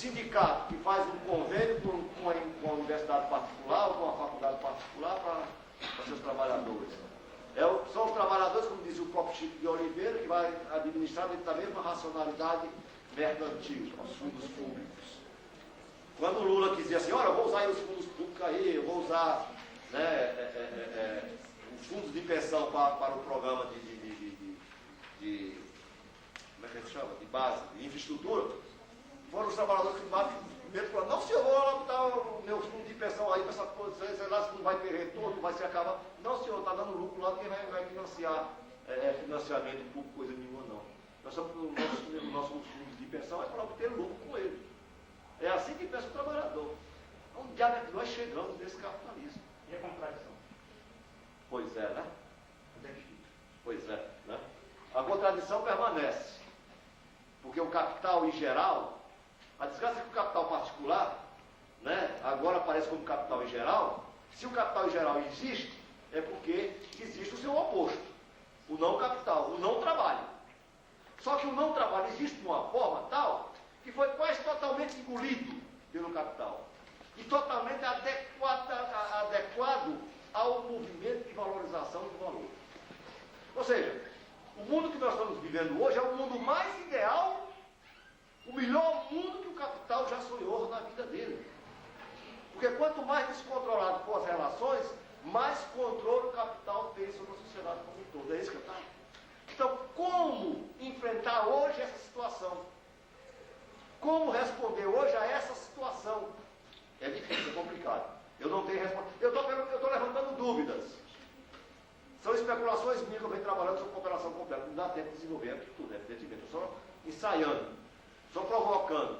sindicato que faz um convênio com a universidade particular ou com a faculdade particular para seus trabalhadores. São os trabalhadores, como diz o próprio Chico de Oliveira, que vai administrar dentro da mesma racionalidade mercantil, os fundos públicos. Quando o Lula quis dizer assim, olha, eu vou usar os fundos públicos aí, eu vou usar os fundos de pensão para o programa de como é que a gente chama? De base, de infraestrutura, foram os trabalhadores que primeiro falaram, não, senhor, vou lá botar o meu fundo de pensão aí para essa posição, sei lá se não vai ter retorno, vai se acabar. Não, senhor, está dando lucro lá, quem vai financiar financiamento público, coisa nenhuma, não. Nossos fundos de pensão é para obter lucro com ele. É assim que pensa o trabalhador. Onde diabo é que nós chegamos nesse capitalismo? E a contradição? Pois é, né? Pois é, né? A contradição permanece. Porque o capital em geral, a desgraça é que o capital particular, né, agora aparece como capital em geral. Se o capital em geral existe, é porque existe o seu oposto, o não capital, o não trabalho. Só que o não trabalho existe de uma forma tal que foi quase totalmente engolido pelo capital e totalmente adequado ao movimento de valorização do valor. Ou seja, o mundo que nós estamos vivendo hoje é o mundo mais ideal, o melhor mundo que o capital já sonhou na vida dele. Porque quanto mais descontrolado for as relações, mais controle o capital tem sobre a sociedade como um todo. É isso que eu estou. Então, como enfrentar hoje essa situação? Como responder hoje a essa situação? É difícil, é complicado. Eu não tenho resposta. Eu estou levantando dúvidas. São especulações minhas que eu venho trabalhando sobre cooperação completa. Não dá tempo de desenvolver aqui tudo, evidentemente. Eu só ensaiando, só provocando.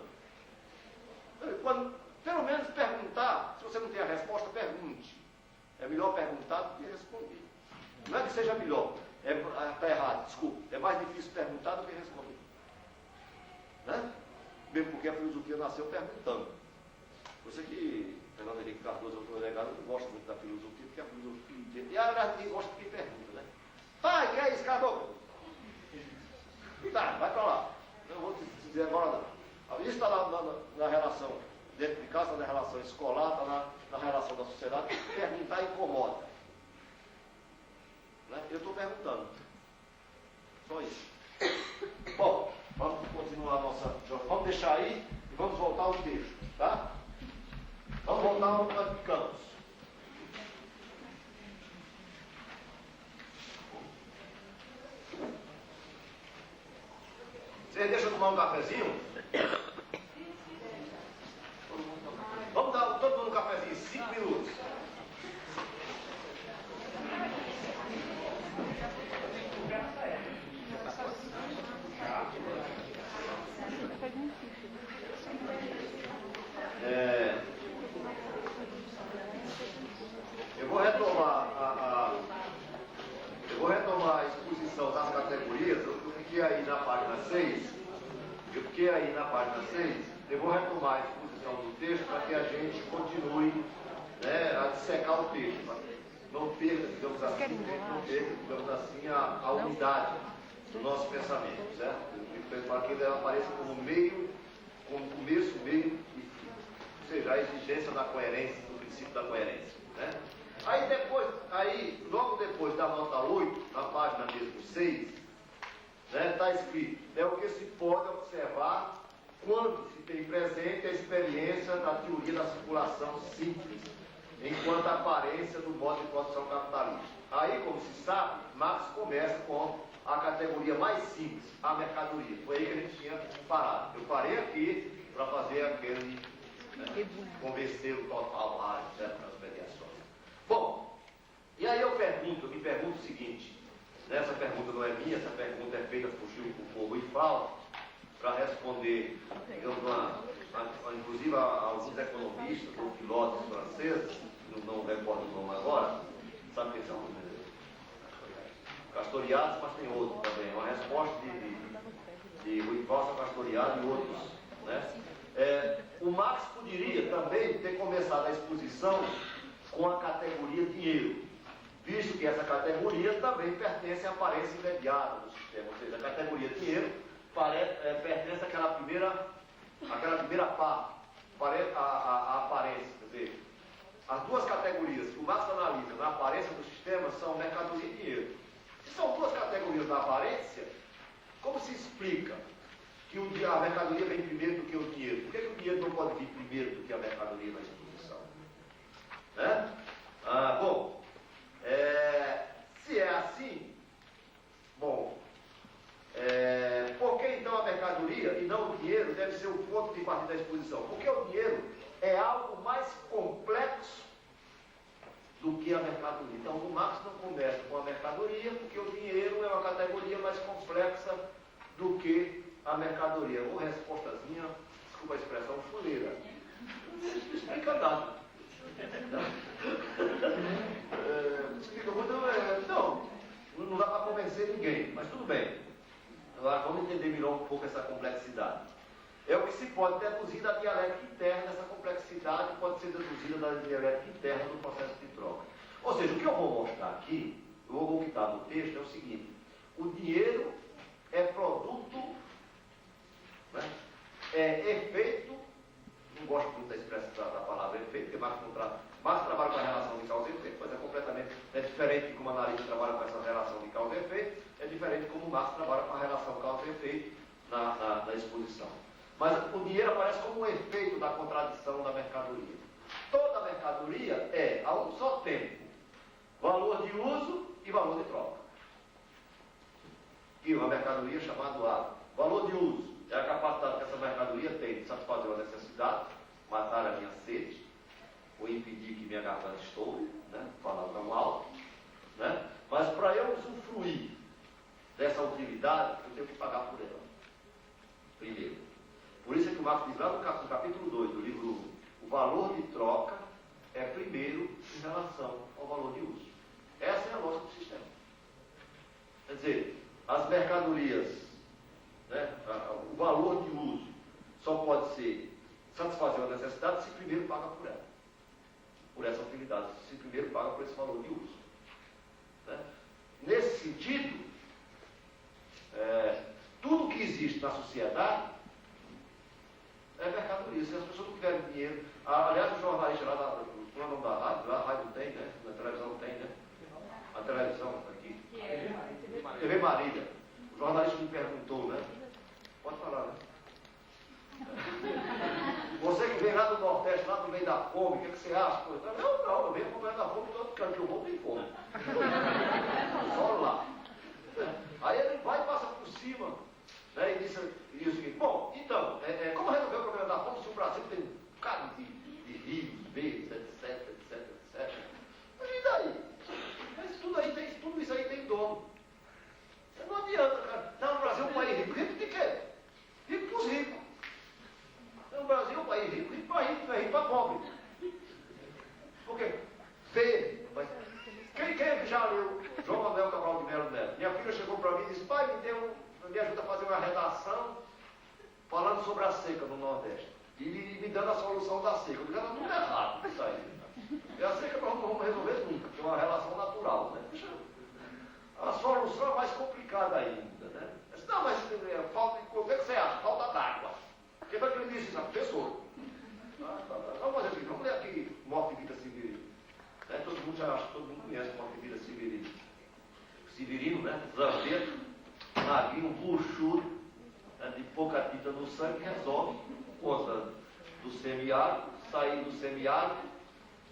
Pelo menos perguntar, se você não tem a resposta, pergunte. É melhor perguntar do que responder. Não é que seja melhor, está errado, desculpa. É mais difícil perguntar do que responder. Né? Mesmo porque a filosofia nasceu perguntando. Por isso que Fernando Henrique Cardoso, outro delegado, não gosta muito da filosofia, porque a filosofia... E a ninguém gosta de quem pergunta, né? Pai, que é isso, Cardoso? Tá, vai para lá. Eu vou te dizer agora não. Isso está na relação dentro de casa, está na relação escolar, está na relação da sociedade. Perguntar incomoda. Né? Eu estou perguntando. Só isso. Bom, vamos continuar a nossa... Vamos deixar aí e vamos voltar ao texto, tá? Vamos voltar onde nós ficamos. Vocês deixam eu tomar um cafezinho? Vamos dar todo mundo um cafezinho, 5 minutos. Eu vou retomar a exposição das categorias. Eu fiquei aí na página 6. Eu vou retomar a exposição do texto para que a gente continue, né, a dissecar o texto. Para não perca, digamos assim, a unidade do nosso pensamento, certo? Para que ele apareça como meio, como começo, meio e fim. Ou seja, a exigência da coerência, do princípio da coerência. Né? Aí, logo depois da nota 8, na página mesmo 6, está escrito, é o que se pode observar quando se tem presente a experiência da teoria da circulação simples, enquanto aparência do modo de produção capitalista. Aí, como se sabe, Marx começa com a categoria mais simples, a mercadoria. Foi aí que a gente tinha parado. Eu parei aqui para fazer aquele, convencer o total lá, certo, nas mediações. Bom, e aí eu me pergunto o seguinte, essa pergunta não é minha, essa pergunta é feita por Rui Fausto, para responder, digamos, inclusive a alguns economistas ou filósofos franceses, não recordo o nome agora, sabe quem são? Castoriadis, mas tem outros também. Uma resposta de Rui Fausto, Castoriadis e outros. Né? O Marx poderia também ter começado a exposição com a categoria dinheiro, visto que essa categoria também pertence à aparência imediata do sistema, ou seja, a categoria dinheiro pertence àquela primeira aquela primeira parte, a aparência, quer dizer, as duas categorias que o Marx analisa na aparência do sistema são mercadoria e dinheiro. Se são duas categorias da aparência, como se explica que a mercadoria vem primeiro do que o dinheiro? Por que o dinheiro não pode vir primeiro do que a mercadoria na exposição? Né? Bom, se é assim, por que então a mercadoria e não o dinheiro deve ser o ponto de partida da exposição? Porque o dinheiro é algo mais complexo do que a mercadoria. Então, o Marx não começa com a mercadoria, porque o dinheiro é uma categoria mais complexa do que a mercadoria. Ou respostazinha, desculpa a expressão, fuleira. Não explica nada. Explica muito, não dá para convencer ninguém, mas tudo bem. Agora vamos entender melhor um pouco essa complexidade. É o que se pode deduzir da dialética interna, essa complexidade pode ser deduzida da dialética interna do processo de troca. Ou seja, o que eu vou mostrar aqui, eu vou citar no texto, é o seguinte: o dinheiro é produto, né, é efeito, não gosto muito da expressão da palavra efeito, porque Marx trabalha com a relação de causa e efeito, mas é completamente diferente de como a analista trabalha com essa relação de causa e efeito, é diferente de como o Marx trabalha com a relação causa e efeito na exposição. Mas o dinheiro aparece como um efeito da contradição da mercadoria. Toda mercadoria é, a um só tempo, valor de uso e valor de troca. E uma mercadoria chamada A. Valor de uso é a capacidade que essa mercadoria tem de satisfazer uma necessidade, matar a minha sede, ou impedir que minha garganta estoure, né? Falar tão alto. Né? Mas para eu usufruir dessa utilidade, eu tenho que pagar por ela. Primeiro. Por isso é que o Marx diz lá no capítulo 2 do livro 1, o valor de troca é primeiro em relação ao valor de uso. Essa é a lógica do sistema. Quer dizer, as mercadorias, né, o valor de uso só pode ser satisfazer uma necessidade se primeiro paga por ela. Por essa utilidade, se primeiro paga por esse valor de uso. Né? Nesse sentido, tudo que existe na sociedade é mercadoria. Se as pessoas não tiverem dinheiro. Aliás, o jornalista lá da rádio, a rádio tem, né? Na televisão tem, né? A televisão aqui. TV Marília. O jornalista me perguntou, né? Pode falar, né? Você que vem lá do Nordeste, lá do meio da fome, o que você acha? Eu venho com o meio da fome, todo canto que eu vou tem fome. Só lá. Aí ele vai e passa por cima, né, e diz o seguinte: bom, então, como resolver o problema da fome se o Brasil tem um bocado de rios, verdes, etc. E daí? Mas tudo isso aí tem dono. Não adianta, cara. Não, o Brasil é um país rico. Rico de quê? Rico para os ricos. O Brasil é um país rico. Rico para rico, não é rico para pobre. Por quê? Verde. Mas quem é que já leu João Manuel Cabral de Melo Neto? Minha filha chegou para mim e disse: pai, me ajuda a fazer uma redação falando sobre a seca no Nordeste. E me dando a solução da seca. Eu digo: não, tudo errado isso aí. E a seca nós não vamos resolver nunca, porque é uma relação natural, né? A solução é mais complicada ainda, né? Eu disse: não, mas falta de o que você acha? Falta d'água. Quem foi que ele disse isso? A professora. Vamos fazer aqui, vamos ler aqui Morte e Vida Severino. Né? Todo mundo conhece Morte e Vida Severino. Severino, né? Zambeto, magrinho, buchudo, né? De pouca tinta no sangue, resolve por conta do semiárido, sair do semiárido,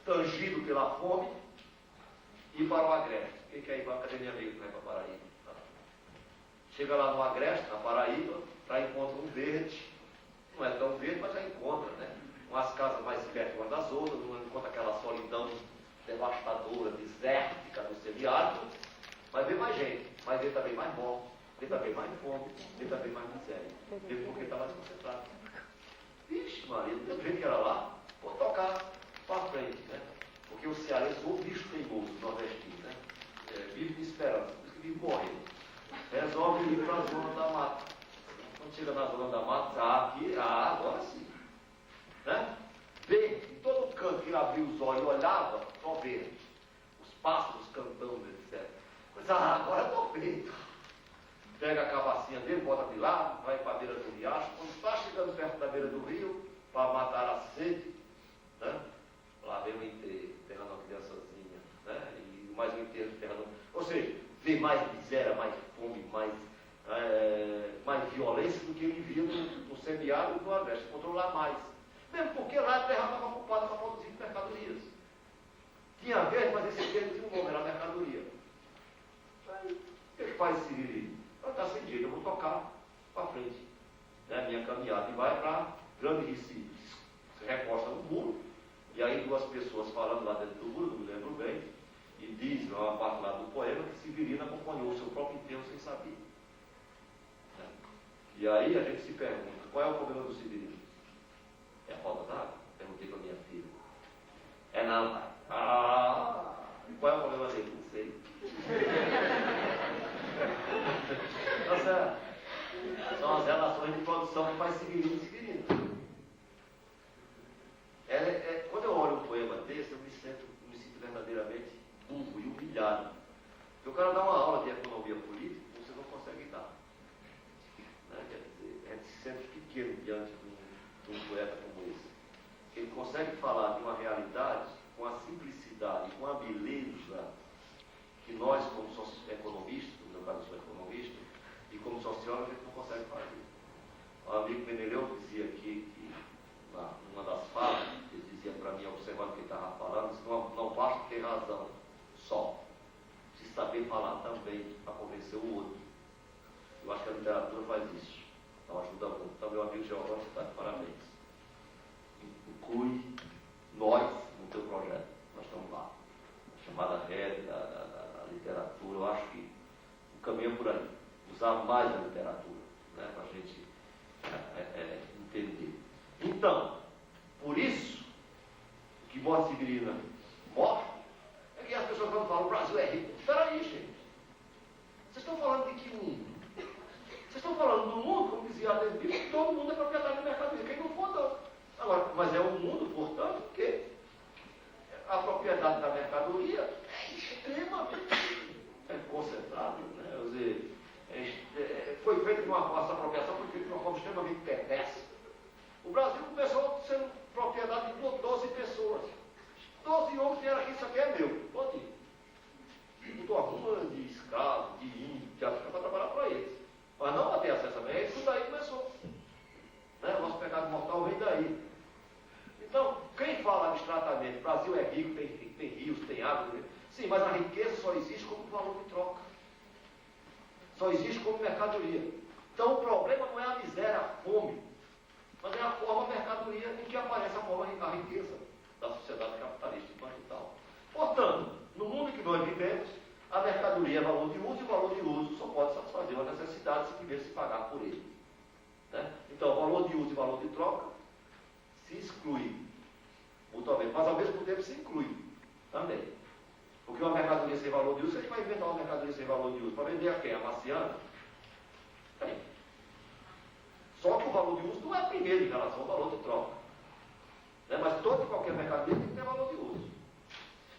tangido pela fome, e para o Agreste. Quem quer ir para a Academia Negra, vai para a Paraíba? Tá. Chega lá no Agreste, na Paraíba, já encontra um verde. Não é tão verde, mas já encontra, né? Umas casas mais perto umas das outras, não encontra aquela solidão devastadora, desértica do semiárido, mas vê mais gente, mas vê também mais morte, vê também mais fome, vê também mais miséria, vê porque está mais concentrado. Vixe, Maria, do mesmo jeito que era lá, vou tocar para frente, né? Porque o cearense é um bicho teimoso, nordestino, né? Vive de esperança, por isso que vive morrendo. Resolve ir para a zona da mata. Quando chega na zona da mata, aqui, agora sim. Né? Verde, em todo canto que ele abriu os olhos e olhava, só verde. Os pássaros cantando, etc. Mas agora estou feito. Pega a cavacinha dele, bota de lado, vai para a beira do riacho. Quando está chegando ficando perto da beira do rio, para matar a sede, né? Lá vem o enterro, enterrando uma criançazinha, né? E mais um enterro, enterrando. Ou seja, vê mais miséria, mais fome, mais violência do que ele via no semiárido e no Agreste. Encontrou lá mais. Mesmo porque lá a terra estava ocupada para produzir mercadorias. Tinha verde, mas esse verde tinha um nome, era mercadoria. Aí, o que faz esse Sibirino? Ela está sem jeito, eu vou tocar para frente. Né, minha caminhada. E vai para Grande Recife. Se recosta no muro. E aí duas pessoas falando lá dentro do muro, não me lembro bem. E diz, uma parte lá do poema, que Severino acompanhou o seu próprio enterro sem saber. Né? E aí a gente se pergunta, qual é o problema do Severino? É a falta d'água? Perguntei para minha filha. É não, pai. Qual é o problema dele? Não sei. Nossa, são as relações de produção que faz Severino e Severino. Quando eu olho um poema desse, eu me sinto verdadeiramente burro e humilhado. Se o cara dá uma aula de economia política, você não consegue dar. Né? Quer dizer, a gente se sente pequeno diante de um poeta como esse. Ele consegue falar de uma realidade com a simplicidade, com a beleza que nós, como economistas, no meu caso eu sou economista, e como sociólogo, a gente não consegue fazer. O amigo Meneleu dizia que numa das falas, ele dizia para mim, observando o que ele estava falando, disse, não basta ter razão só, precisa saber falar também para convencer o outro. Eu acho que a literatura faz isso, então ajuda muito. Então, meu amigo Giovanni, você está de parabéns. Inclui nós no teu projeto, nós estamos lá. A chamada rede da literatura, eu acho que o caminho é por aí. Usar mais a literatura, né, para a gente entender. Então, por isso, o que Morte Severina mostra é que as pessoas quando falam o Brasil é rico. Espera aí, gente. Vocês estão falando de que mundo? Vocês estão falando do mundo, como dizia Adam Smith, que todo mundo é proprietário de mercadoria. Quem não for, não. Agora, mas é um mundo, portanto, que a propriedade da mercadoria é extremamente concentrada. Né? Quer dizer, foi feito de uma forma, essa apropriação foi feita de uma forma extremamente perversa. O Brasil começou sendo propriedade de 12 pessoas. 12 homens vieram aqui, isso aqui é meu. Pode ir. Botou a rua de escravo, de índio, de africano para trabalhar para eles. Mas não para ter acesso a bem, isso daí começou. Né? O nosso pecado mortal vem daí. Então, quem fala abstratamente, o Brasil é rico, tem rios, tem água, né? Sim, mas a riqueza só existe como valor de troca. Só existe como mercadoria. Então, o problema não é a miséria, a fome, mas é a forma mercadoria em que aparece a riqueza da sociedade capitalista e tal. Portanto, no mundo em que nós vivemos, a mercadoria é valor de uso e o valor de uso só pode satisfazer uma necessidade se primeiro se pagar por ele. Né? Então, valor de uso e valor de troca se exclui mutuamente, mas ao mesmo tempo se inclui também. Porque uma mercadoria sem valor de uso, a gente vai inventar uma mercadoria sem valor de uso para vender a quem? A marciana? Tem. Só que o valor de uso não é primeiro em relação ao valor de troca. Né? Mas todo e qualquer mercadoria tem que ter valor de uso.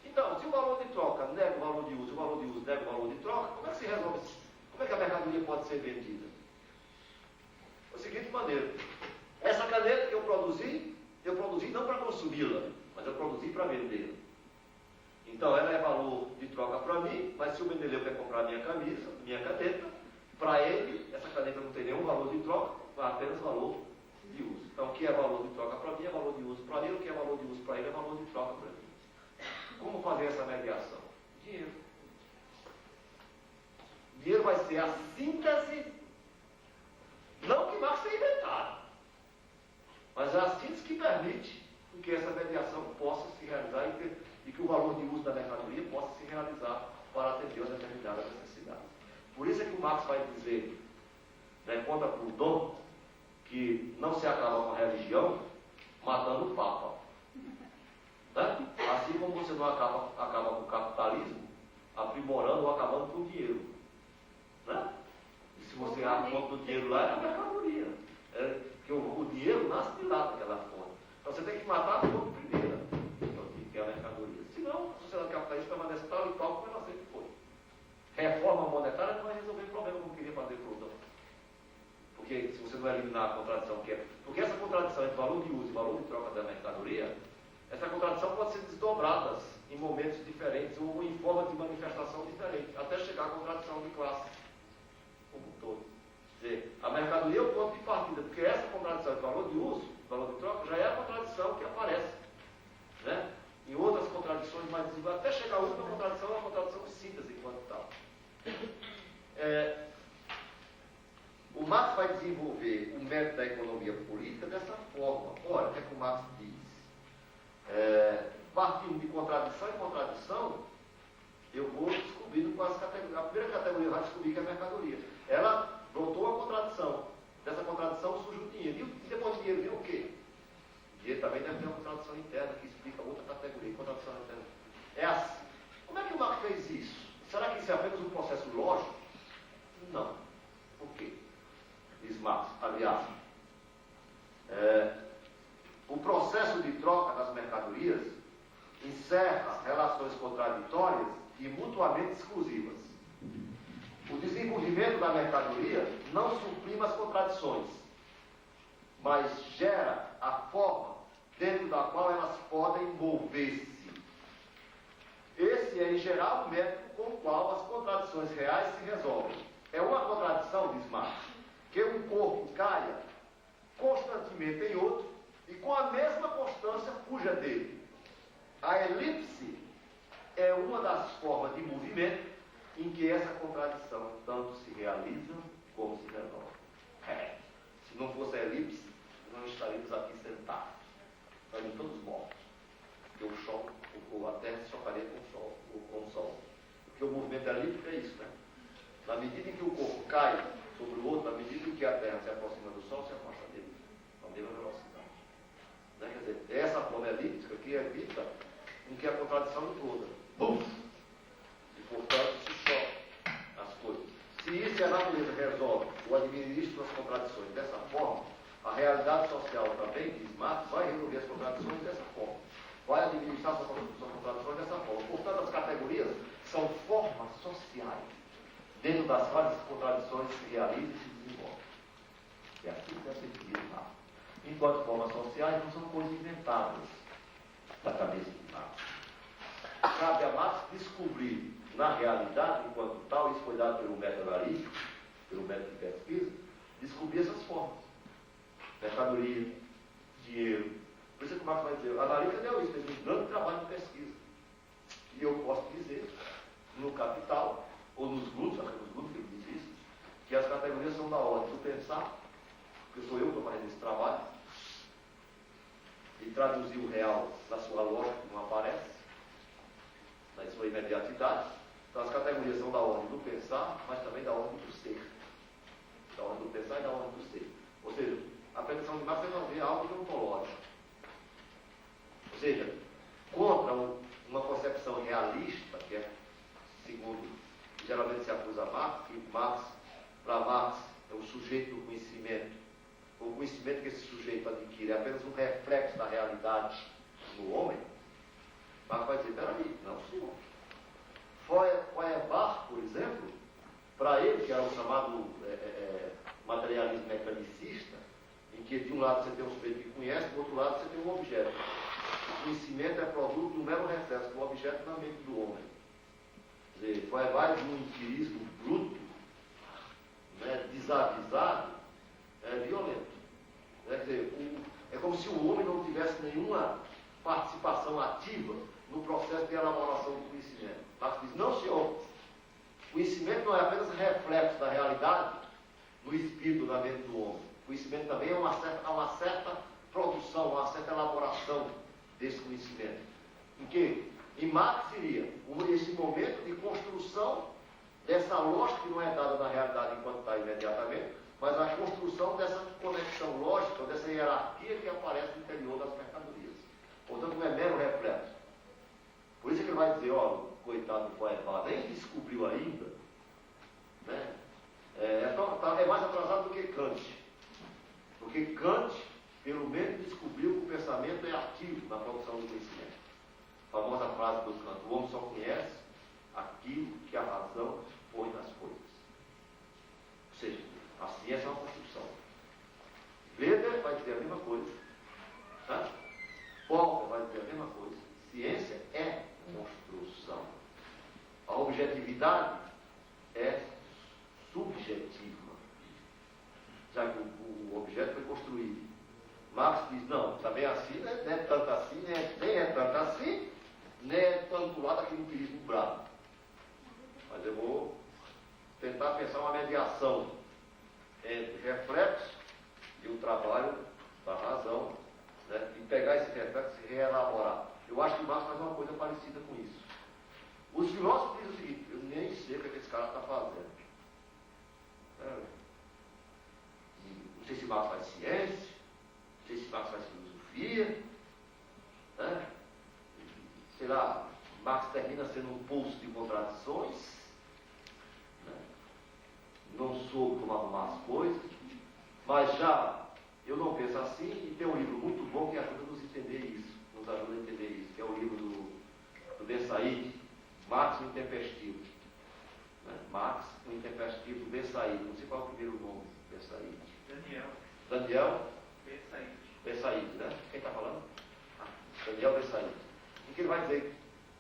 Então, se o valor de troca nega o valor de uso, o valor de uso nega o valor de troca, como é que se resolve isso? Como é que a mercadoria pode ser vendida? Da seguinte maneira: essa caneta que eu produzi não para consumi-la, mas eu produzi para vendê-la. Então, ela é valor de troca para mim, mas se o Mendeleu quer comprar minha camisa, minha caneta, para ele, essa caneta não tem nenhum valor de troca, mas apenas valor de uso. Então, o que é valor de troca para mim é valor de uso para ele, o que é valor de uso para ele é valor de troca para mim. Como fazer essa mediação? Dinheiro. Dinheiro vai ser a síntese, não que Marx tenha inventado, mas é a síntese que permite que essa mediação possa se realizar e que o valor de uso da mercadoria possa se realizar para atender a determinadas necessidades. Por isso é que o Marx vai dizer, né, contra Proudhon, que não se acaba com a religião matando o Papa. Né? Assim como você não acaba com o capitalismo aprimorando ou acabando com o dinheiro. Né? E se você abre conta do dinheiro lá, é a mercadoria. Porque o dinheiro nasce de lá daquela fonte. Então você tem que matar a fonte primeiro, que é a mercadoria. Senão, a sociedade capitalista permanece tal e tal como ela sempre foi. Reforma monetária não vai resolver o problema como queria fazer Proudhon. Porque se você não eliminar a contradição que é. Porque essa contradição entre valor de uso e valor de troca da mercadoria, essa contradição pode ser desdobrada em momentos diferentes ou em forma de manifestação diferente, até chegar à contradição de classe como um todo. Quer dizer, a mercadoria é o ponto de partida, porque essa contradição de valor de uso, valor de troca, já é a contradição que aparece, né? Em outras contradições mais desenvolvidas, até chegar à última contradição, é uma contradição de síntese enquanto tal. O Marx vai desenvolver o método da economia política dessa forma. Olha, o que é que o Marx diz? Partindo de contradição em contradição, eu vou descobrindo quais categorias. A primeira categoria eu já descobri que é a mercadoria. Ela brotou a contradição. Dessa contradição surge o dinheiro. E depois do dinheiro vem o quê? O dinheiro também deve ter uma contradição interna que explica outra categoria, contradição interna. É assim. Como é que o Marx fez isso? Será que isso é apenas um processo lógico? Não. Por quê? Diz Marx, aliás, o processo de troca das mercadorias encerra relações contraditórias e mutuamente exclusivas. O desenvolvimento da mercadoria não suprime as contradições, mas gera a forma dentro da qual elas podem mover-se. Esse é, em geral, o método com o qual as contradições reais se resolvem. É uma contradição, diz Marx, que um corpo caia constantemente em outro e com a mesma constância fuja dele. A elipse é uma das formas de movimento em que essa contradição tanto se realiza como se resolve. Se não fosse a elipse, não estaríamos aqui sentados. Estaríamos todos mortos. Porque o sol, a terra se chocaria com o sol. Porque o movimento elíptico é isso, né? Na medida em que o corpo cai sobre o outro, na medida em que a terra se aproxima do sol, se afasta dele. Com a mesma velocidade. Né? Quer dizer, essa forma elíptica que evita em que a contradição toda. Bum! E, portanto, se choca as coisas. Se isso a natureza resolve o administro das contradições dessa forma, a realidade social também, diz Marx, vai resolver as contradições dessa forma. Vai administrar suas contradições dessa forma. Portanto, as categorias são formas sociais, dentro das quais as contradições se realizam e se desenvolvem. É assim que deve ser definido Marx. Enquanto formas sociais, não são coisas inventadas da cabeça de Marx. Cabe a Marx descobrir, na realidade, enquanto tal, isso foi dado pelo método analítico, pelo método de pesquisa, descobrir essas formas. Mercadoria, dinheiro. Por isso que o Marx vai dizer, a analítica deu isso, fez um grande trabalho de pesquisa. E eu posso dizer, no Capital, ou nos grupos, acho que nos grupos que ele diz isso, que as categorias são da ordem do pensar, porque sou eu que estou fazendo esse trabalho, e traduzir o real na sua lógica, que não aparece, na sua imediatidade. Então, as categorias são da ordem do pensar, mas também da ordem do ser. Da ordem do pensar e da ordem do ser. Ou seja, a pretensão de Marx é fazer algo ontológico. Ou seja, contra uma concepção realista, que é, segundo, geralmente se acusa Marx, que Marx, para Marx, é o sujeito do conhecimento. O conhecimento que esse sujeito adquire é apenas um reflexo da realidade no homem. Marx vai dizer, peraí, não, senhor. Feuerbach, por exemplo, para ele, que era o chamado materialismo mecanicista, em que de um lado você tem um sujeito que conhece, do outro lado você tem um objeto. O conhecimento é produto do mero reflexo do objeto na mente do homem. Quer dizer, Feuerbach de um empirismo bruto, né, desavisado, é violento. Quer dizer, é como se o homem não tivesse nenhuma participação ativa no processo de elaboração do conhecimento. Marx diz, não, senhor, conhecimento não é apenas reflexo da realidade no espírito da mente do homem. Conhecimento também é uma certa produção, uma certa elaboração desse conhecimento. Em que, em Marx, seria esse momento de construção dessa lógica que não é dada na realidade enquanto está imediatamente, mas a construção dessa conexão lógica, dessa hierarquia que aparece no interior das mercadorias. Portanto, não é mero reflexo. Por isso que ele vai dizer, ó, coitado do Feuerbach, nem descobriu ainda, né? É mais atrasado do que Kant. Porque Kant, pelo menos, descobriu que o pensamento é ativo na produção do conhecimento. A famosa frase do Kant, o homem só conhece aquilo que a razão põe nas coisas. Ou seja, a ciência é uma construção. Popper vai dizer a mesma coisa. Tá? Popper vai dizer a mesma coisa. Ciência é construção. A objetividade é subjetiva, já que o objeto foi construído. Marx diz, não, também assim, né? Não é tanto assim, nem é tanto assim, nem é tanto lá daquele empirismo bravo. Mas eu vou tentar pensar uma mediação entre reflexo e o trabalho da razão, né? E pegar esse reflexo e reelaborar. Eu acho que o Marx faz uma coisa parecida com isso. Os filósofos dizem o seguinte, eu nem sei o que esse cara está fazendo. Não sei se Marx faz ciência, não sei se Marx faz filosofia, né? Sei lá, Marx termina sendo um pulso de contradições, né? Não soube como arrumar as coisas, mas já eu não penso assim, e tem um livro muito bom que ajuda a nos entender isso, nos ajuda a entender isso, que é o livro do Ben Said, Marx o Intempestivo. Né? Marx o Intempestivo, Ben Said, não sei qual é o primeiro nome, Ben Said. Daniel Ben Said, né? Quem está falando? Daniel Ben Said. O que ele vai dizer?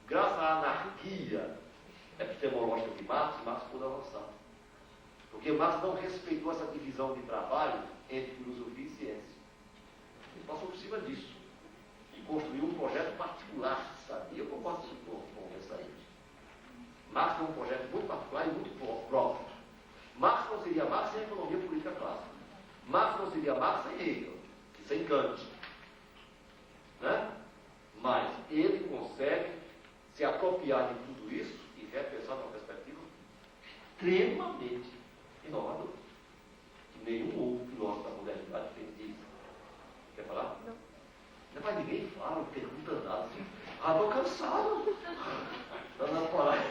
Graças à anarquia epistemológica de Marx pôde avançar. Porque Marx não respeitou essa divisão de trabalho entre filosofia e ciência. Ele passou por cima disso. E construiu um projeto particular, sabe? E eu concordo com Ben Said. Marx é um projeto muito particular e muito próprio. Marx não seria Marx sem a economia política clássica. Marx não seria Marx sem Hegel, sem Kant. Né? Mas ele consegue se apropriar de tudo isso e repensar uma perspectiva extremamente inovadora. Nenhum outro filósofo da modernidade fez isso. Quer falar? Não. Mas ninguém fala, não pergunta nada. Ah, estou cansado. Está na parada.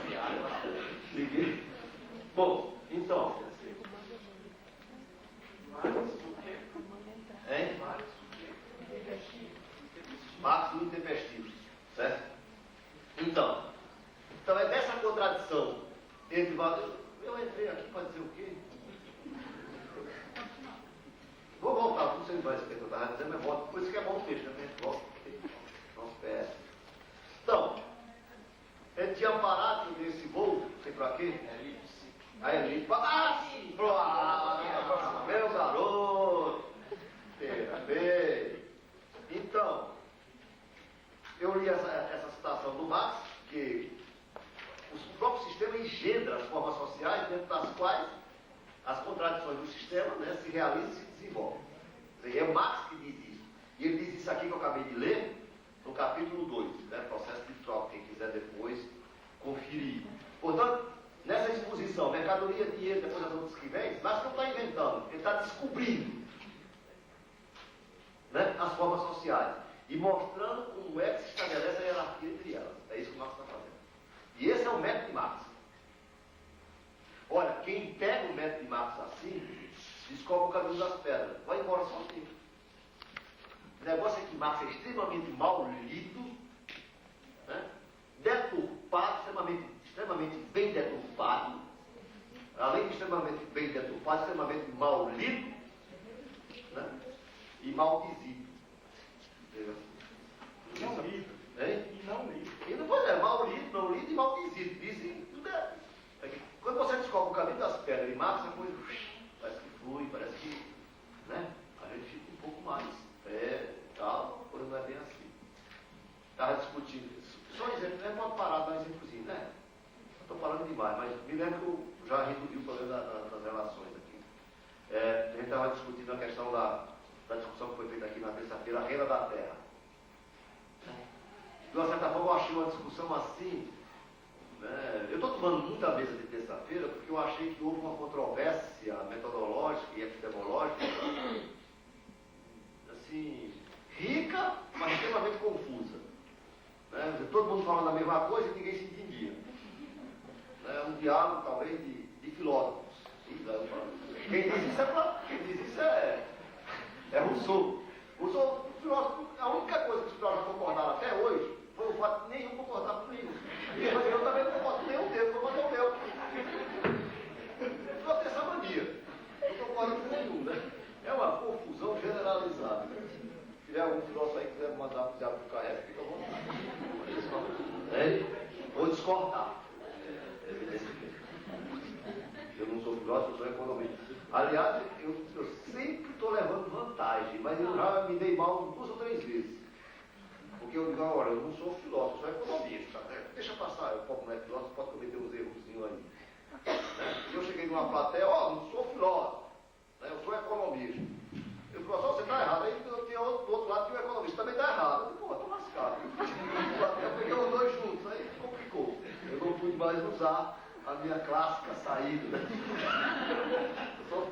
Ninguém. Bom, então. Hein? Marx o Intempestivo. Certo? Então é dessa contradição entre. Eu entrei aqui para dizer o quê? Vou voltar, não sei mais o que eu estava dizendo, mas volto. Por isso que é bom o texto também. Volto. Nosso PS. Então, ele tinha parado nesse voo, não sei para quê. A elite fala, meu garoto, bem. Então, eu li essa citação do Marx, que o próprio sistema engendra as formas sociais, dentro das quais as contradições do sistema, né, se realizam e se desenvolvem. É Marx que diz isso. E ele diz isso aqui que eu acabei de ler, no capítulo 2, né, processo de troca, quem quiser depois conferir. Portanto, nessa exposição, mercadoria, dinheiro, depois as outras que vêm, Marx não está inventando, ele está descobrindo, né, as formas sociais e mostrando como é que se estabelece a hierarquia entre elas. É isso que o Marx está fazendo. E esse é o método de Marx. Olha, quem pega o método de Marx assim, descobre o caminho das pedras, vai embora sozinho. O negócio é que Marx é extremamente mal lido, né, deturpado, extremamente bem deturpado, além de extremamente bem deturpado, extremamente mal lido, né, e mal dizido. Não lido. E não lido. E depois mal lido, não lido e mal dizido. Dizem tudo é. Quando você descobre o caminho das pedras e Marx, a coisa parece que flui, parece que, né, a gente fica um pouco mais. Tal, a coisa não é bem assim. Estava discutindo. Só um exemplo, não é uma parada, um exemplozinho, né? Estou falando demais, mas me lembro que eu já resolvi o problema das relações aqui. A gente estava discutindo a questão da discussão que foi feita aqui na terça-feira, a renda da terra. De uma certa forma, eu achei uma discussão assim. Né? Eu estou tomando muita mesa de terça-feira porque eu achei que houve uma controvérsia metodológica e epistemológica, assim, rica, mas extremamente confusa. Né? Todo mundo falando a mesma coisa e ninguém se entendia. Né? Um diálogo, talvez, de filósofos. Quem diz isso é Rousseau. Rousseau, filósofo, a única coisa que os filósofos concordaram até hoje foi o fato de nenhum concordar comigo. E eu também não concordo com nenhum deles, vou fazer o meu. Eu tenho essa mania. Não concordo com nenhum, né? É uma confusão generalizada. mandar para o diabo do carré, fica bom. Ou discordar. Eu não sou filósofo, eu sou economista. Aliás, eu sempre estou levando vantagem, mas eu já me dei mal 2 ou 3 vezes. Porque eu digo, olha, eu não sou filósofo, eu sou economista. Deixa passar, eu não é filósofo, pode cometer uns errozinhos aí. E eu cheguei numa plateia, não sou filósofo, eu sou economista. Eu falei, você está errado. Aí eu tinha do outro lado, tinha o economista, também está errado. Eu falei, estou lascado. Eu peguei os dois juntos, aí complicou. Eu não pude mais usar a minha clássica saída.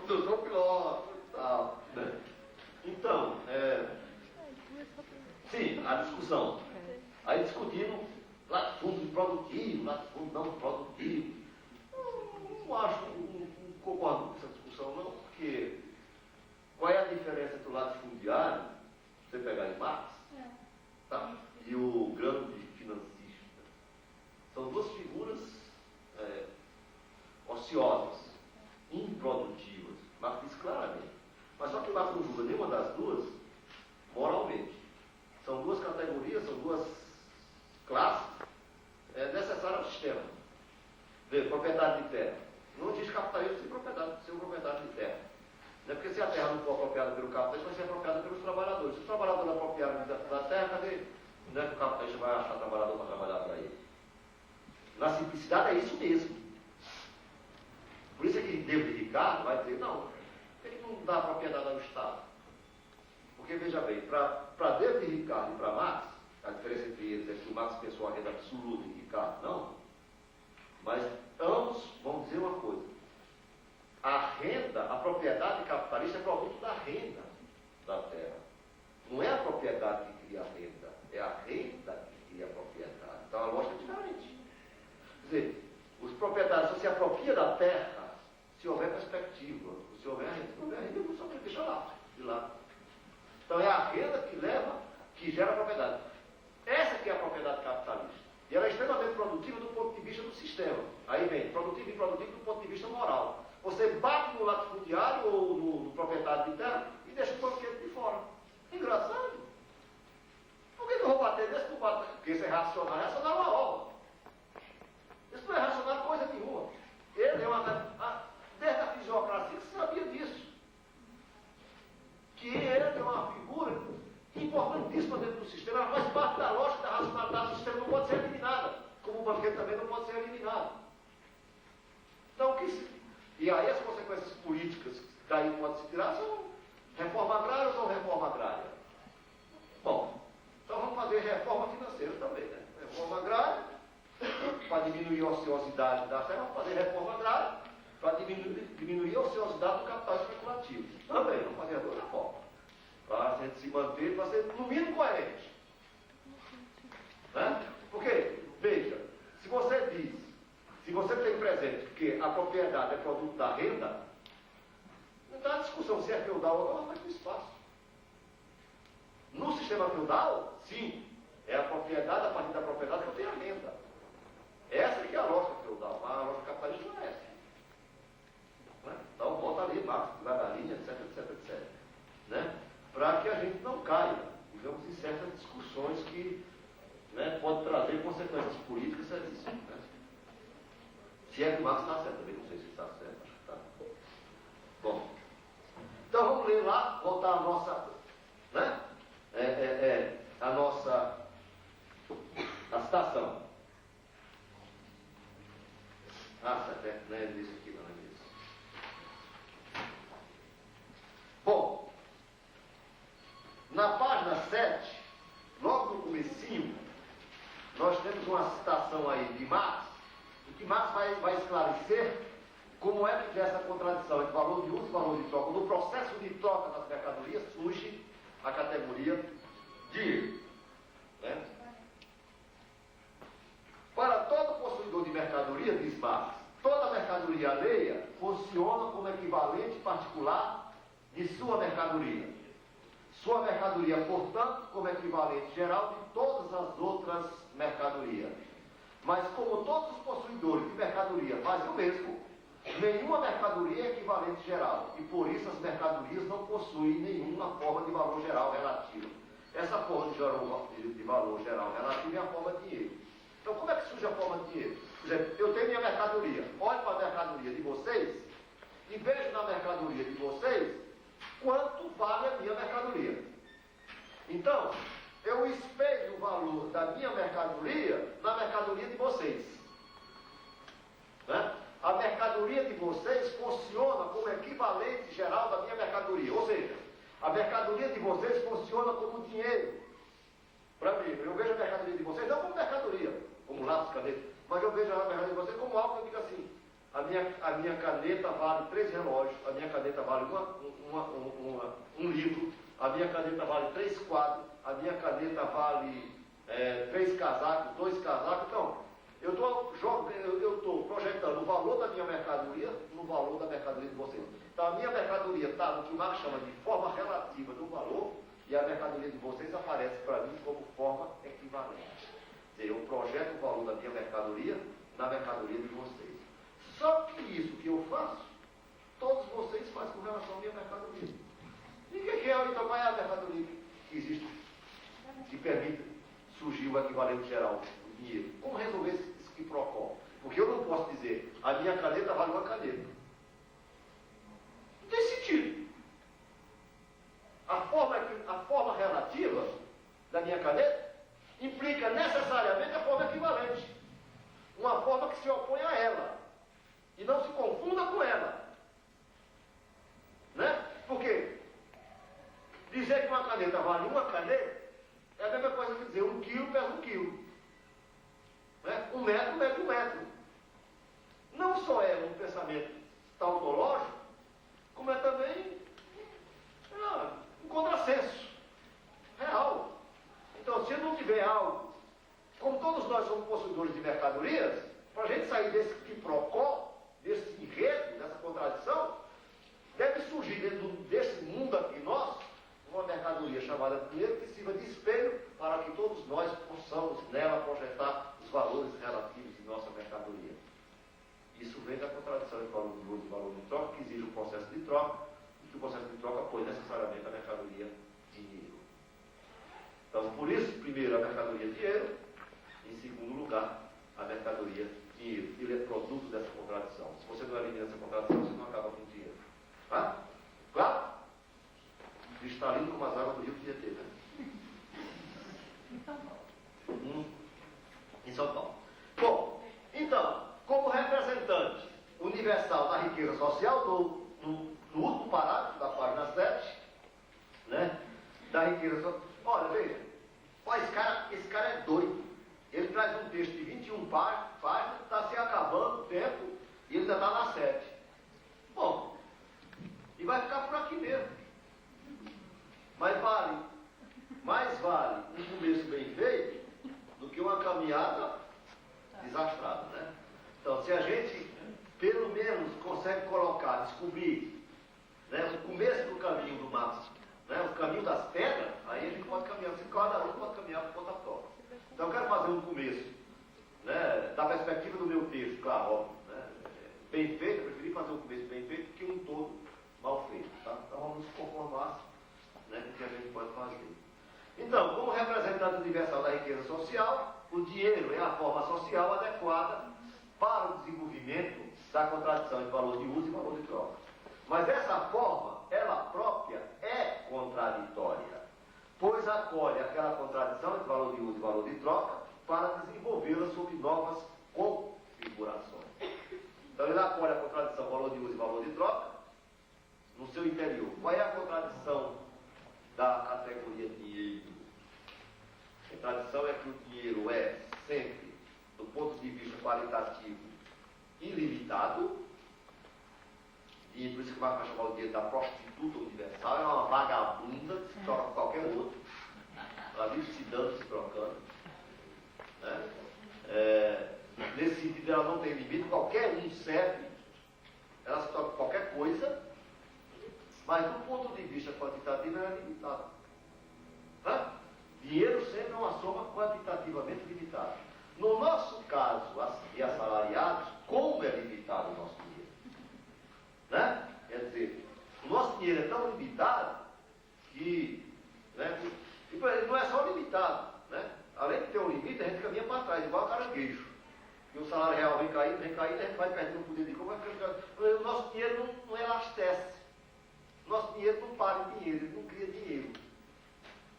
Eu sou filósofo e tal. Então, sim, a discussão. Aí discutindo latifúndio produtivo, latifúndio não produtivo. Não acho, não concordo com essa discussão não, porque qual é a diferença entre o latifundiário, você pegar em Marx, tá? E o grande financista? São 2 figuras ociosas, improdutivas. Marx diz claramente. Mas só que Marx não julga nenhuma das duas moralmente. São 2 categorias, são 2 classes necessárias ao sistema. Vê, propriedade de terra. Não diz capitalismo sem propriedade de terra. Não é porque se a terra não for apropriada pelo capitalista, vai ser apropriada pelos trabalhadores. Se os trabalhadores apropriarem da terra, cadê? Não é que o capitalista vai achar trabalhador para trabalhar para ele. Na simplicidade é isso mesmo. Por isso é que David Ricardo vai dizer, não, por que não dá propriedade ao Estado? Porque, veja bem, para David Ricardo e para Marx, a diferença entre eles é que o Marx pensou a renda absoluta e Ricardo não, mas ambos vão dizer uma coisa. A renda, a propriedade capitalista é produto da renda da terra. Não é a propriedade que cria a renda, é a renda que cria a propriedade. Então a lógica é diferente. Quer dizer, os proprietários só se apropriam da terra se houver perspectiva, se houver renda. Se houver renda, só deixa lá, de lá. Então é a renda que leva, que gera a propriedade. Essa que é a propriedade capitalista. E ela é extremamente produtiva do ponto de vista do sistema. Aí vem, produtiva e improdutiva do ponto de vista moral. Você bate no latifundiário ou no proprietário de terra e deixa o banquete de fora. Engraçado. Por que eu vou bater nesse? Porque isso é racional. Racional é uma obra. Isso não é racional coisa nenhuma. Ele é desde a fisiocracia você sabia disso. Que ele é uma figura importantíssima dentro do sistema. Ela faz parte da lógica da racionalidade do sistema. Não pode ser eliminada. Como o banquete também não pode ser eliminado. Então, e aí as consequências políticas que daí pode se tirar são reforma agrária ou não reforma agrária? Bom, então vamos fazer reforma financeira também, né? Reforma agrária, para diminuir a ociosidade da terra, vamos fazer reforma agrária, para diminuir a ociosidade do capital especulativo. Também, vamos fazer as 2 reformas. Para a gente se manter, para ser no mínimo coerente. Né? Porque, veja, se você tem presente que a propriedade é produto da renda, não dá discussão se é feudal ou não, mas no espaço. No sistema feudal, sim, é a propriedade, a partir da propriedade que eu tenho a renda. Essa que é a lógica feudal, mas a lógica capitalista não é essa. Né? Então, bota ali, Marx, Lagalinha, etc, etc, etc. Né? Para que a gente não caia, digamos, em certas discussões que podem trazer consequências políticas seríssimas. Né? Se é que o Marx está certo, também não sei se está certo, acho que está. Bom, então vamos ler lá, voltar à nossa, né? A citação. Certo, não é isso aqui, não é isso. Bom, na página 7, logo no comecinho, nós temos uma citação aí de Marx, em que Marx vai esclarecer como é que dessa contradição entre valor de uso e valor de troca. No processo de troca das mercadorias surge a categoria de né? Para todo possuidor de mercadoria, diz Marx, toda mercadoria alheia funciona como equivalente particular de sua mercadoria. Sua mercadoria, portanto, como equivalente geral de todas as outras mercadorias. Mas como todos os possuidores de mercadoria fazem o mesmo, nenhuma mercadoria é equivalente geral, e por isso as mercadorias não possuem nenhuma forma de valor geral relativo. Essa forma de valor geral relativo é a forma de dinheiro. Então, como é que surge a forma de dinheiro? Por exemplo, eu tenho minha mercadoria, olho para a mercadoria de vocês e vejo na mercadoria de vocês quanto vale a minha mercadoria. Então, eu espelho o valor da minha mercadoria na mercadoria de vocês. Né? A mercadoria de vocês funciona como equivalente geral da minha mercadoria. Ou seja, a mercadoria de vocês funciona como dinheiro. Para mim, eu vejo a mercadoria de vocês não como mercadoria, como lápis, caneta, mas eu vejo a mercadoria de vocês como algo que eu digo assim: a minha caneta vale 3 relógios, a minha caneta vale um livro, a minha caneta vale 3 quadros, a minha caneta vale 3 casacos, 2 casacos. Então, eu estou projetando o valor da minha mercadoria no valor da mercadoria de vocês. Então, a minha mercadoria está no que o Marx chama de forma relativa do valor, e a mercadoria de vocês aparece para mim como forma equivalente. Quer dizer, eu projeto o valor da minha mercadoria na mercadoria de vocês. Só que isso que eu faço, todos vocês fazem com relação à minha mercadoria. Ninguém quer, então, qual é a mercadoria que existe, que permite surgir o equivalente geral, o dinheiro? Como resolver esse quiprocó? Porque eu não posso dizer, a minha caneta vale uma caneta. Não tem sentido. A forma relativa da minha caneta implica necessariamente a forma equivalente. Uma forma que se opõe a ela. E não se confunda com ela. Né? Porque dizer que uma caneta vale uma caneta é a mesma coisa que dizer 1 quilo pesa 1 quilo. Né? 1 metro mede 1 metro. Não só é um pensamento tautológico, como é também um contrassenso real. Então, se não tiver algo, como todos nós somos possuidores de mercadorias, para a gente sair desse quiprocó, desse enredo, dessa contradição, deve surgir dentro desse mundo aqui nosso, uma mercadoria chamada dinheiro que sirva de espelho para que todos nós possamos nela projetar os valores relativos de nossa mercadoria. Isso vem da contradição entre valor de uso e valor de troca, que exige um processo de troca, e que o processo de troca põe necessariamente a mercadoria dinheiro. Então, por isso, primeiro, a mercadoria dinheiro, em segundo lugar, a mercadoria dinheiro. Ele é produto dessa contradição. Se você não elimina essa contradição, você não acaba com o dinheiro. Tá? Claro? Cristalino como as águas do rio Tietê, né? Em São Paulo. Em São Paulo. Bom, então, como representante universal da riqueza social, no último parágrafo da página 7, né? Da riqueza social. Olha, veja, esse cara é doido. Ele traz um texto de 21 páginas, está se acabando o tempo, e ele ainda está na 7. Bom, e vai ficar por aqui mesmo. Mas mais vale um começo bem feito do que uma caminhada desastrada, né? Então, se a gente, pelo menos, consegue descobrir, né, o começo do caminho do Marx, né, o caminho das pedras, aí a gente pode caminhar, cada um pode caminhar por conta própria. Então, eu quero fazer um começo, né, da perspectiva do meu texto, claro, óbvio, né, bem feito. Eu preferi fazer um começo bem feito do que um todo mal feito, tá? Então, vamos nos conformar, né, com o que a gente pode fazer. Então, como representante universal da riqueza social, o dinheiro é a forma social adequada para o desenvolvimento da contradição de valor de uso e valor de troca. Mas essa forma, ela própria, é contraditória, pois acolhe aquela contradição entre valor de uso e valor de troca para desenvolvê-la sob novas configurações. Então, ele acolhe a contradição valor de uso e valor de troca no seu interior. Qual é a contradição da categoria dinheiro? A contradição é que o dinheiro é sempre, do ponto de vista qualitativo, ilimitado. E por isso que vai chamar o dinheiro da prostituta universal. É uma vagabunda que se troca com qualquer outro. Ela vive se dando, se trocando. Né? Nesse sentido, ela não tem limite. Qualquer um serve. Ela se troca com qualquer coisa. Mas do ponto de vista quantitativo, ela é limitada. Tá? Dinheiro sempre é uma soma quantitativamente limitada. No nosso caso, de assalariados, como é limitado o nosso dinheiro? Né? Quer dizer, o nosso dinheiro é tão limitado que, né, E não é só limitado, né? Além de ter um limite, a gente caminha para trás, igual a caranguejo. E o salário real vem caindo, a gente vai perdendo o poder de compra. O nosso dinheiro não elastece. O nosso dinheiro não para em dinheiro, ele não cria dinheiro.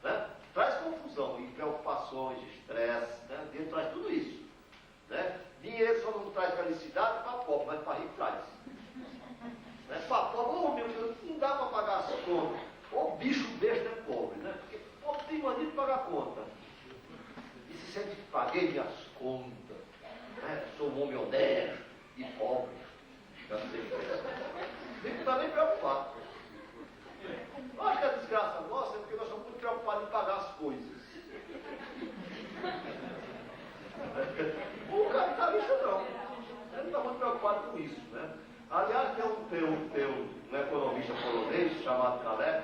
Né? Traz confusão e preocupações, estresse, né? O dinheiro traz tudo isso. Né? Dinheiro só não traz felicidade para pobre, mas para rico traz. Né? Para pobre, oh meu Deus, não dá para pagar as contas. O bicho besta é pobre, né? Porque pobre tem mania de pagar conta. E se sente que paguei minhas contas. Né? Sou um homem honesto e pobre. Tem que estar nem preocupado. Eu acho que a desgraça nossa é porque nós estamos muito preocupados em pagar as coisas. O capitalista não. Ele não está muito preocupado com isso, né? Aliás, tem um economista polonês chamado Kalec,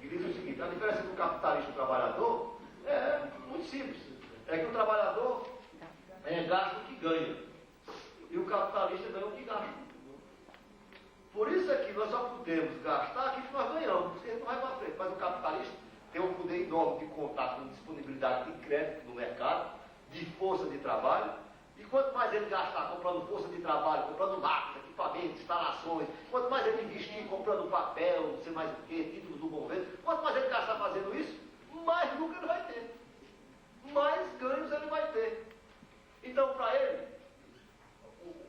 que diz o seguinte: a diferença do capitalista e do trabalhador é muito simples. É que o trabalhador gasta o que ganha. E o capitalista ganha o que gasta. Por isso é que nós só podemos gastar aquilo que nós ganhamos, porque não vai para frente. Mas o capitalista tem um poder enorme de contar com disponibilidade de crédito no mercado, de força de trabalho, e quanto mais ele gastar comprando força de trabalho, comprando máquinas, equipamentos, instalações, quanto mais ele investir comprando papel, não sei mais o que, títulos do governo, quanto mais ele gastar fazendo isso, mais lucro ele vai ter, mais ganhos ele vai ter. Então, para ele,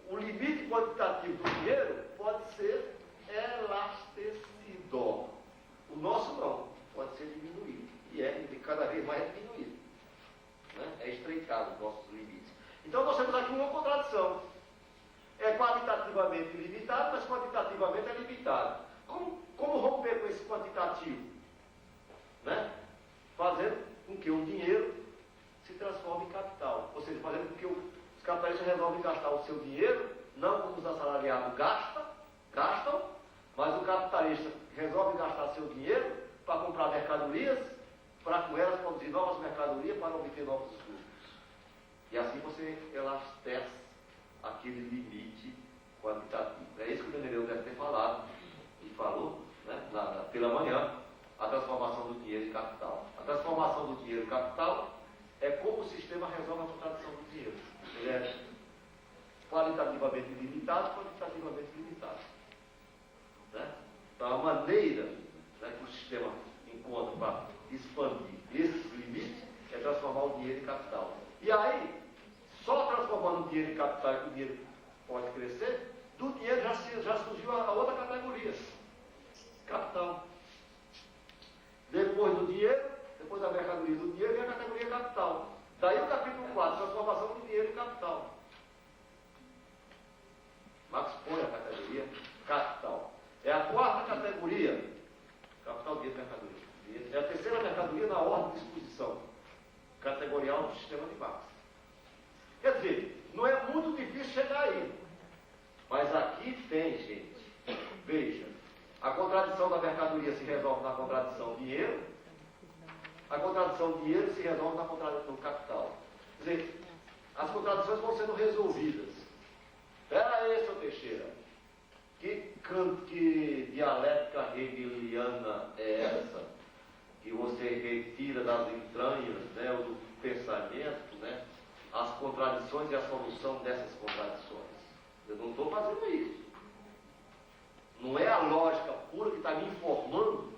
o limite quantitativo do dinheiro pode ser elastecido. O nosso não, pode ser diminuído. E é cada vez mais diminuído. Né? É estreitado os nossos limites. Então nós temos aqui uma contradição. É qualitativamente ilimitado, mas quantitativamente é limitado. Como romper com esse quantitativo? Né? Fazendo com que o dinheiro se transforme em capital. Ou seja, fazendo com que os capitalistas resolvem gastar o seu dinheiro, não como os assalariados gastam, mas o capitalista resolve gastar seu dinheiro para comprar mercadorias, para com elas produzir novas mercadorias para obter novos lucros. E assim você elastece aquele limite quantitativo. É isso que o Mendeleu deve ter falado, e falou, né, pela manhã, a transformação do dinheiro em capital. A transformação do dinheiro em capital é como o sistema resolve a contradição do dinheiro. Ele é qualitativamente limitado, quantitativamente limitado. Né? Então, a maneira, né, que o sistema encontra para expandir esses limites é transformar o dinheiro em capital. E aí, só transformando o dinheiro em capital e que o dinheiro pode crescer, do dinheiro já surgiu a outra categoria: capital. Depois do dinheiro, depois da mercadoria do dinheiro, vem a categoria capital. Daí o capítulo 4, transformação do dinheiro em capital. Marx põe a categoria capital. É a quarta categoria, capital, dinheiro, mercadoria. É a terceira mercadoria na ordem de disposição categorial do sistema de Marx. Quer dizer, não é muito difícil chegar aí. Mas aqui tem, gente, veja, a contradição da mercadoria se resolve na contradição dinheiro, a contradição dinheiro se resolve na contradição capital. Quer dizer, as contradições vão sendo resolvidas. Espera aí, seu Teixeira. Que dialética hegeliana é essa? Que você retira das entranhas, né, do pensamento, né, as contradições e a solução dessas contradições. Eu não estou fazendo isso. Não é a lógica pura que está me informando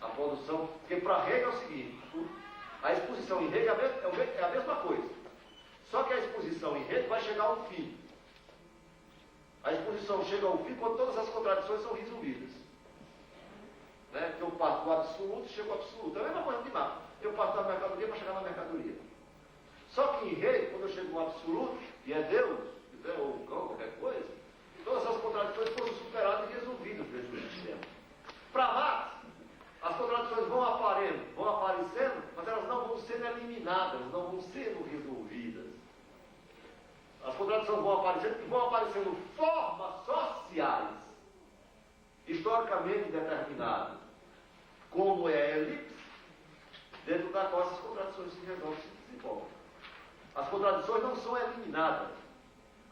a produção. Porque para Hegel é o seguinte: a exposição em Hegel é a mesma coisa. Só que a exposição em Hegel vai chegar ao fim. A exposição chega ao fim quando todas as contradições são resolvidas. Né? Eu parto do absoluto e chego ao absoluto. É a mesma coisa de Marx. Eu parto da mercadoria para chegar na mercadoria. Só que em Hegel, quando eu chego no absoluto, e é Deus, ou o cão, qualquer coisa, todas as contradições foram superadas e resolvidas dentro do sistema. Para Marx, as contradições vão aparecendo, mas elas não vão sendo eliminadas, não vão sendo resolvidas. As contradições vão aparecendo e vão aparecendo formas sociais, historicamente determinadas, como é a elipse, dentro da qual essas contradições se resolvem e se desenvolvem. As contradições não são eliminadas,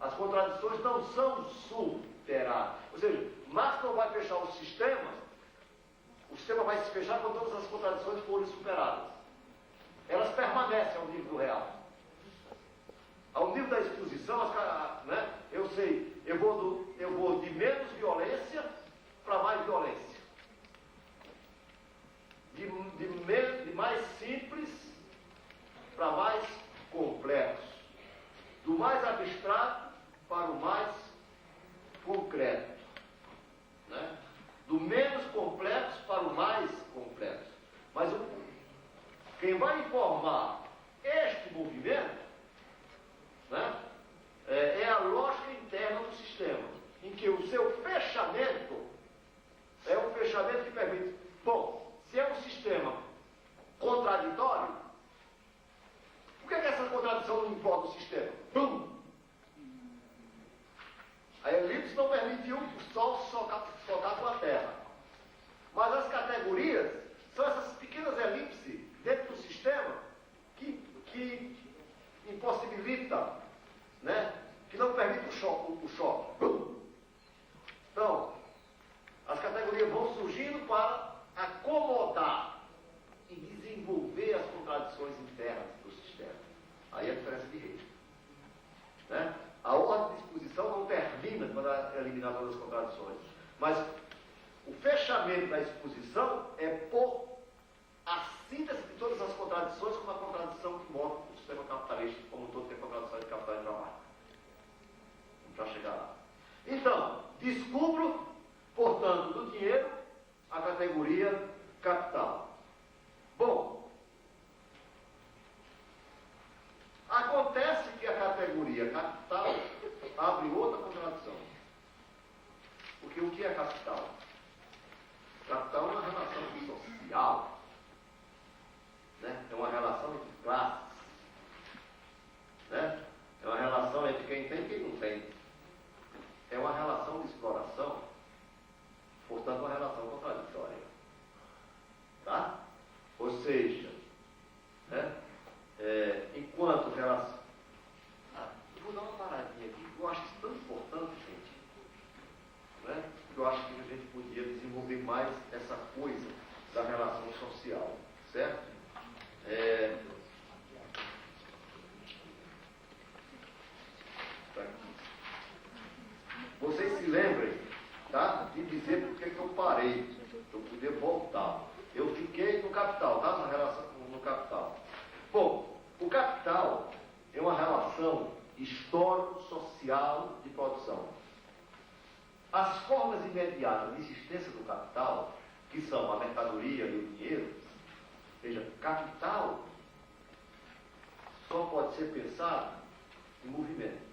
as contradições não são superadas. Ou seja, Marx não vai fechar o sistema vai se fechar quando todas as contradições forem superadas. Elas permanecem ao nível do real. Ao nível da exposição, né, eu sei, eu vou de menos violência para mais violência. De mais simples para mais complexo. Do mais abstrato para o mais concreto. Né? Do menos complexo para o mais complexo. Mas quem vai informar este movimento, né, é a lógica interna do sistema, em que o seu fechamento é um fechamento que permite, bom, se é um sistema contraditório, por que essa contradição não envolve o sistema? Bum! A elipse não permitiu o Sol socar com a Terra. Mas as categorias são essas pequenas elipses dentro do sistema que impossibilita, né, que não permite o choque. Então, as categorias vão surgindo para acomodar e desenvolver as contradições internas do sistema. Aí a diferença de rede. Né? A ordem de exposição não termina quando eliminar todas as contradições. Mas o fechamento da exposição é por a síntese de todas as contradições como a contradição que move o sistema capitalista, como todo tem contradição de capital e trabalho. Vamos já chegar lá. Então, descubro, portanto, do dinheiro a categoria capital. Bom, acontece que a categoria capital abre outra contradição. Porque o que é capital? Capital é uma relação social. Né? É uma relação entre classes. Né? É uma relação entre quem tem e quem não tem. É uma relação de exploração, portanto, uma relação contraditória. Tá? Ou seja, né? Enquanto relação. Eu vou dar uma paradinha aqui, que eu acho isso tão importante, gente. Né? Eu acho que a gente podia desenvolver mais essa coisa da relação social. Certo? Vocês se lembrem, tá, de dizer por que eu parei, para eu poder voltar. Eu fiquei no capital, tá? Na relação no capital. Bom, o capital é uma relação histórico-social de produção. As formas imediatas de existência do capital, que são a mercadoria e o dinheiro, veja, capital só pode ser pensado em movimento.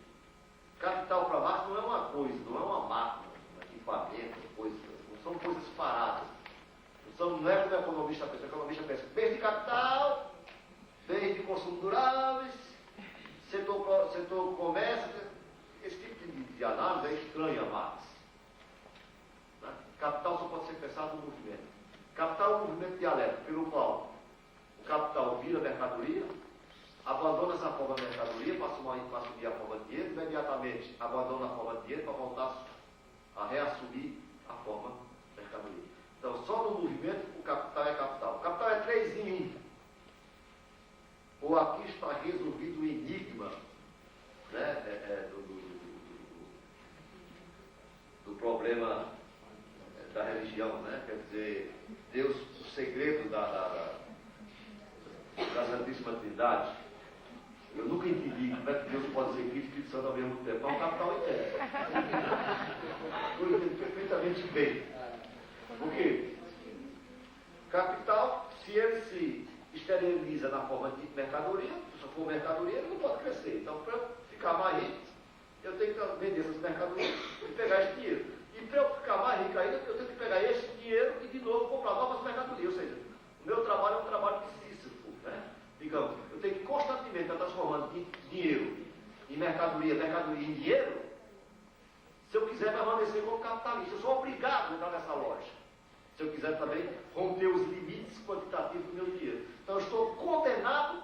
Capital para Marx não é uma coisa, não é uma máquina, um equipamento, coisa, não são coisas paradas. Não é como o economista pensa. O economista pensa desde capital, desde consumo duráveis, setor comércio. Esse tipo de análise é estranha a Marx. Né? Capital só pode ser pensado no movimento. Capital é um movimento dialético, pelo qual o capital vira mercadoria, abandona essa forma de mercadoria para assumir a forma de dinheiro, imediatamente abandona a forma de dinheiro para voltar a reassumir a forma de mercadoria. Então, só no movimento o capital é capital. O capital é 3 em 1. Ou aqui está resolvido o enigma, né, do problema da religião, né? Quer dizer, Deus, o segredo da Santíssima Trindade. Eu nunca entendi como é que Deus pode ser Cristo e Espírito Santo ao mesmo tempo. Mas o capital entende. Eu entendo perfeitamente bem. Por quê? Capital, se ele se esteriliza na forma de mercadoria, se eu for mercadoria, ele não pode crescer. Então, para eu ficar mais rico, eu tenho que vender essas mercadorias e pegar esse dinheiro. E para eu ficar mais rico ainda, eu tenho que pegar esse dinheiro e de novo comprar novas mercadorias. Ou seja, o meu trabalho é um trabalho de Sísifo, né? Digamos, eu tenho que constantemente estar transformando dinheiro em mercadoria em dinheiro, se eu quiser permanecer como capitalista. Eu sou obrigado a entrar nessa loja. Se eu quiser também romper os limites quantitativos do meu dinheiro. Então eu estou condenado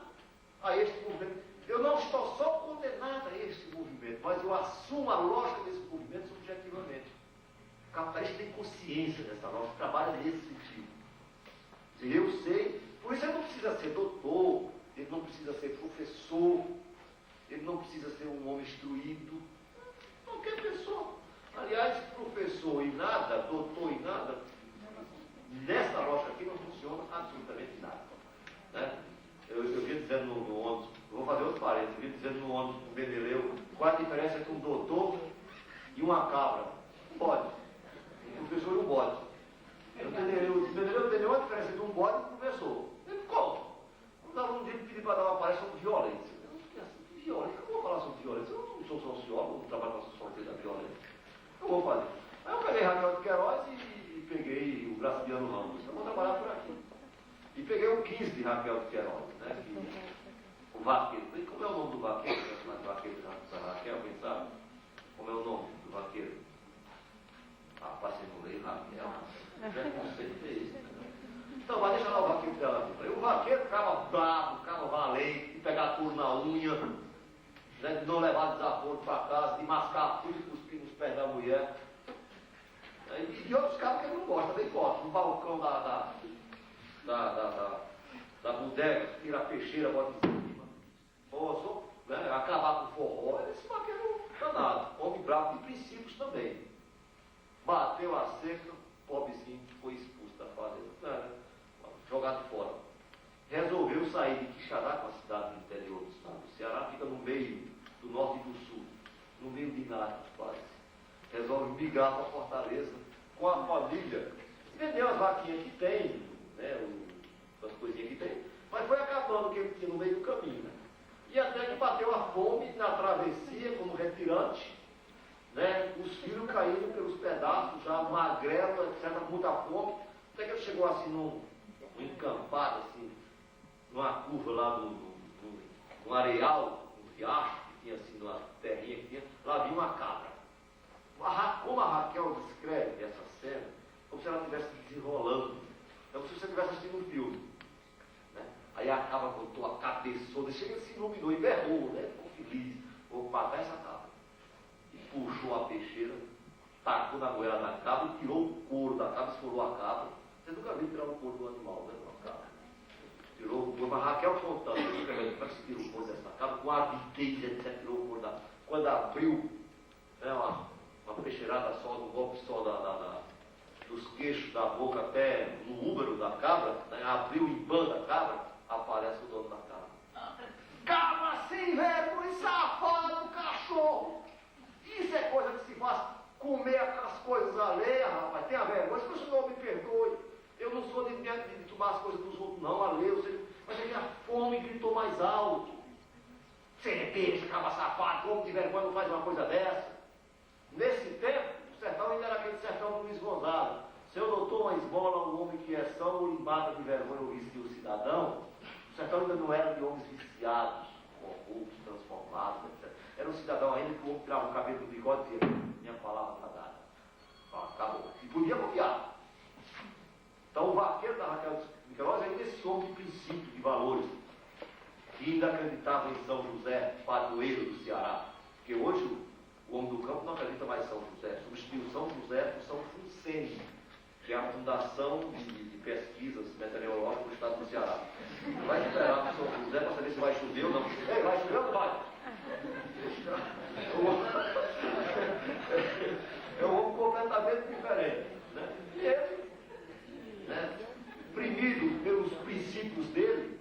a este movimento. Eu não estou só condenado a este movimento, mas eu assumo a lógica desse movimento subjetivamente. O capitalista tem consciência dessa lógica, trabalha nesse sentido. precisa ser doutor, ele não precisa ser professor, ele não precisa ser um homem instruído. Qualquer pessoa. Aliás, professor e nada, doutor e nada, nessa lógica aqui não funciona absolutamente nada. Né? Eu vinha dizendo no ônibus, eu vou fazer outro parênteses, eu vinha dizendo no ônibus com o Beneleu, qual a diferença entre um doutor e uma cabra? Um bode. Um professor e um bode. O Beneleu não tem nenhuma diferença entre um bode e um professor. Ele como? Um aluno dele pediu para dar uma palestra sobre violência. Eu fiquei assim, violência? Eu vou falar sobre violência. Eu não sou sociólogo, não trabalho com a sociologia da violência. Eu vou fazer. Aí eu peguei Raquel de Queiroz e peguei o Graciliano Ramos. Eu vou trabalhar por aqui. E peguei o 15 de Raquel de Queiroz, né? O vaqueiro. E como é o nome do vaqueiro? O personagem vaqueiro da Raquel, quem sabe? Como é o nome do vaqueiro? Ah, passei no leio, Raquel. Preconceito é isso. Então, vai deixar lá o vaqueiro dela. O vaqueiro ficava bravo, ficava valente, de pegar tudo na unha, né? De não levar desaforo para casa, de mascar tudo e cuspir nos pés da mulher. E de outros cabos que ele não gosta, também gosta. No balcão da bodega, tira a peixeira, bota em cima. Ou né, acabar com o forró. Esse vaqueiro danado. Homem bravo de princípios também. Bateu a cerca, pobrezinho, foi expulso da fazenda. Jogado fora. Resolveu sair de Quixadá, com a cidade do interior do estado do Ceará, fica no meio do norte e do sul, no meio de nada, quase. Resolve migrar para Fortaleza com a família. Vendeu as vaquinhas que tem, né, as coisinhas que tem, mas foi acabando o que ele tinha no meio do caminho. Né? E até que bateu a fome na travessia, como retirante, né, os filhos caíram pelos pedaços, já magrelo, etc., com muita fome, até que ele chegou assim num encampado, assim, numa curva lá num areal, um riacho que tinha assim, numa terrinha que tinha, lá vinha uma cabra. Como a Raquel descreve essa cena, como se ela estivesse desenrolando, é como se você estivesse assistindo um filme. Né? Aí a cabra botou a cabeçona, chega e se iluminou e berrou, né? Ficou feliz, vou matar essa cabra. E puxou a peixeira, tacou na goela da cabra e tirou o couro da cabra, esfolou a cabra. Você nunca viu tirar o couro do animal, né? Uma cabra. Tirou o couro, mas a Raquel contando, como é que se tirou o couro dessa cabra, com avidez, etc., tirou o couro da. Quando abriu, né, uma peixeirada só, um golpe só dos queixos da boca até no úmero da cabra, né, abriu em banda da cabra, aparece o dono da cabra. Cabra sem vergonha, safado, cachorro! Isso é coisa que se faz, comer as coisas alheias, rapaz, tenha vergonha, se o senhor me perdoe, eu não sou de tomar as coisas dos outros, não, alheio, mas é que a fome gritou mais alto. Cerveja, cabra safado, como de vergonha não faz uma coisa dessa? Nesse tempo, o sertão ainda era aquele sertão do Luiz Gonzaga. Se eu não tomo uma esmola, um homem que é são, ou embata de vergonha o vice do cidadão, o sertão ainda não era de homens viciados, corruptos, transformados, etc. Era um cidadão ainda que o homem tirava o cabelo do bigode e dizia, minha palavra está dada. Acabou. E podia confiar. Então o vaqueiro da Raquel de Queiroz ainda esse homem de princípio, de valores, que ainda acreditava em São José, padroeiro do Ceará. Porque hoje o homem do campo não acredita mais em São José, substituiu São José por São Funcene, que é a Fundação de Pesquisas Meteorológicas do Estado do Ceará. Vai esperar para São José para saber se vai chover ou não. Ei, vai chover ou não vai? É um homem completamente diferente. Né? E ele, né, oprimido pelos princípios dele,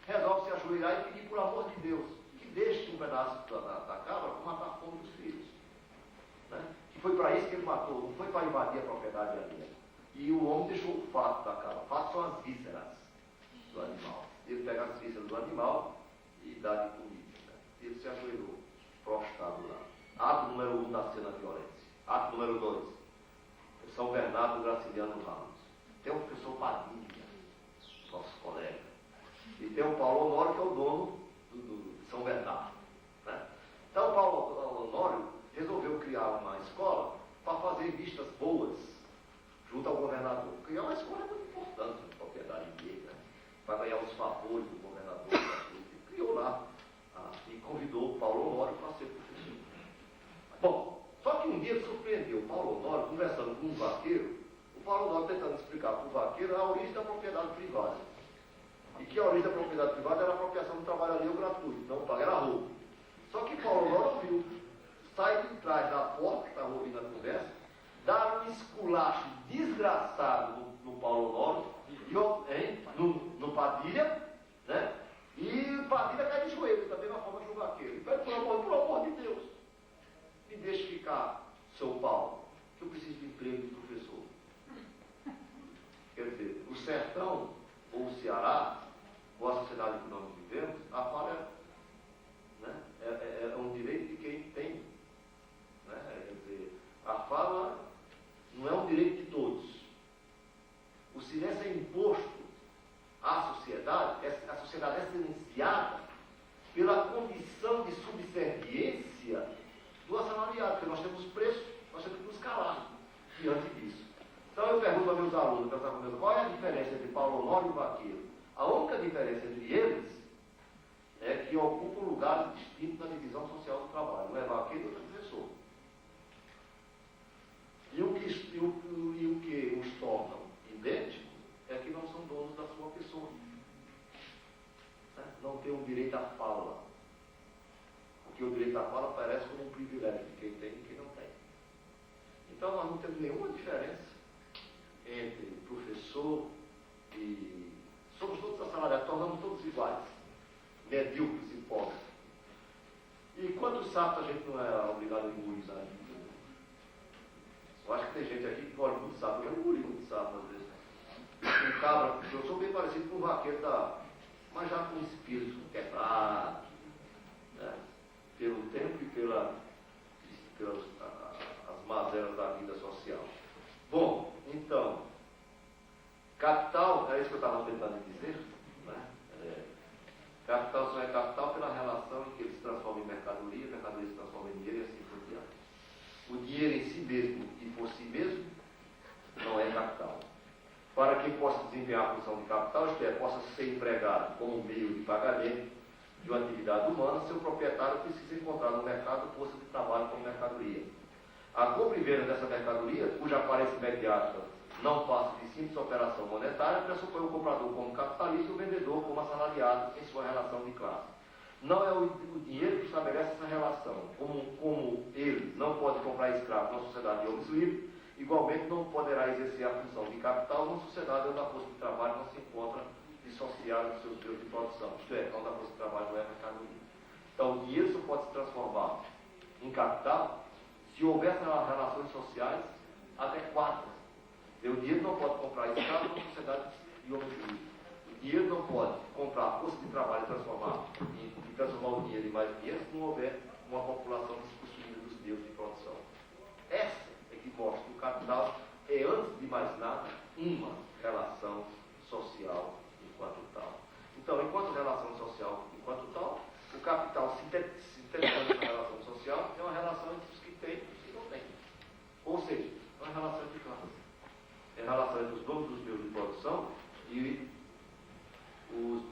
resolve se ajoelhar e pedir por amor de Deus que deixe um pedaço da cabra para matar a fome dos filhos. Né? Que foi para isso que ele matou, não foi para invadir a propriedade alheia. E o homem deixou o fato da cabra. O fato são as vísceras do animal. Ele pega as vísceras do animal e dá de comida. Né? Ele se ajoelhou, prostrado lá. Ato número 1 da cena violência. Ato número 2. São Bernardo Graciliano Ramos. Tem o professor Padilha, nosso colega. E tem o Paulo Honório, que é o dono de São Bernardo. Né? Então o Paulo Honório resolveu criar uma escola para fazer vistas boas junto ao governador. Criar uma escola é muito importante na propriedade dele, né? Para ganhar os favores do governador. Ele criou lá e convidou o Paulo Honório para ser professor. Bom, só que um dia surpreendeu o Paulo Honório, conversando com um vaqueiro, o Paulo Honório tentando explicar para o vaqueiro a origem da propriedade privada. e que a origem da propriedade privada era a apropriação do trabalho alheio gratuito, então paga era roubo. Só que Paulo Honório viu, sai de trás da porta, que estava ouvindo a conversa, dá um esculacho desgraçado no Paulo Honório, no Padilha, né? E o Padilha cai de joelho, da mesma forma que o vaqueiro. Ele pede, por amor de Deus, me deixe ficar, São Paulo, que eu preciso de emprego de professor. Quer dizer, o sertão, ou o Ceará, ou a sociedade que nós vivemos, a fala é um direito de quem tem. Né? Quer dizer, a fala não é um direito de todos. O silêncio é imposto à sociedade, a sociedade é silenciada pela condição de subserviência do assalariado, porque nós temos preço, nós temos que nos calar diante disso. Então eu pergunto aos meus alunos, qual é a diferença entre Paulo Honório e o vaqueiro? A única diferença entre eles é que ocupam lugares distintos na divisão social do trabalho. Um é vaqueiro e outro é professor. E o que os tornam idênticos é que não são donos da sua pessoa. Né? Não tem um direito à fala. Porque o direito à fala aparece como um privilégio de quem tem e quem não tem. Então nós não temos nenhuma diferença entre professor e... Somos todos assalariados, tornamos todos iguais, medíocres e pobres. E quantos sapos a gente não é obrigado a engolir na vida? Eu acho que tem gente aqui que engole muito sapo. Eu engoli muito sapo às vezes. Um cabra, eu sou bem parecido com um vaqueiro, mas já com espírito quebrado, né? Pelo tempo e pelas as mazelas da vida social. Bom, então, capital, é isso que eu estava tentando dizer, né? Capital só é capital pela relação em que ele se transforma em mercadoria, mercadoria se transforma em dinheiro e assim por diante. O dinheiro em si mesmo e por si mesmo não é capital. Para quem possa desempenhar a função de capital, isto é, possa ser empregado como meio de pagamento de uma atividade humana, seu proprietário precisa encontrar no mercado força de trabalho como mercadoria. A compra e venda dessa mercadoria, cuja aparência imediata não passa de simples operação monetária, pressupõe o comprador como capitalista e o vendedor como assalariado em sua relação de classe. Não é o dinheiro que estabelece essa relação. Como ele não pode comprar escravos numa sociedade de homens livres, igualmente não poderá exercer a função de capital numa sociedade onde a força de trabalho não se encontra dissociada dos seus meios de produção. Isto é, onde a força de trabalho não é mercadoria. Então, o dinheiro só pode se transformar em capital se houver relações sociais adequadas. O dinheiro não pode comprar escravos numa sociedade de homens livres. O dinheiro não pode comprar a força de trabalho e transformar o dinheiro em mais dinheiro se não houver uma população despossuída dos meios de produção. Essa é que mostra que o capital é, antes de mais nada, uma relação social enquanto tal. Então, enquanto relação social enquanto tal, o capital se transforma nessa relação social, é uma relação entre os que têm e os que não têm. Ou seja, é uma relação de classe. É a relação entre os donos dos meios de produção e os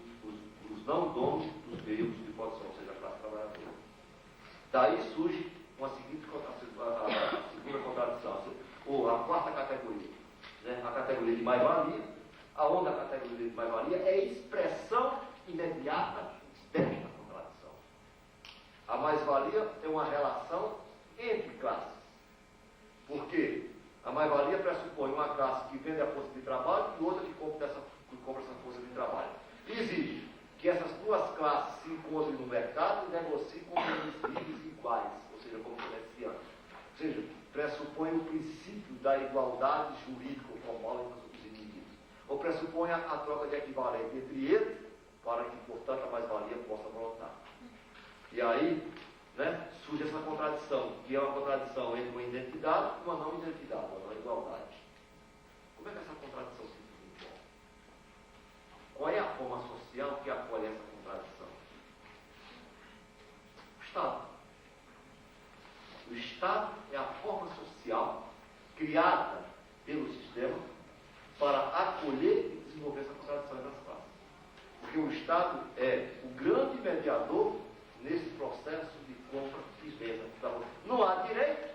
não donos dos meios de produção, ou seja, a classe trabalhadora. Daí surge a segunda contradição, ou a quarta categoria, né? A categoria de mais-valia, aonde a categoria de mais-valia é a expressão imediata desta contradição. A mais-valia é uma relação entre classes. Por quê? A mais-valia pressupõe uma classe que vende a força de trabalho e outra que compra essa força de trabalho. Exige que essas duas classes se encontrem no mercado e negociem com preços livres e iguais, ou seja, como comerciantes. Ou seja, pressupõe o princípio da igualdade jurídica formal entre os indivíduos. Ou pressupõe a troca de equivalente entre eles, para que, portanto, a mais-valia possa brotar. E aí, né, surge essa contradição, que é uma contradição entre uma identidade e uma não identidade, uma não igualdade. Como é que essa contradição se desenvolve? Qual é a forma social que acolhe essa contradição? O Estado. O Estado é a forma social criada pelo sistema para acolher e desenvolver essa contradição das classes. Porque o Estado é o grande mediador nesse processo de compra e venda. Não há direito,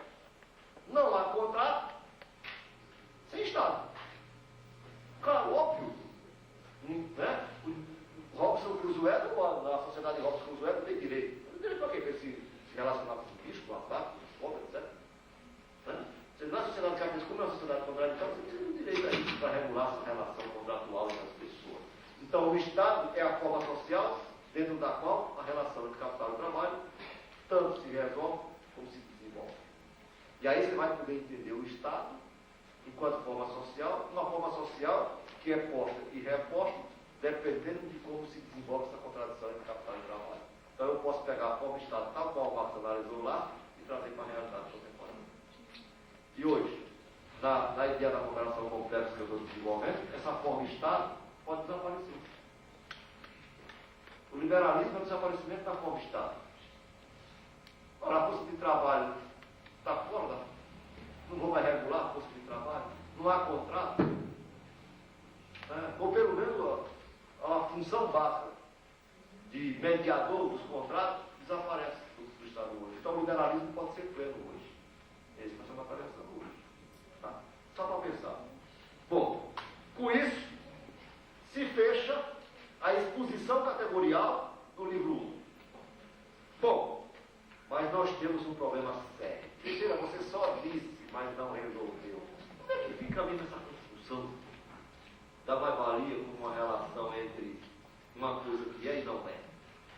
não há contrato, sem Estado. Claro, óbvio. Né? sociedade de Robson Crusoe não tem direito. Não tem direito para quê? Para se relacionar com o bicho, com a vaca, com o cobra, etc. Né? Você não é sociedade capitalista, como é uma sociedade contraditória, você tem um direito a isso para regular essa relação contratual entre as pessoas. Então, o Estado é a forma social dentro da qual a relação entre capital e trabalho tanto se resolve como se desenvolve. E aí você vai poder entender o Estado enquanto forma social, uma forma social que é posta e reposta dependendo de como se desenvolve essa contradição entre capital e trabalho. Então eu posso pegar a forma Estado tal qual o Marx analisou lá e trazer para a realidade contemporânea. E hoje, na ideia da cooperação complexa que eu estou desenvolvendo, essa forma Estado pode desaparecer. O liberalismo é o desaparecimento da forma Estado. Ora, a força de trabalho está fora, não vou mais regular a força de trabalho, não há contrato, né? Ou pelo menos a função básica de mediador dos contratos desaparece do Estado hoje. Então o liberalismo pode ser pleno hoje. Esse vai ser uma tarefa hoje. Tá? Só para pensar. Bom, com isso, se fecha a exposição categorial do livro 1. Bom, mas nós temos um problema sério. Terceira, você só disse, mas não resolveu. Como é que fica mesmo essa construção da mais-valia como uma relação entre uma coisa que é e não é?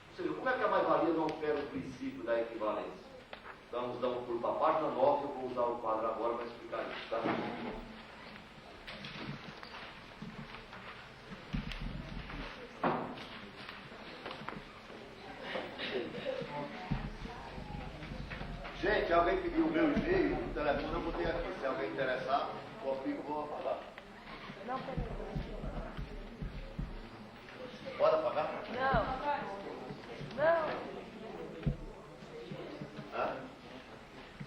Ou seja, como é que a mais-valia não opera o princípio da equivalência? Vamos dar um pulo para a página 9, eu vou usar o quadro agora para explicar isso, tá? Gente, alguém pediu o meu e-mail, o telefone eu botei aqui. Se alguém interessar, copio e vou apagar. Não, Pode apagar? não. Não. Hã?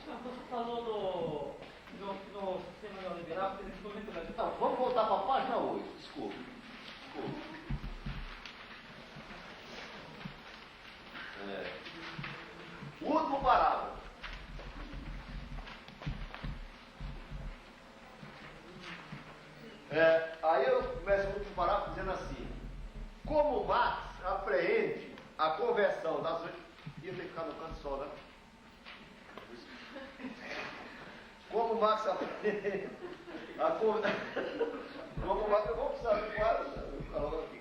Você falou no sistema neoliberal, que eles comentam aqui. Não, vamos voltar para a página 8. Desculpe. O último parágrafo. Aí eu começo o último parágrafo dizendo assim: como Marx apreende a conversão das... Ia ter que ficar no canto só, né? Como Marx apreende a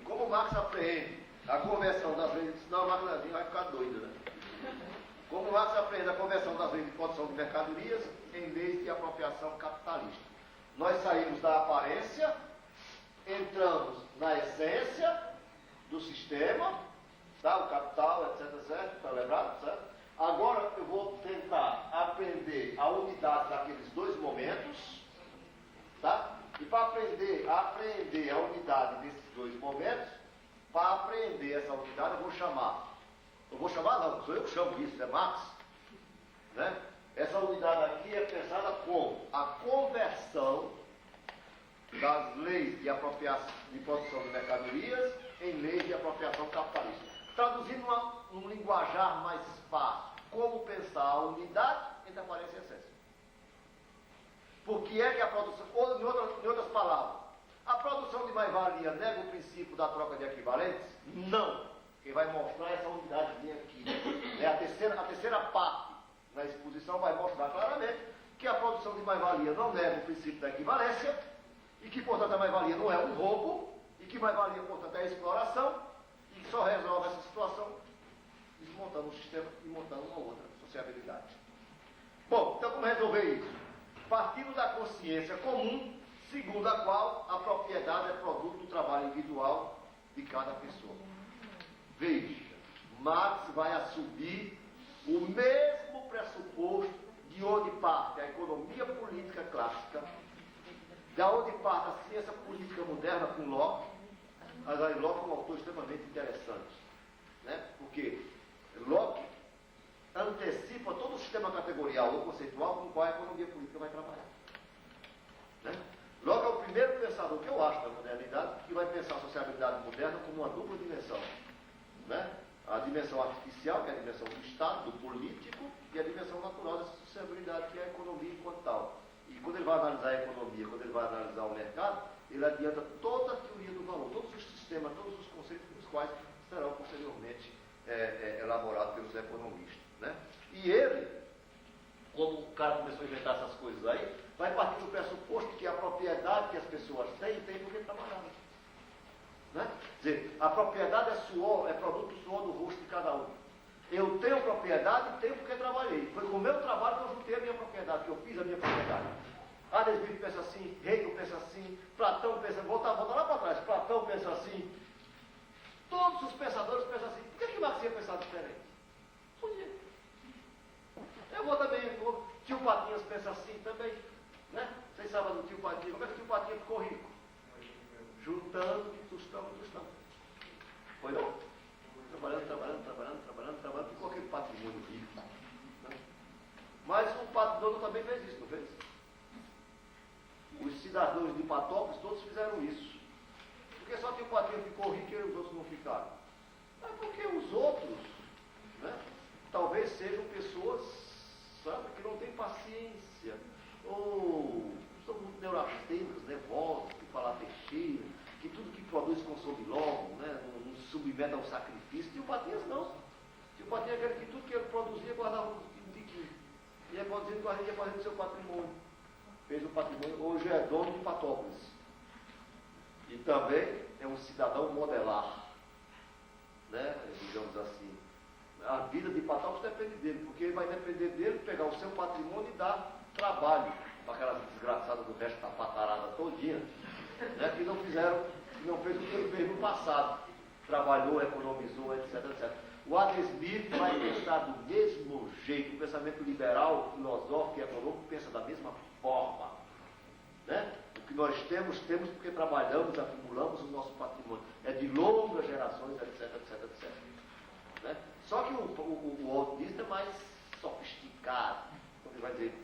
como Marx apreende a conversão das leis, senão a máquinazinha vai ficar doida, né? Como Marx apreende a conversão das leis de produção de mercadorias em leis de apropriação capitalista. Nós saímos da aparência, entramos na essência do sistema, tá? O capital, etc, etc, está lembrado, certo? Agora eu vou tentar aprender a unidade daqueles dois momentos, tá? E para aprender a apreender a unidade desses dois momentos, para aprender essa unidade eu vou chamar não, sou eu que chamo isso, é Marx, né? Essa unidade aqui é pensada como a conversão das leis de apropriação de produção de mercadorias em leis de apropriação capitalista. Traduzindo um linguajar mais fácil, como pensar a unidade entre aparência e essência. Porque é que a produção, ou em outras palavras, a produção de mais-valia nega o princípio da troca de equivalentes? Não. Quem vai mostrar essa unidadezinha aqui. A terceira parte na exposição vai mostrar claramente que a produção de mais-valia não nega o princípio da equivalência e que, portanto, a mais-valia não é um roubo e que mais-valia, portanto, é exploração e que só resolve essa situação desmontando um sistema e montando uma outra sociabilidade. Bom, então como resolver isso? Partindo da consciência comum, segundo a qual a propriedade é produto do trabalho individual de cada pessoa. Veja, Marx vai assumir o mesmo pressuposto de onde parte a economia política clássica, da onde parte a ciência política moderna com Locke. Mas aí Locke é um autor extremamente interessante, né? Porque Locke antecipa todo o sistema categorial ou conceitual com o qual a economia política vai trabalhar, né? Locke é o primeiro pensador que eu acho da modernidade que vai pensar a sociabilidade moderna como uma dupla dimensão, né? A dimensão artificial, que é a dimensão do Estado, do político, e a dimensão natural dessa sociabilidade, que é a economia enquanto tal. E quando ele vai analisar a economia, quando ele vai analisar o mercado, ele adianta toda a teoria do valor, todos os sistemas, todos os conceitos dos quais serão posteriormente elaborado pelos economistas. Né? E ele, como o cara começou a inventar essas coisas aí, vai partir do pressuposto que a propriedade que as pessoas têm porque trabalharam. Né? Quer dizer, a propriedade é suor, é produto do suor do rosto de cada um. Eu tenho propriedade e tenho porque trabalhei. Foi com o meu trabalho que eu juntei a minha propriedade, que eu fiz a minha propriedade. Adam Smith pensa assim, Hegel pensa assim, Platão pensa, volta lá para trás, Platão pensa assim. Todos os pensadores pensam assim. Por que Marx ia pensar diferente? Podia. Eu vou também, tio Patinhas pensa assim também. Né? Vocês sabem do tio Patinhas. Como é que o tio Patinhas ficou rico? Juntando, tostando. Foi não? Trabalhando, ficou aquele patrimônio rico. Né? Mas o Patinhas também fez isso, não fez? Os cidadãos de Patópolis todos fizeram isso. Porque só que o Patinhas ficou rico e os outros não ficaram? É porque os outros, né, talvez sejam pessoas, sabe, que não têm paciência, ou são muito neurastênicos, nervosos, que falar besteira, que tudo que produz consome logo, né, não se submete ao sacrifício. E o Patinhas não. O Patinhas era que tudo que ele produzia guardava um tiquinho. Ia produzindo, ia fazendo seu patrimônio. Fez o patrimônio, hoje é dono de Patópolis. E também é um cidadão modelar, né? Digamos assim. A vida de Patópolis depende dele, porque vai depender dele pegar o seu patrimônio e dar trabalho para aquela desgraçada do resto da patarada todinha, né? Que não fizeram, que não fez o que ele fez no passado. Trabalhou, economizou, etc. O Adam Smith vai pensar do mesmo jeito. O pensamento liberal, filosófico e econômico pensa da mesma forma. Né? O que nós temos porque trabalhamos, acumulamos o nosso patrimônio. É de longas gerações, etc. Né? Só que o Walt Disney é mais sofisticado. Então ele vai dizer,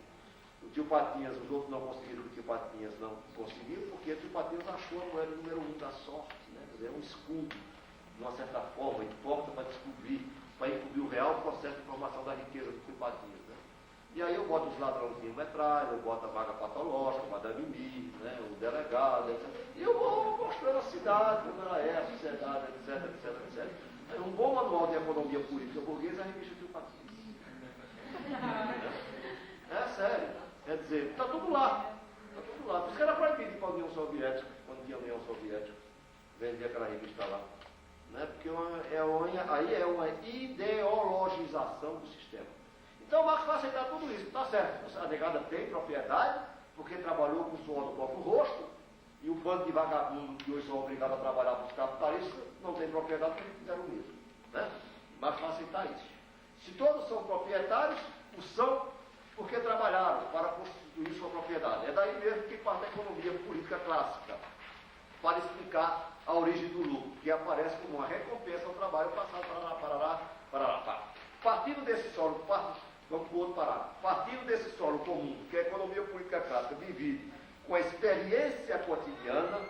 o tio Patinhas, os outros não conseguiram, o tio Patinhas não conseguiu, porque o tio Patinhas achou a moeda número 1 da sorte. Né? Quer dizer, é um escudo, de uma certa forma, importa para descobrir, para encobrir o real processo de formação da riqueza do tio Patinhas. Né? E aí eu boto os ladrãozinhos metralha, eu boto a vaga patológica, o Madame Mimi, né, o delegado, etc. E eu vou mostrando a cidade, como ela é, a sociedade, etc. Um bom manual de economia política burguesa é a revista Tio Patinhas. É sério. Quer dizer, está tudo lá. Por isso que era proibido ir para a União Soviética, quando tinha a União Soviética, vender aquela revista lá. Né? Porque aí é uma ideologização do sistema. Então Marx vai aceitar tudo isso, está certo. A negada tem propriedade, porque trabalhou com o suor do próprio rosto, e o bando de vagabundos que hoje são obrigados a trabalhar para os capitalistas não tem propriedade porque fizeram o mesmo. Né? Marx vai aceitar isso. Se todos são proprietários, o são porque trabalharam para constituir sua propriedade. É daí mesmo que parte a economia política clássica, para explicar a origem do lucro, que aparece como uma recompensa ao trabalho passado para partindo desse solo, vamos para o outro parágrafo. Partindo desse solo comum, que a economia política clássica divide com a experiência cotidiana,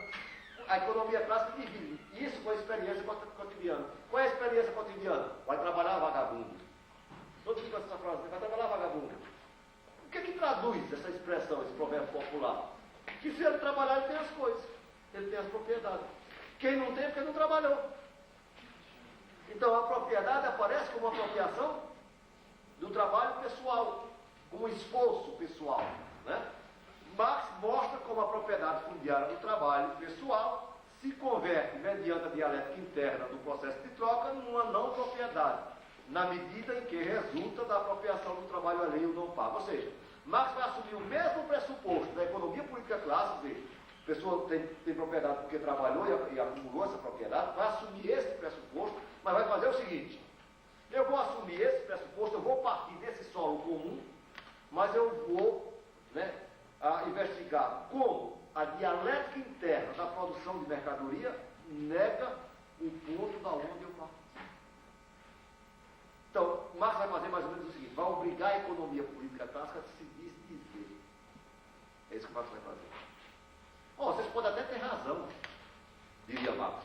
a economia clássica divide isso com a experiência cotidiana. Qual é a experiência cotidiana? Vai trabalhar vagabundo. Todo mundo com essa frase, vai trabalhar vagabundo. O que traduz essa expressão, esse provérbio popular? Que se ele trabalhar, ele tem as coisas, ele tem as propriedades. Quem não tem, porque não trabalhou. Então a propriedade aparece como apropriação do trabalho pessoal, como esforço pessoal. Né? Marx mostra como a propriedade fundiária do trabalho pessoal se converte, mediante a dialética interna do processo de troca, numa não propriedade, na medida em que resulta da apropriação do trabalho alheio não pago. Ou seja, Marx vai assumir o mesmo pressuposto da economia política clássica, a pessoa tem propriedade porque trabalhou e acumulou essa propriedade, vai assumir esse pressuposto, mas vai fazer o seguinte: eu vou assumir esse pressuposto, eu vou partir desse solo comum, mas eu vou, né, investigar como a dialética interna da produção de mercadoria nega o ponto da onde eu parto. Então, Marx vai fazer mais ou menos o seguinte: vai obrigar a economia política clássica a se desdizer. É isso que Marx vai fazer. Vocês podem até ter razão, diria Marx,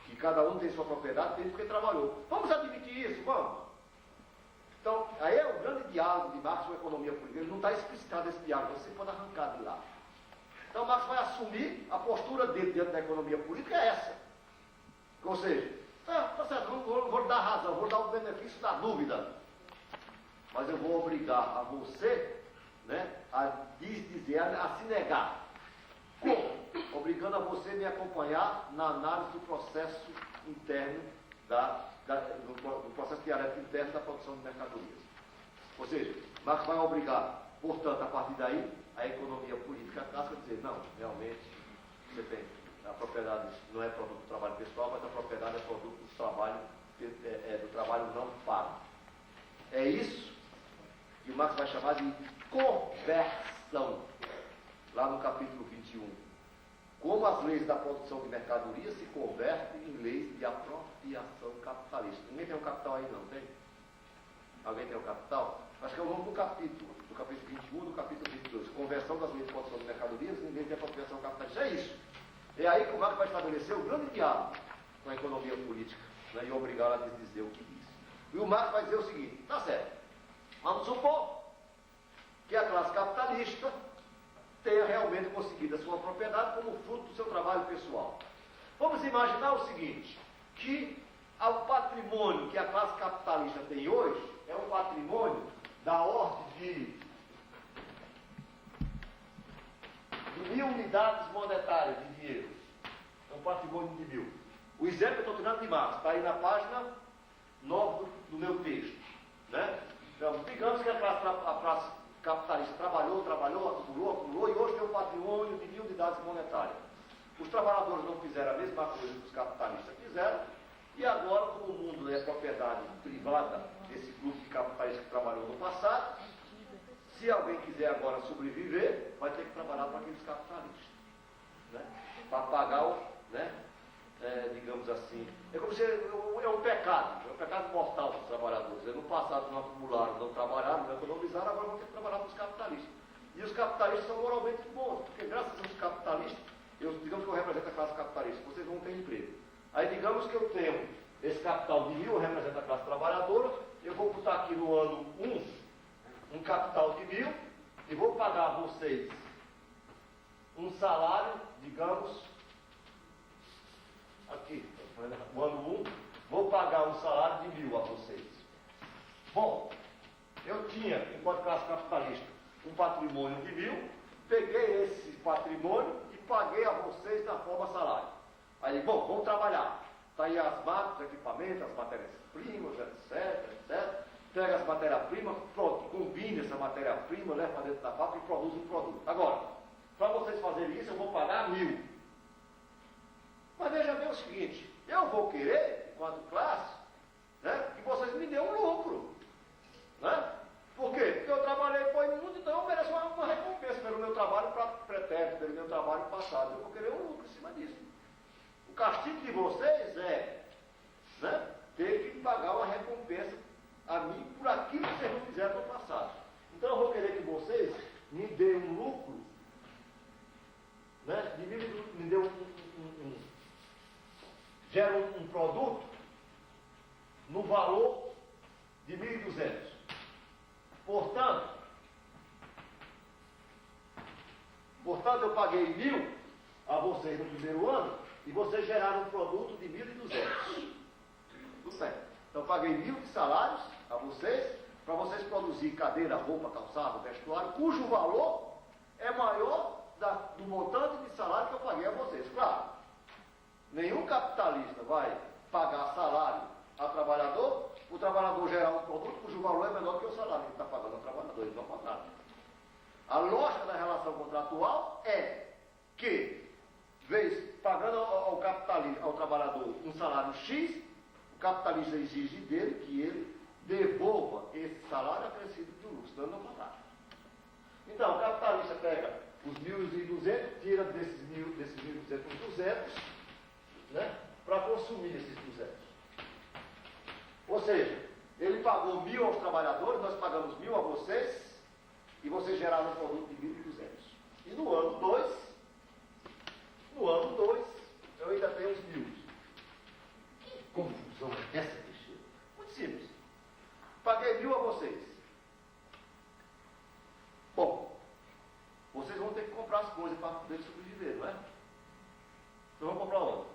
que cada um tem sua propriedade, tem porque trabalhou. Vamos admitir isso? Vamos. Então, aí é o grande diálogo de Marx com a economia política. Ele não está explicitado esse diálogo, você pode arrancar de lá. Então, Marx vai assumir a postura dele diante da economia política é essa. Ou seja, Tá certo, não vou dar razão, vou dar o benefício da dúvida. Mas eu vou obrigar a você, né, a desdizer, a se negar. Como? Obrigando a você a me acompanhar na análise do processo interno, do processo dialético interno da produção de mercadorias. Ou seja, Marx vai obrigar, portanto, a partir daí, a economia política clássica a dizer, não, realmente, você tem, a propriedade não é produto do trabalho pessoal, mas a propriedade é produto do trabalho não pago. É isso que o Marx vai chamar de conversão, lá no capítulo 21. Como as leis da produção de mercadorias se convertem em leis de apropriação capitalista. Ninguém tem um capital aí, não tem? Alguém tem um capital? Acho que é o nome do capítulo 21, do capítulo 22. Conversão das leis de produção de mercadorias, ninguém tem apropriação capitalista. É isso. É aí que o Marx vai estabelecer o grande diálogo com a economia política, né, e obrigá-la a dizer o que diz. E o Marx vai dizer o seguinte, tá certo, vamos supor que a classe capitalista tenha realmente conseguido a sua propriedade como fruto do seu trabalho pessoal. Vamos imaginar o seguinte, que o patrimônio que a classe capitalista tem hoje é um patrimônio da ordem de 1.000 unidades monetárias de dinheiro. É um patrimônio de 1.000. O exemplo que eu estou tirando de Marx, está aí na página 9 do meu texto. Né? Então, digamos que a classe capitalista trabalhou, acumulou, e hoje tem um patrimônio de 1.000 unidades monetárias. Os trabalhadores não fizeram a mesma coisa que os capitalistas fizeram, e agora, como o mundo é propriedade privada desse grupo de capitalistas que trabalhou no passado, se alguém quiser agora sobreviver, vai ter que trabalhar para aqueles capitalistas. Né? Para pagar digamos assim, é como se é um pecado mortal dos trabalhadores. No passado não acumularam, não trabalharam, não economizaram, agora vão ter que trabalhar para os capitalistas. E os capitalistas são moralmente bons, porque graças aos capitalistas, digamos que eu represento a classe capitalista, vocês vão ter emprego. Aí digamos que eu tenho esse capital de 1.000, eu represento a classe trabalhadora, eu vou botar aqui no ano 1 um capital de 1.000 e vou pagar a vocês um salário, digamos, aqui, no ano 1, vou pagar um salário de 1.000 a vocês. Bom, eu tinha, enquanto classe capitalista, um patrimônio de 1.000, peguei esse patrimônio e paguei a vocês na forma salário. Aí, bom, vamos trabalhar. Está aí as máquinas, os equipamentos, as matérias-primas, etc. Pega as matérias-primas, pronto, combine essa matéria-prima, leva para dentro da fábrica e produz um produto. Agora, para vocês fazerem isso, eu vou pagar 1.000. Mas veja bem o seguinte, eu vou querer, enquanto classe, né, que vocês me dêem um lucro. Né? Por quê? Porque eu trabalhei foi muito, então eu mereço uma recompensa pelo meu trabalho pretérito, pelo meu trabalho passado. Eu vou querer um lucro em cima disso. O castigo de vocês é, né, ter que pagar uma recompensa a mim por aquilo que vocês não fizeram no passado. Então eu vou querer que vocês me deem um lucro, né, me dê gera um produto no valor de 1.200. Portanto, eu paguei 1.000 a vocês no primeiro ano e vocês geraram um produto de 1.200. Tudo bem. Então, eu paguei 1.000 de salários a vocês, para vocês produzir cadeira, roupa, calçado, vestuário, cujo valor é maior do montante de salário que eu paguei a vocês. Claro, nenhum capitalista vai pagar salário ao trabalhador, o trabalhador gerar um produto cujo valor é menor que o salário que está pagando ao trabalhador. Eles vão pagar. A lógica da relação contratual é que, pagando ao capitalista, ao trabalhador um salário X, o capitalista exige dele que ele devolva esse salário acrescido do lucro, senão ele não pagar. Então, o capitalista pega os 1.200, tira desses 1.200 os 200, né, para consumir esses 200. Ou seja, ele pagou 1.000 aos trabalhadores, nós pagamos 1.000 a vocês, e vocês geraram um produto de 1.200. E no ano 2, eu ainda tenho os 1.000. Que confusão é essa, Teixeira? Muito simples. Paguei 1.000 a vocês. Bom, vocês vão ter que comprar as coisas para poder sobreviver, não é? Então vamos comprar onde?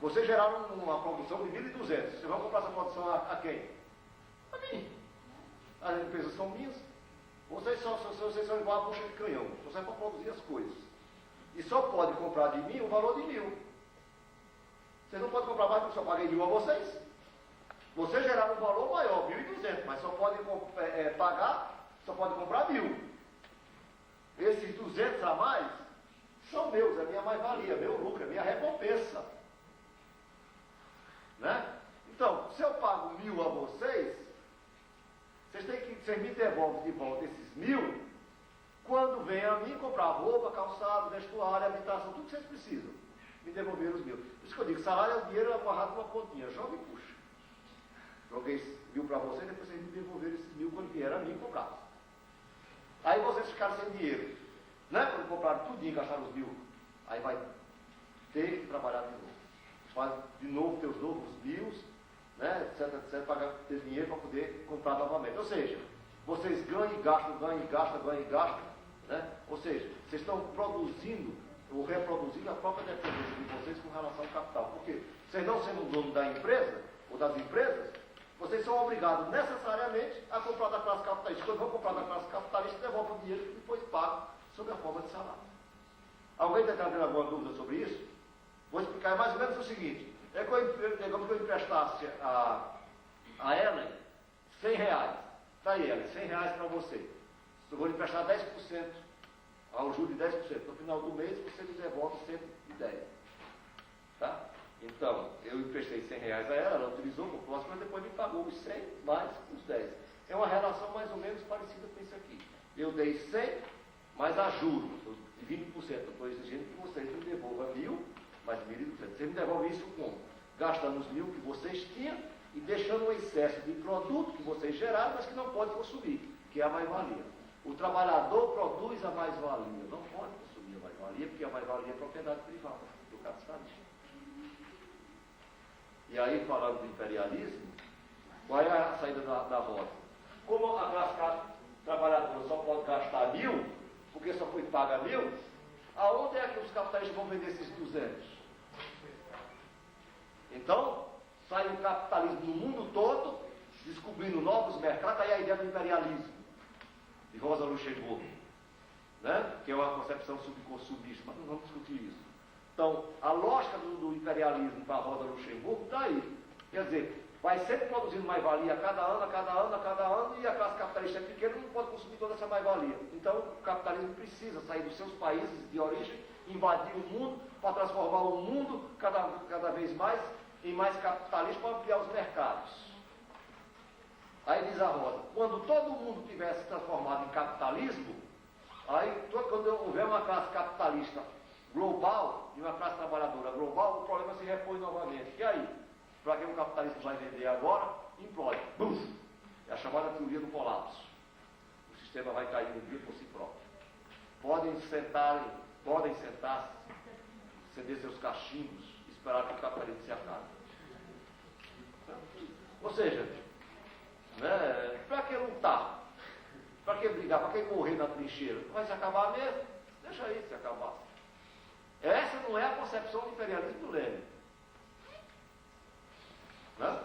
Vocês geraram uma produção de 1.200. Vocês vão comprar essa produção a quem? A mim. As empresas são minhas. Vocês são igual a bucha de canhão. Só serve para produzir as coisas. E só pode comprar de mim o valor de 1.000. Vocês não podem comprar mais porque eu só paguei 1.000 a vocês. Vocês geraram um valor maior, 1.200, mas só podem pagar, só podem comprar 1.000. Esses 200 a mais são meus, é minha mais-valia, meu lucro, é minha recompensa. Né? Então, se eu pago 1.000 a vocês, vocês me devolvem de volta esses 1.000 quando vem a mim comprar roupa, calçado, vestuário, habitação, tudo que vocês precisam. Me devolver os 1.000. Por isso que eu digo, salário é o dinheiro amarrado numa continha, joga e puxa. Joguei 1.000 para vocês, depois vocês me devolveram esses 1.000 quando vier a mim comprar. Aí vocês ficaram sem dinheiro. Né? Quando compraram tudinho e gastaram os 1.000, aí vai ter que trabalhar de novo. Faz de novo teus novos 1.000, né? etc, para ter dinheiro para poder comprar novamente. Ou seja, vocês ganham e gastam, ganham e gastam, ganham e gastam. Né? Ou seja, vocês estão produzindo ou reproduzindo a própria dependência de vocês com relação ao capital. Porque vocês não sendo dono da empresa ou das empresas, vocês são obrigados necessariamente a comprar da classe capitalista. Quando vão comprar da classe capitalista, devolvem o dinheiro e depois pagam sob a forma de salário. Alguém está tendo alguma dúvida sobre isso? Vou explicar mais ou menos o seguinte. Digamos que eu emprestasse a Ellen R$100. Está aí, Ellen, R$100 para você. Eu vou lhe emprestar 10%, ao juro de 10%. No final do mês, você me devolve 110. Tá? Então, eu emprestei R$100 a ela utilizou o próximo, mas depois me pagou os 100 mais os 10. É uma relação mais ou menos parecida com isso aqui. Eu dei 100, mas a juro, de 20%. Eu estou exigindo que vocês me devolvam 1.000, mais 1.200. Vocês me devolvem isso como? Gastando os 1.000 que vocês tinham e deixando um excesso de produto que vocês geraram, mas que não pode consumir, que é a mais-valia. O trabalhador produz a mais-valia, não pode consumir a mais-valia, porque a mais-valia é propriedade privada do capitalista. E aí, falando do imperialismo, qual é a saída da roda? Como a classe trabalhadora só pode gastar 1.000, porque só foi paga 1.000, aonde é que os capitalistas vão vender esses 200? Então, sai o capitalismo no mundo todo, descobrindo novos mercados, aí a ideia do imperialismo, de Rosa Luxemburgo, né? Que é uma concepção subconsumista, mas não vamos discutir isso. Então, a lógica do imperialismo para Rosa Luxemburgo está aí. Quer dizer, vai sempre produzindo mais-valia a cada ano, e a classe capitalista é pequena e não pode consumir toda essa mais-valia. Então, o capitalismo precisa sair dos seus países de origem, invadir o mundo, para transformar o mundo cada vez mais em mais capitalista para ampliar os mercados. Aí diz a Rosa, quando todo mundo tivesse transformado em capitalismo, aí quando houver uma classe capitalista global e uma classe trabalhadora global, o problema se repõe novamente. E aí? Para que o capitalismo vai vender agora? Implode. Bum! É a chamada teoria do colapso. O sistema vai cair um dia por si próprio. Podem sentar-se, ceder seus cachimbos, esperar que o capitalismo se acabe. Ou seja, né, para que lutar? Para que brigar? Para que morrer na trincheira? Vai se acabar mesmo? Deixa aí se acabar. Essa não é a concepção do imperialismo do Lênin. Né?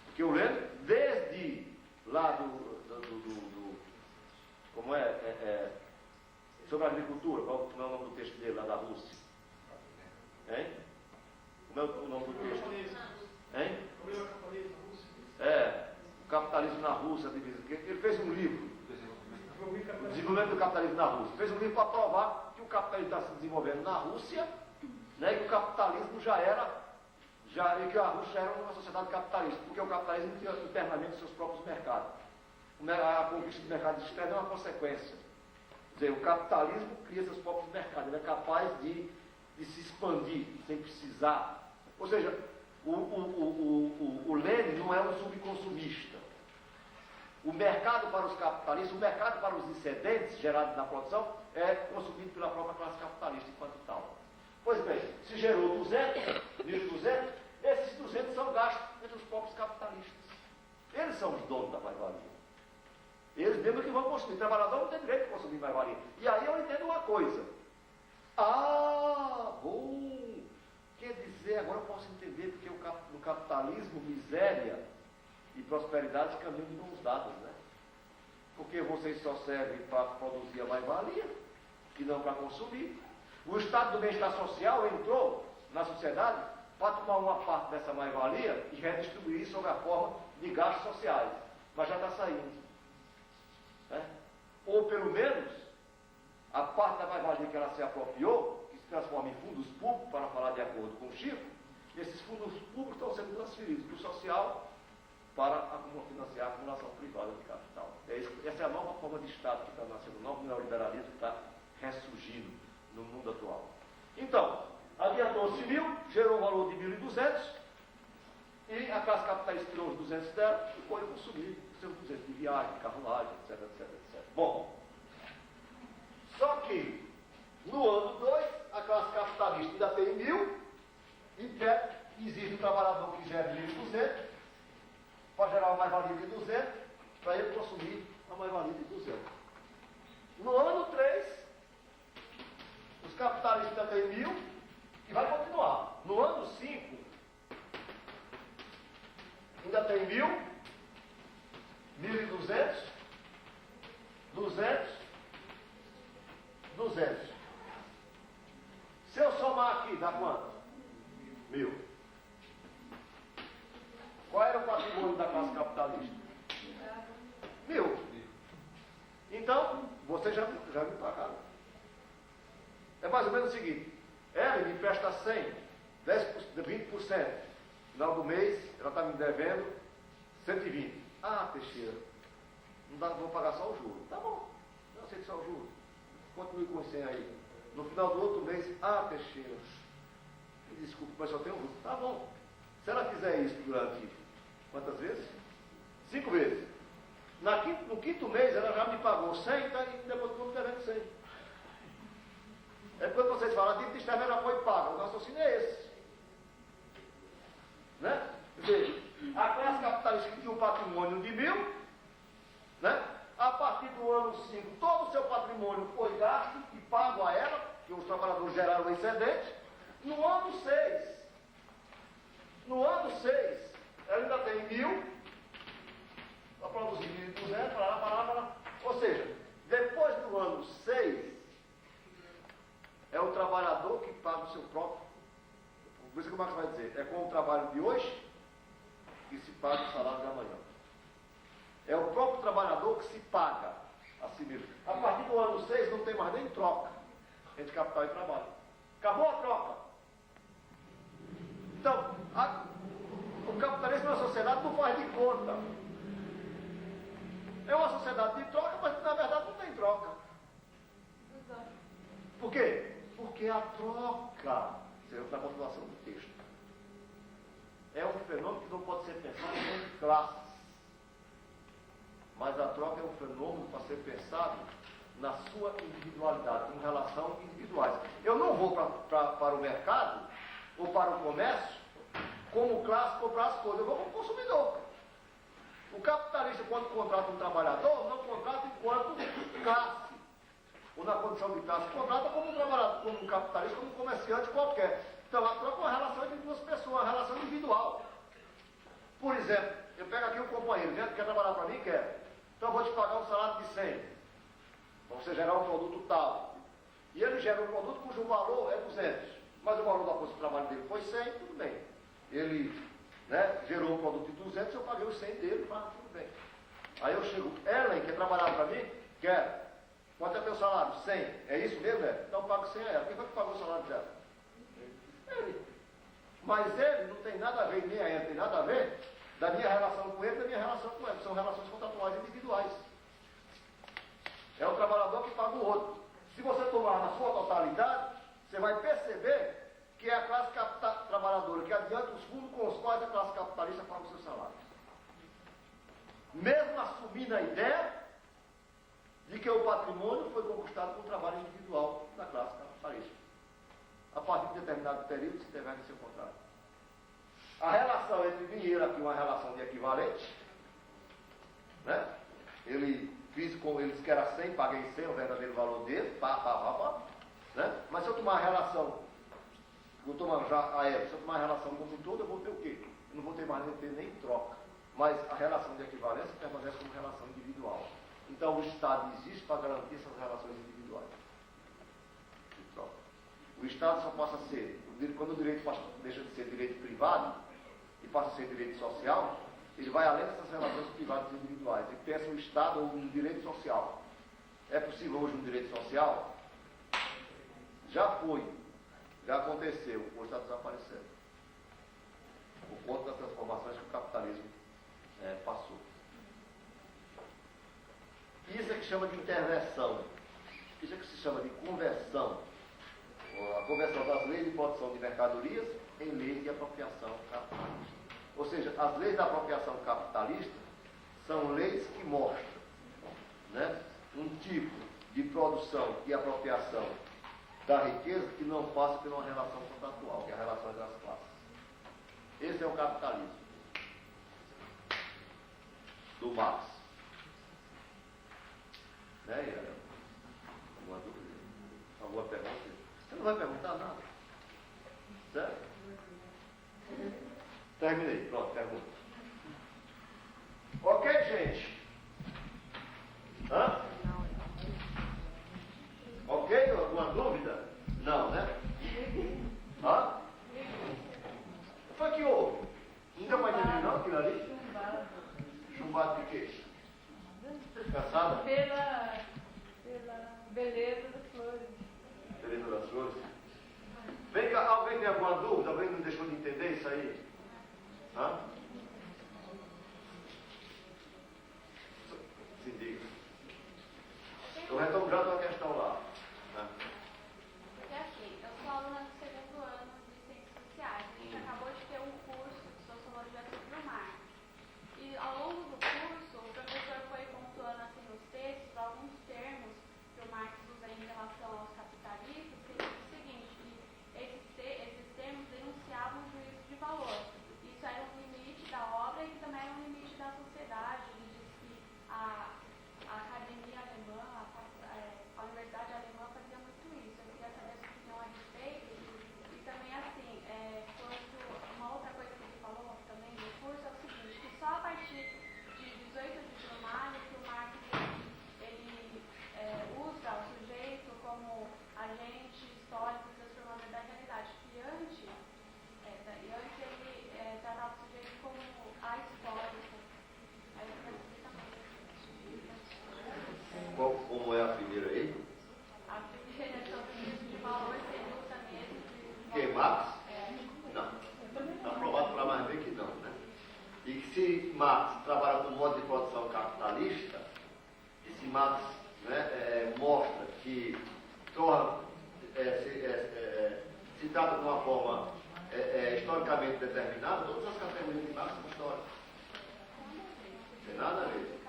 Porque o Lênin, desde lá como sobre a agricultura, qual é o nome do texto dele lá da Rússia? Hein? Como é o nome do texto? Hein? O capitalismo na Rússia. Ele fez um livro, o desenvolvimento do capitalismo na Rússia. Fez um livro para provar que o capitalismo está se desenvolvendo na Rússia, né, e que o capitalismo e que a Rússia já era uma sociedade capitalista, porque o capitalismo tinha internamente seus próprios mercados. A conquista do mercado externo é uma consequência. Quer dizer, o capitalismo cria seus próprios mercados, ele é capaz de se expandir sem precisar. Ou seja, o Lênin não é um subconsumista. O mercado para os capitalistas, o mercado para os excedentes gerados na produção é consumido pela própria classe capitalista enquanto tal. Pois bem, se gerou 200, 1.200, esses 200 são gastos entre os próprios capitalistas. Eles são os donos da mais-valia. Eles mesmo que vão consumir. O trabalhador não tem direito de consumir mais-valia. E aí eu entendo uma coisa. Bom! Quer dizer, agora eu posso capitalismo, miséria e prosperidade caminham de mãos dadas, né? Porque vocês só servem para produzir a mais-valia e não para consumir. O estado do bem-estar social entrou na sociedade para tomar uma parte dessa mais-valia e redistribuir sob a forma de gastos sociais. Mas já está saindo. Né? Ou pelo menos, a parte da mais-valia que ela se apropriou, que se transforma em fundos públicos, para falar de acordo com o Chico, esses fundos públicos estão sendo transferidos do social para financiar a acumulação privada de capital. Essa é a nova forma de Estado que está nascendo, o novo neoliberalismo que está ressurgindo no mundo atual. Então, adiantou-se 1.000, gerou um valor de 1.200, e a classe capitalista tirou os 200 dela e foi consumir os seus 200 de viagem, de carruagem, etc, etc, etc. Bom, só que no ano 2, a classe capitalista ainda tem 1.000 e existe um trabalhador que gera 1.200 para gerar uma mais-valia de 200, para ele consumir uma mais-valia de 200. No ano 3, os capitalistas ainda têm 1.000 e vai continuar. No ano 5, ainda tem 1.000, 1.200, 200, 200. Se eu somar aqui, dá quanto? 1.000. Qual era o patrimônio da classe capitalista? 1.000. Então, vocês já me pagaram. É mais ou menos o seguinte: ela me empresta 100, 20%. No final do mês, ela está me devendo 120. Ah, Teixeira, não vou pagar só o juro. Tá bom, eu aceito só o juro. Continue com os 100 aí. No final do outro mês, ah, Teixeira, desculpe, mas só tem um juro. Tá bom. Se ela fizer isso durante quantas vezes? 5 vezes. No quinto mês, ela já me pagou 100, tá, e depois eu estou devendo 100. É quando vocês falam, a dívida externa já foi paga. O raciocínio é esse. Né? Quer dizer, a classe capitalista que tinha um patrimônio de 1.000, né? A partir do ano 5, todo o seu patrimônio foi gasto e pago a ela, que os trabalhadores geraram o excedente. No ano 6, ela ainda tem 1.000, para produzir 1.200, para. Ou seja, depois do ano 6, é o trabalhador que paga o seu próprio. Por isso que o Marx vai dizer, é com o trabalho de hoje que se paga o salário de amanhã. É o próprio trabalhador que se paga a si mesmo. A partir do ano 6 não tem mais nem troca entre capital e trabalho. Acabou a troca. Então, o capitalismo é uma sociedade que não faz de conta. É uma sociedade de troca, mas na verdade não tem troca. Por quê? Porque a troca, na continuação do texto, é um fenômeno que não pode ser pensado em classes. Mas a troca é um fenômeno para ser pensado na sua individualidade, em relação individuais. Eu não vou para o mercado ou para o comércio como classe comprar as coisas, eu vou como consumidor. O capitalista, quando contrata um trabalhador, não contrata enquanto classe, ou na condição de classe, contrata como um trabalhador, como um capitalista, como um comerciante qualquer. Então a troca é uma relação entre duas pessoas, uma relação individual. Por exemplo, eu pego aqui um companheiro, gente que quer trabalhar para mim, quer. Então eu vou te pagar um salário de 100, para você gerar um produto tal. E ele gera um produto cujo valor é 200, mas o valor da força de trabalho dele foi 100, tudo bem. Ele, né, gerou um produto de 200, eu paguei os 100 dele, mas tudo bem. Aí eu chego, Ellen, quer trabalhar para mim? Quero. Quanto é teu salário? 100. É isso mesmo, é? Então eu pago 100 a ela. Quem foi que pagou o salário dela? Ele. Mas ele não tem nada a ver, nem a ela tem nada a ver da minha relação com ele e da minha relação com ele. São relações contratuais individuais. É o trabalhador que paga o outro. Se você tomar na sua totalidade, você vai perceber que é a classe trabalhadora que adianta os fundos com os quais a classe capitalista paga o seu salário. Mesmo assumindo a ideia de que o patrimônio foi conquistado com o trabalho individual da classe capitalista. A partir de determinado período se deve ser o contrário. A relação entre dinheiro aqui é uma relação de equivalente, né? Ele disse que era 100, paguei 100, o verdadeiro valor dele, né? Mas se eu tomar a relação, vou tomar já a época, se eu tomar a relação como um todo, eu vou ter o quê? eu não vou ter mais nem troca. Mas a relação de equivalência permanece como relação individual. Então o Estado existe para garantir essas relações individuais. De troca. O Estado só passa a ser, quando o direito deixa de ser direito privado e passa a ser direito social, ele vai além dessas relações privadas e individuais e pensa o Estado ou um direito social. É possível hoje um direito social? Já foi, já aconteceu, hoje está desaparecendo. Por conta das transformações que o capitalismo passou. Isso é que chama de intervenção. Isso é que se chama de conversão. A conversão das leis de produção de mercadorias em leis de apropriação capitalista. Ou seja, as leis da apropriação capitalista são leis que mostram, né, um tipo de produção e apropriação da riqueza que não passa por uma relação contratual, que é a relação das classes. Esse é o capitalismo do Marx. Né, Yara? Alguma dúvida? Alguma pergunta? Você não vai perguntar nada? Certo? Terminei. Pronto, pergunta. Ok, gente? Hã? Ok? Alguma dúvida? Não, né? Hã? O que foi que houve? Não deu para entender não aquilo ali? Chumbado de quê? Caçada? Pela beleza das flores. Beleza das flores? Vem cá, alguém tem alguma dúvida? Alguém não deixou de entender isso aí? Hã? Se diga. Eu retomo já a tua questão lá. Porque assim, eu sou aluna do segundo ano de Ciências Sociais. A gente acabou de ter um curso de Sociologia sobre o mar. E ao longo do curso, o professor foi pontuando assim nos textos alguns termos que o Marx usa em relação aos capitalistas, que ele diz o seguinte, que esses termos denunciavam o juízo de valor. Isso era um limite da obra e também era um limite da sociedade. Ele diz que a academia alemã, a universidade alemã fazia muito isso. Eu queria saber a sua opinião a respeito. E também, assim, uma outra coisa que ele falou também no curso é o seguinte, que só a partir de 18 de maio que o Marx ele usa o sujeito como agente histórico transformador da realidade. Que antes ele tratava o sujeito como a histórica. Aí eu queria saber também. Como é a primeira aí? A primeira é sobre o juízo de valor, se ele usa mesmo. Que Marx? Não. Está provado para mais ver que não, né? E que se Marx trabalha com um modo de produção capitalista, e se Marx, né, mostra que se trata de uma forma historicamente determinada, todas as categorias de Marx são históricas. Não tem nada a ver.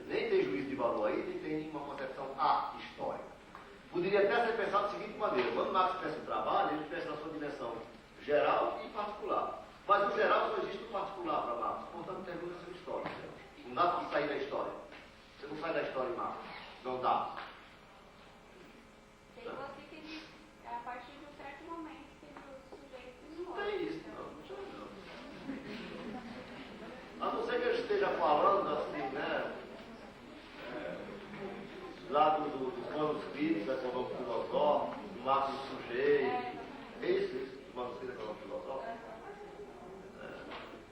Nem tem juízo de valor aí, nem tem nenhuma concepção histórica. Poderia até ser pensado da seguinte maneira: quando Marx pensa em trabalho, ele pensa na sua dimensão geral e particular. Mas o geral só existe no particular para Marx, portanto termina sua história. Não dá para sair da história. Você não sai da história em Marx. Não dá. Tem você que ele, a partir de um certo momento, que o sujeito se Não tem isso, não. A não ser que ele esteja falando assim, né? Lá dos manuscritos econômico-filosóficos, do Marx do sujeito. É isso, do manuscrito econômico-filosófico.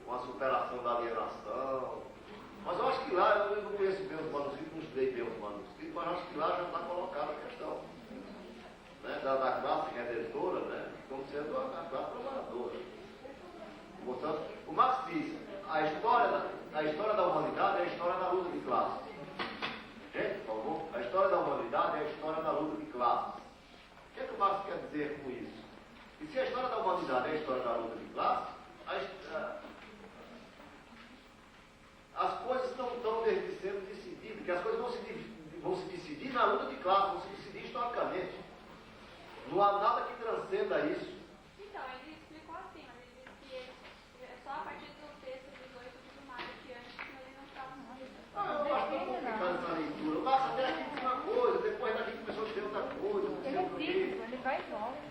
Uma superação da alienação. Mas eu acho que lá, eu não conheço bem os manuscritos, não estudei bem os manuscritos, mas acho que lá já está colocada a questão, né, da classe redentora, né, como sendo a classe trabalhadora. Portanto, o Marx diz, a história da humanidade é a história da luta de classes. Gente, por favor, a história da humanidade é a história da luta de classes. O que é que o Marx quer dizer com isso? E se a história da humanidade é a história da luta de classes, as coisas não estão sendo decididas, porque as coisas vão se decidir na luta de classes, vão se decidir historicamente. Não há nada que transcenda isso. Então, ele explicou assim, mas ele disse que é só a partir do texto 18 de maio, que antes ele não estava Eu acho que é complicado essa leitura. O Marx até aqui diz uma coisa, depois a gente começou a dizer outra coisa. Ele é crítico, ele vai e volta.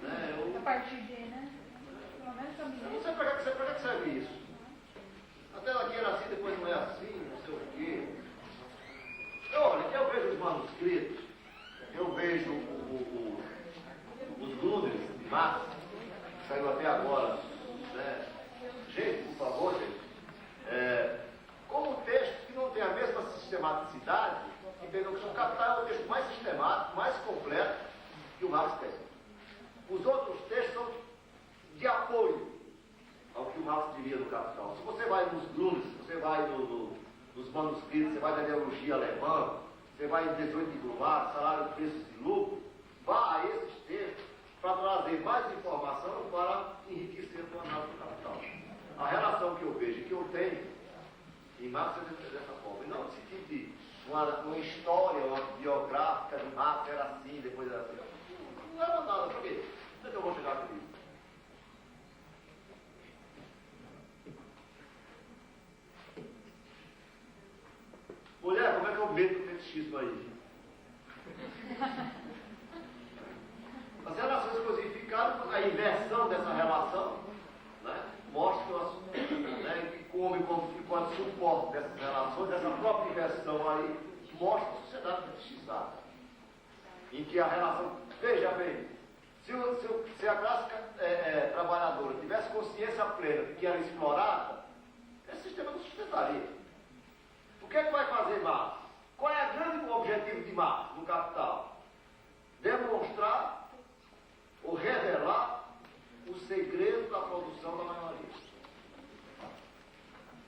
Né, A partir de, né? pelo menos Eu não feminista. sei para que serve isso. Até ela era assim, depois não é assim, não sei o quê. Olha, eu vejo os manuscritos, eu vejo os números de Marx, que saiu até agora, né? Gente, por favor, gente, como textos que não têm a mesma sistematicidade, entendeu? Que o Capital é o texto mais sistemático, mais completo que o Marx tem. Os outros textos são de apoio ao que o Marx diria no Capital. Se você vai nos Gruners, se você vai nos manuscritos, você vai na ideologia alemã, você vai em 18 de Brumac, salário de preços e lucro, vá a esses textos para trazer mais informação para enriquecer a análise do Capital. A relação que eu vejo, que eu tenho, em Marx é dessa forma. E não no sentido de uma história, uma biográfica de Marx era assim, depois era assim. Não era nada, por quê? Onde é que eu vou chegar com isso? Mulher, como é que eu meto o fetichismo aí? As relações codificadas, a inversão dessa relação, né, mostra que como enquanto suporte dessas relações, dessa própria inversão aí, mostra a sociedade fetichizada. Em que a relação, veja bem, se a classe trabalhadora tivesse consciência plena de que era explorada, esse sistema não sustentaria. O que é que vai fazer Marx? Qual é o grande objetivo de Marx no Capital? Demonstrar ou revelar o segredo da produção da maioria.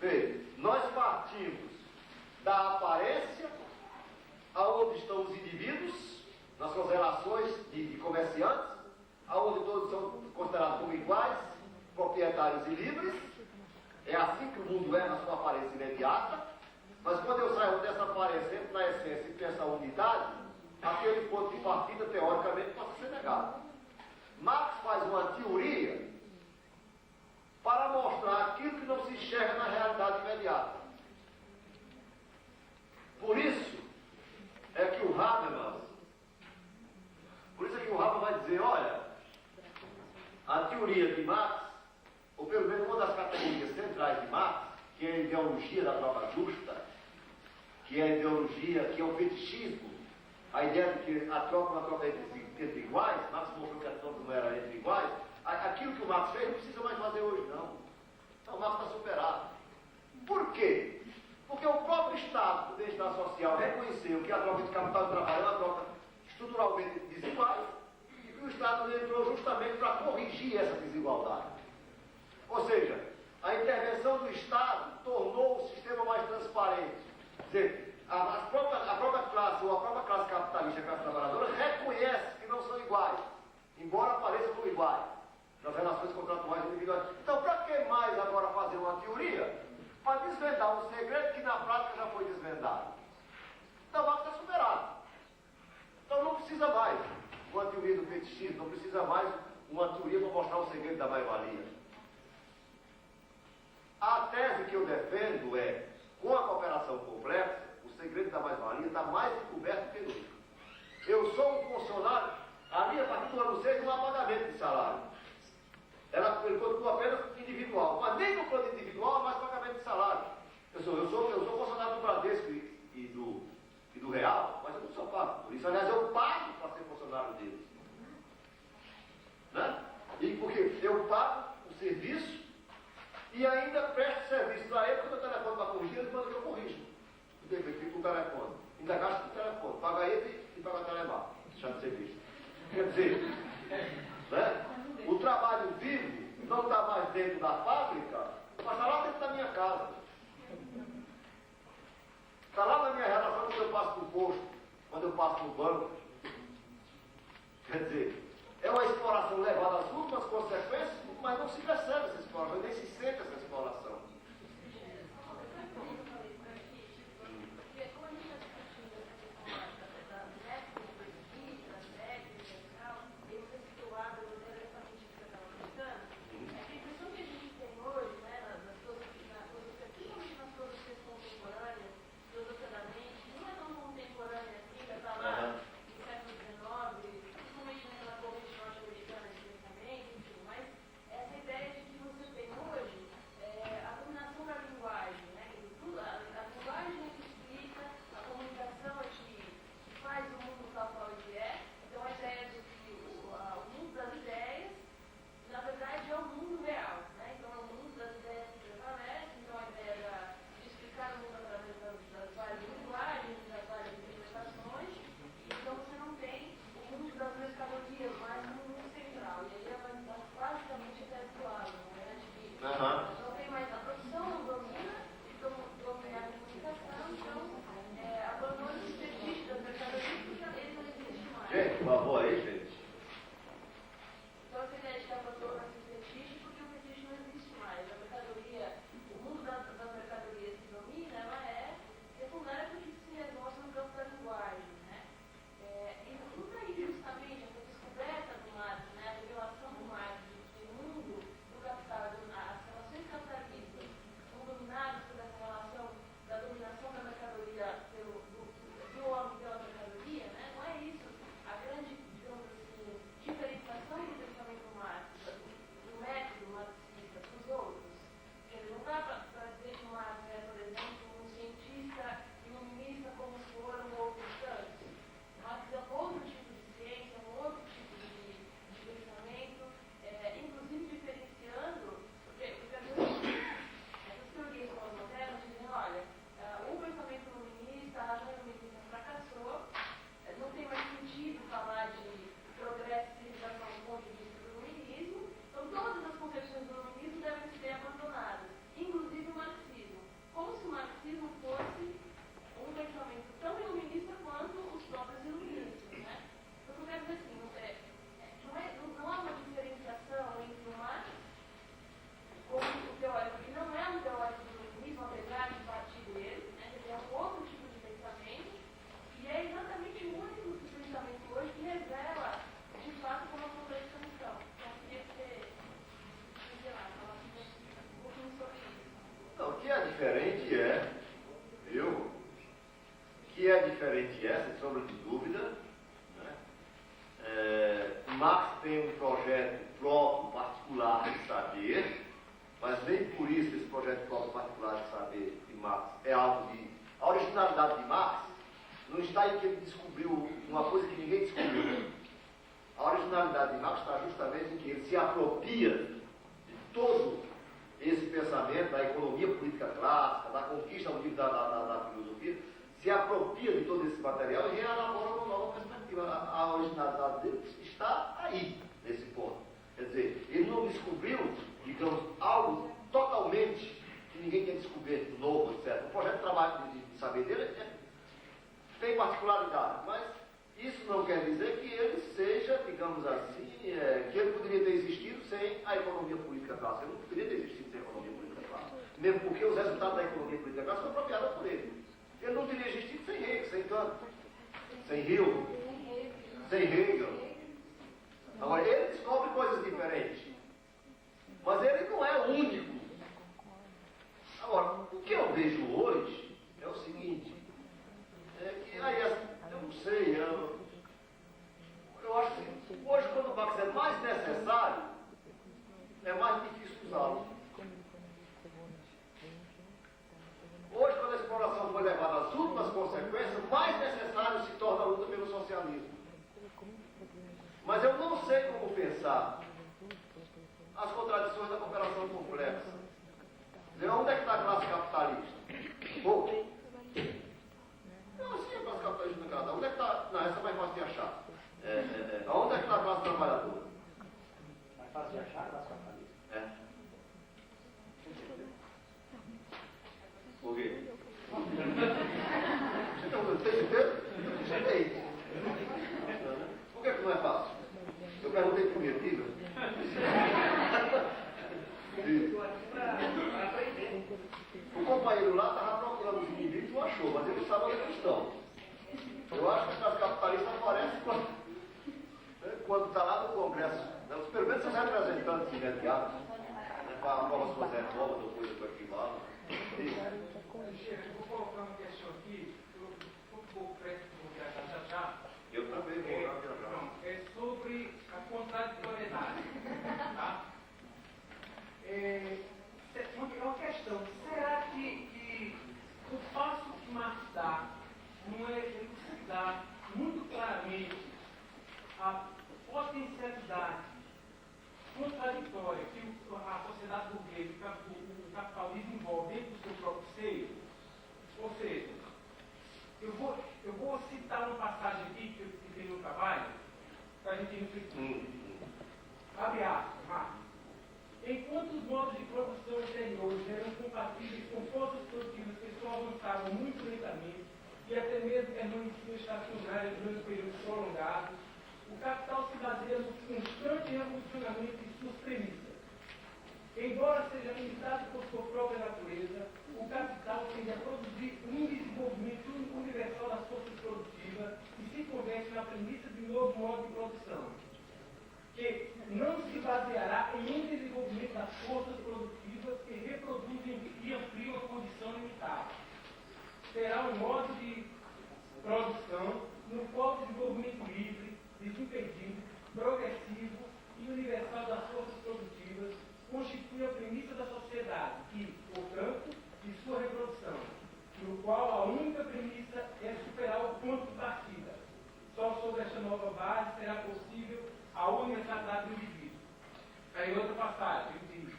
Veja, nós partimos da aparência aonde estão os indivíduos, nas suas relações de comerciantes, aonde todos são considerados como iguais, proprietários e livres. É assim que o mundo é na sua aparência imediata. Mas quando eu saio dessa aparência, entro na essência e penso a unidade, aquele ponto de partida, teoricamente, pode ser negado. Marx faz uma teoria para mostrar aquilo que não se enxerga na realidade imediata. Por isso é que o Habermas vai dizer, olha, a teoria de Marx, ou pelo menos uma das categorias centrais de Marx, que é a ideologia da troca justa, que é a ideologia, que é o fetichismo, a ideia de que a troca é uma troca entre iguais, Marx mostrou que a troca não era entre iguais, aquilo que o Marx fez não precisa mais fazer hoje, não. Então o Marx está superado. Por quê? Porque o próprio Estado, o Estado social, reconheceu que a troca de capital e trabalho é uma troca estruturalmente desigual e que o Estado entrou justamente para corrigir essa desigualdade. Ou seja, a intervenção do Estado tornou o sistema mais transparente. Quer dizer, a própria classe ou a própria classe capitalista e a classe trabalhadora reconhece que não são iguais, embora apareçam como iguais, nas relações contratuais individuais. Então, para que mais agora fazer uma teoria para desvendar um segredo que na prática já foi desvendado? Então, o Marx está superado. Então, não precisa mais uma teoria do fetichismo, não precisa mais uma teoria para mostrar o segredo da mais-valia. A tese que eu defendo é, com a cooperação complexa, o segredo da mais-valia está mais encoberto que nunca. Eu sou um funcionário, a minha partir do ano 6 não há pagamento de salário. Ele continua apenas individual, mas nem no plano individual há mais pagamento de salário. Eu sou funcionário do Bradesco e do Real, mas eu não sou pago por isso. Aliás, eu pago para ser funcionário deles. Né? E porque eu pago o serviço e ainda presto serviço para ele, quando o telefone está corrigindo, ele manda que eu corrijo. O defeito com o telefone. Ainda gasto com o telefone. Paga ele e paga o telemarketing. Deixa de serviço. Quer dizer, né? O trabalho vivo não está mais dentro da fábrica, mas está lá dentro da minha casa. Está lá na minha relação quando eu passo no posto, quando eu passo no banco. Quer dizer, é uma exploração levada às últimas consequências, mas não se percebe essa exploração, nem se sente essa exploração. Ideia de diferente é, sem sombra de dúvida. Marx tem um projeto próprio, particular de saber, mas nem por isso esse projeto próprio, particular de saber de Marx é algo de... A originalidade de Marx não está em que ele descobriu uma coisa que ninguém descobriu. A originalidade de Marx está justamente em que ele se apropria de todo esse pensamento da economia política clássica, da conquista ao nível da filosofia, se apropria de todo esse material e reelabora uma nova perspectiva. A originalidade dele está aí, nesse ponto. Quer dizer, ele não descobriu, digamos, algo totalmente que ninguém tinha descoberto, novo, etc. O projeto de trabalho de saber dele tem particularidade, mas isso não quer dizer que ele seja, digamos assim, que ele poderia ter existido sem a economia política clássica. Ele não poderia ter existido sem a economia política clássica. Mesmo porque os resultados da economia política clássica foram apropriados por ele. Ele não teria existido sem Hegel, sem Kant, sem Hill, sem Hegel. Agora, ele descobre coisas diferentes. Mas ele não é o único. Agora, o que eu vejo hoje é o seguinte, que aí, eu não sei, eu acho que hoje, quando o Marx é mais necessário, é mais difícil usá-lo. Hoje, quando a exploração foi levada às últimas consequências, mais necessário se torna a luta pelo socialismo. Mas eu não sei como pensar as contradições da cooperação complexa. Onde é que está a classe capitalista? Não, sim, a classe capitalista no Canadá. Onde é que está? Não, essa é mais fácil de achar. Onde é que está a classe trabalhadora? Mais fácil de achar a classe capitalista? Por quê? Você tem certeza? Sei. Por que não é fácil? Eu perguntei primeiro, diga. O companheiro lá estava procurando os inimigos e não achou, mas ele sabe onde eles estão. Eu acho que as capitalistas aparecem quando está lá no Congresso. Pelo menos são representantes imediatos, para aprovar suas reformas ou coisa do equivalente. Vou colocar uma questão aqui, eu um pouco preso para já. Eu também vou viajar. É sobre a contraditoriedade. Tá? Uma questão, será que o passo que Marx dá não é elucidar muito claramente a potencialidade contraditória que a sociedade burguesa, o capitalismo envolve dentro do seu próprio seio? Ou seja, eu vou citar uma passagem aqui que eu citei no trabalho, para a gente refletir. Abre aspas, Marx. Enquanto os modos de produção exteriores eram compatíveis com forças produtivas que só avançavam muito lentamente e até mesmo permaneciam estacionárias durante períodos prolongados, o capital se baseia no constante revolucionamento de suas premissas. Embora seja limitado por sua própria natureza, o capital tende a produzir um desenvolvimento universal das forças produtivas e se converte na premissa de um novo modo de produção, que não se baseará em um desenvolvimento das forças produtivas que reproduzem e ampliam a condição limitada. Será um modo de produção no qual o desenvolvimento livre, desimpedido, progressivo e universal das forças produtivas constitui a premissa da sociedade e, portanto, de sua reprodução, no qual a única premissa é superar o ponto de partida. Só sobre esta nova base será possível a universalidade do indivíduo. Aí outra passagem, ele diz: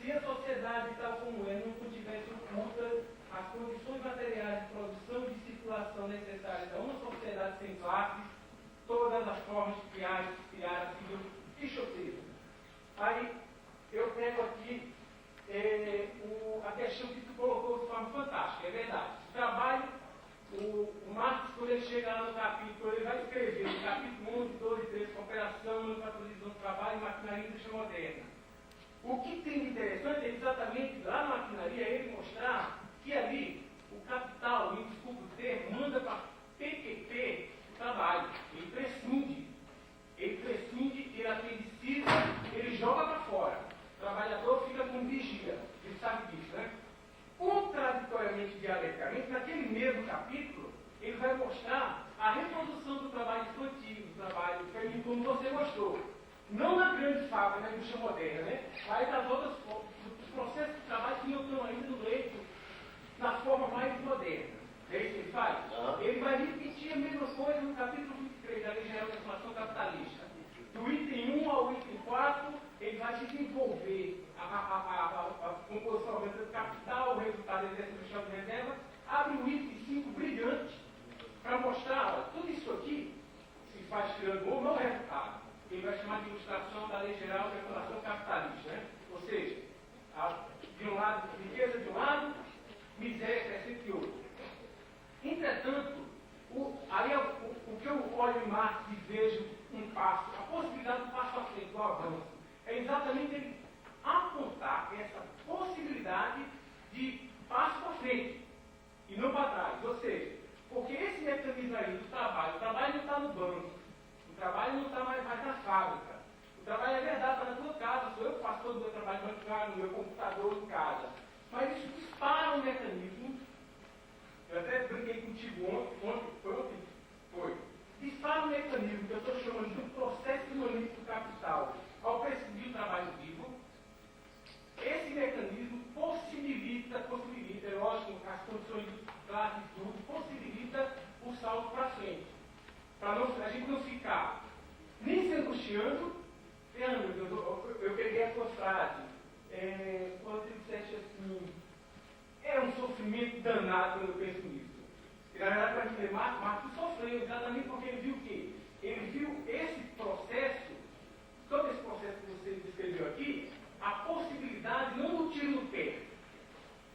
se a sociedade tal como é não contivesse ocultas as condições materiais de produção e de circulação necessárias a uma sociedade sem classes, todas as formas de criar seriam quixotescas. Aí eu pego aqui a questão que tu colocou de forma fantástica, é verdade. O trabalho, o Marx, quando ele chega lá no capítulo, ele vai escrever no capítulo 11, 12 e 13, cooperação, manufaturização do trabalho e maquinaria indústria moderna. O que tem de interessante é exatamente lá na maquinaria ele mostrar que ali o capital, me desculpa o termo, manda para PQP o trabalho. Ele prescinde, ele apendiciza, ele joga para fora. O trabalhador fica com vigia, ele sabe disso, né? Contraditoriamente, dialeticamente, naquele mesmo capítulo, ele vai mostrou. Não na grande fábrica, na indústria moderna, né? Mas nas outras os processos de trabalho que não estão ainda no leito, na forma mais moderna. É isso que ele faz? Ele vai repetir a mesma coisa no capítulo 23 da Lei Geral da Inflação Capitalista. Do item 1 ao item 4, ele vai desenvolver a composição do capital, o resultado da exercício de reserva, abre um item 5 brilhante para mostrar, olha, tudo isso aqui se faz tirando o não é resultado. Ele vai chamar de ilustração da Lei Geral da Inflação Capitalista, né? Ou seja, de um lado, riqueza de um lado, miséria crescente de outro. Entretanto, aí o que eu olho em Marx e vejo um passo, a possibilidade do passo à frente, do avanço, é exatamente ele apontar essa possibilidade de passo à frente e não para trás. Ou seja, porque esse mecanismo aí do trabalho, o trabalho não está no banco, o trabalho não está mais na fábrica, o trabalho é verdade, está na tua casa, sou eu que faço todo o meu trabalho bancário, no meu computador em casa. Mas isso dispara um mecanismo. Eu até brinquei contigo ontem, foi. Dispara um mecanismo que eu estou chamando de processo imanente do capital ao prescindir do trabalho vivo. Esse mecanismo possibilita, é lógico, as condições de classe e tudo, possibilita o salto para frente. Para a gente não ficar nem se angustiando. Eu peguei a sua frase, quando você disseste assim, é um sofrimento danado quando eu penso nisso. E na verdade, para dizer, Marx sofreu exatamente porque ele viu o quê? Ele viu esse processo, todo esse processo que você descreveu aqui, a possibilidade não do tiro no pé.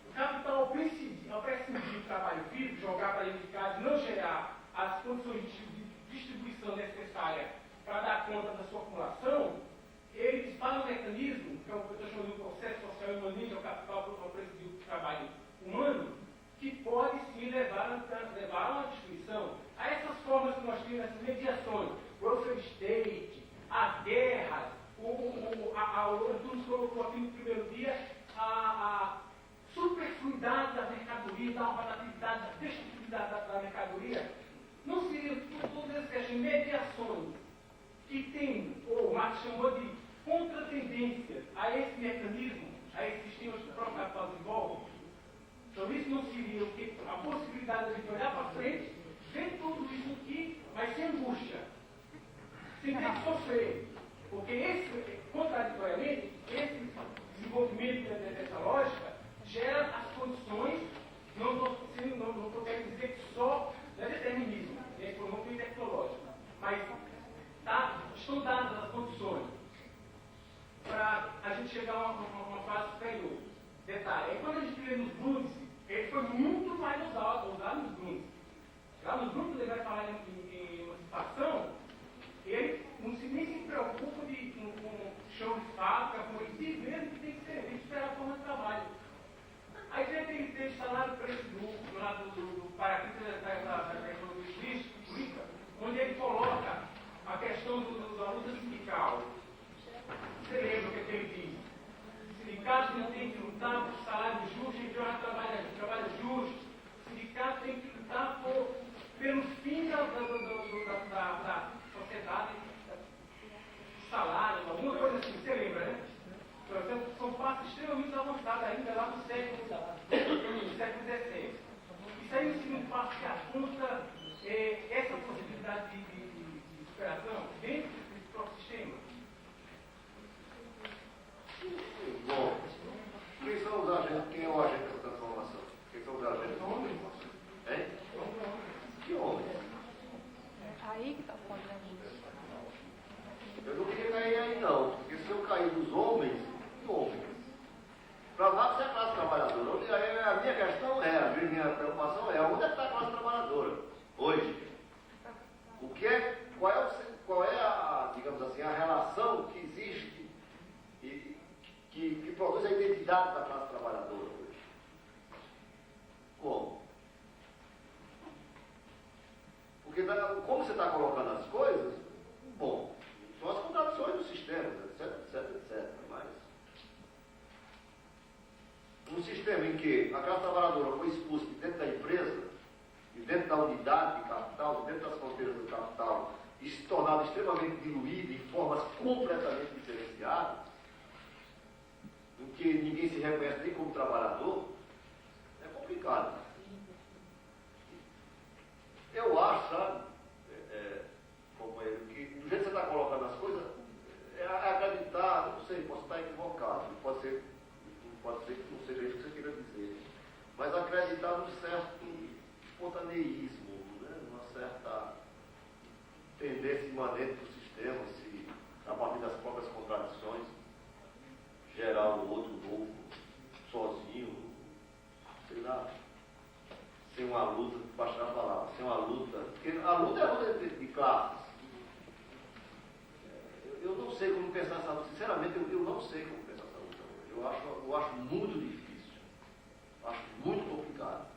O capital, ao prescindir do trabalho vivo, jogar para ele de casa, não gerar as condições de distribuição necessária para dar conta da sua acumulação, ele dispara um mecanismo, que é o que eu estou chamando de um processo social imanente ao capital ao prescindir do trabalho humano, que pode sim levar a uma destruição. A essas formas que nós temos, essas mediações, o welfare state, as guerras, tu nos colocou aqui no primeiro dia, a superfluidade da mercadoria, da volatilidade, da destrutividade da mercadoria, não seriam todas essas mediações que tem, ou Marx chamou de contratendências a esse mecanismo, a esses sistemas que o próprio capital desenvolve. Então isso não seria o que a possibilidade de a gente olhar para frente, ver tudo isso aqui, mas sem angústia, sem ter que sofrer. Porque contraditoriamente, esse desenvolvimento dessa lógica gera as condições, não podemos dizer que só não é determinismo, é econômico e tecnológico, mas estão dadas as condições para a gente chegar a uma fase superior. Detalhe, aí quando a gente vê nos Grunds, ele foi muito mais usado nos Grunds. Lá nos Grunds ele vai falar em emancipação, ele nem se preocupa com chão de fábrica, com ele diz mesmo que tem que ser visto pela forma de trabalho. Aí vem aquele texto lá do preço do paraquedas da economia política, onde ele coloca a questão da luta sindical. Você lembra o que ele diz? Sindicatos não têm que lutar por salário justo, a gente trabalha justo. Sindicatos têm que lutar pelo fim da sociedade, salário, alguma coisa assim. Você lembra, né? Por exemplo, são passos extremamente avançados ainda lá no século XVI. Isso aí é o segundo passo que aponta essa possibilidade de superação dentro desse próprio sistema. Bom, quem são os agentes? Quem é o agente dessa transformação? Quem são os agentes? Homens. Hein? Que homens? Aí que está o problema. Eu não queria cair aí não, porque se eu cair dos homens, que homens? Para Marx é a classe trabalhadora. A minha questão a minha preocupação é, onde é que está a classe trabalhadora hoje? Qual é a, digamos assim, a relação que existe que produz a identidade da classe trabalhadora hoje? Como? Porque como você está colocando as coisas, bom, são as contradições do sistema, etc. Mas um sistema em que a classe trabalhadora foi expulsa de dentro da empresa, de dentro da unidade de capital, de dentro das fronteiras do capital, e se tornado extremamente diluído em formas completamente diferenciadas, em que ninguém se reconhece nem como trabalhador, é complicado. Eu acho, sabe, companheiro, que do jeito que você está colocando as coisas, é acreditar, não sei, posso estar equivocado, pode ser que não seja isso que você queira dizer, mas acreditar num certo espontaneísmo, né? Uma certa tendência imanente do sistema, se a partir das próprias contradições, gerar um outro novo, sozinho, sei lá, sem uma luta, baixar a palavra, sem uma luta, porque a luta é a luta de classes. Eu não sei como pensar essa luta, sinceramente, eu não sei como pensar essa luta. Eu acho muito difícil, acho muito complicado.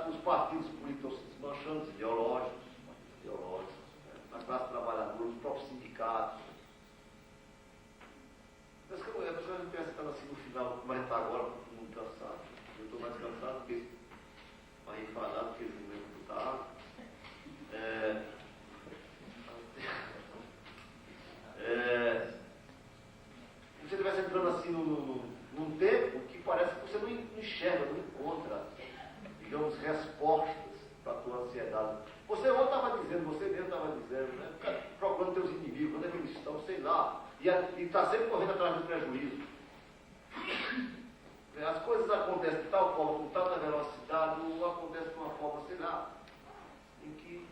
Os partidos políticos estão se desmanchando, ideológicos, né? Na classe trabalhadora, os próprios sindicatos. Mas que a pessoa não pensa que está assim no final, como a gente está agora, muito cansado. Eu estou mais cansado do que mais enfadado do que eles não lembram que estava. Você estivesse entrando assim num tempo que parece que você não enxerga, não encontra, digamos, respostas para a tua ansiedade. Você mesmo estava dizendo, né? Procurando teus inimigos, onde é que eles estão, sei lá. E está sempre correndo atrás do prejuízo. As coisas acontecem de tal forma, com tanta velocidade, ou acontecem de uma forma, sei lá, em que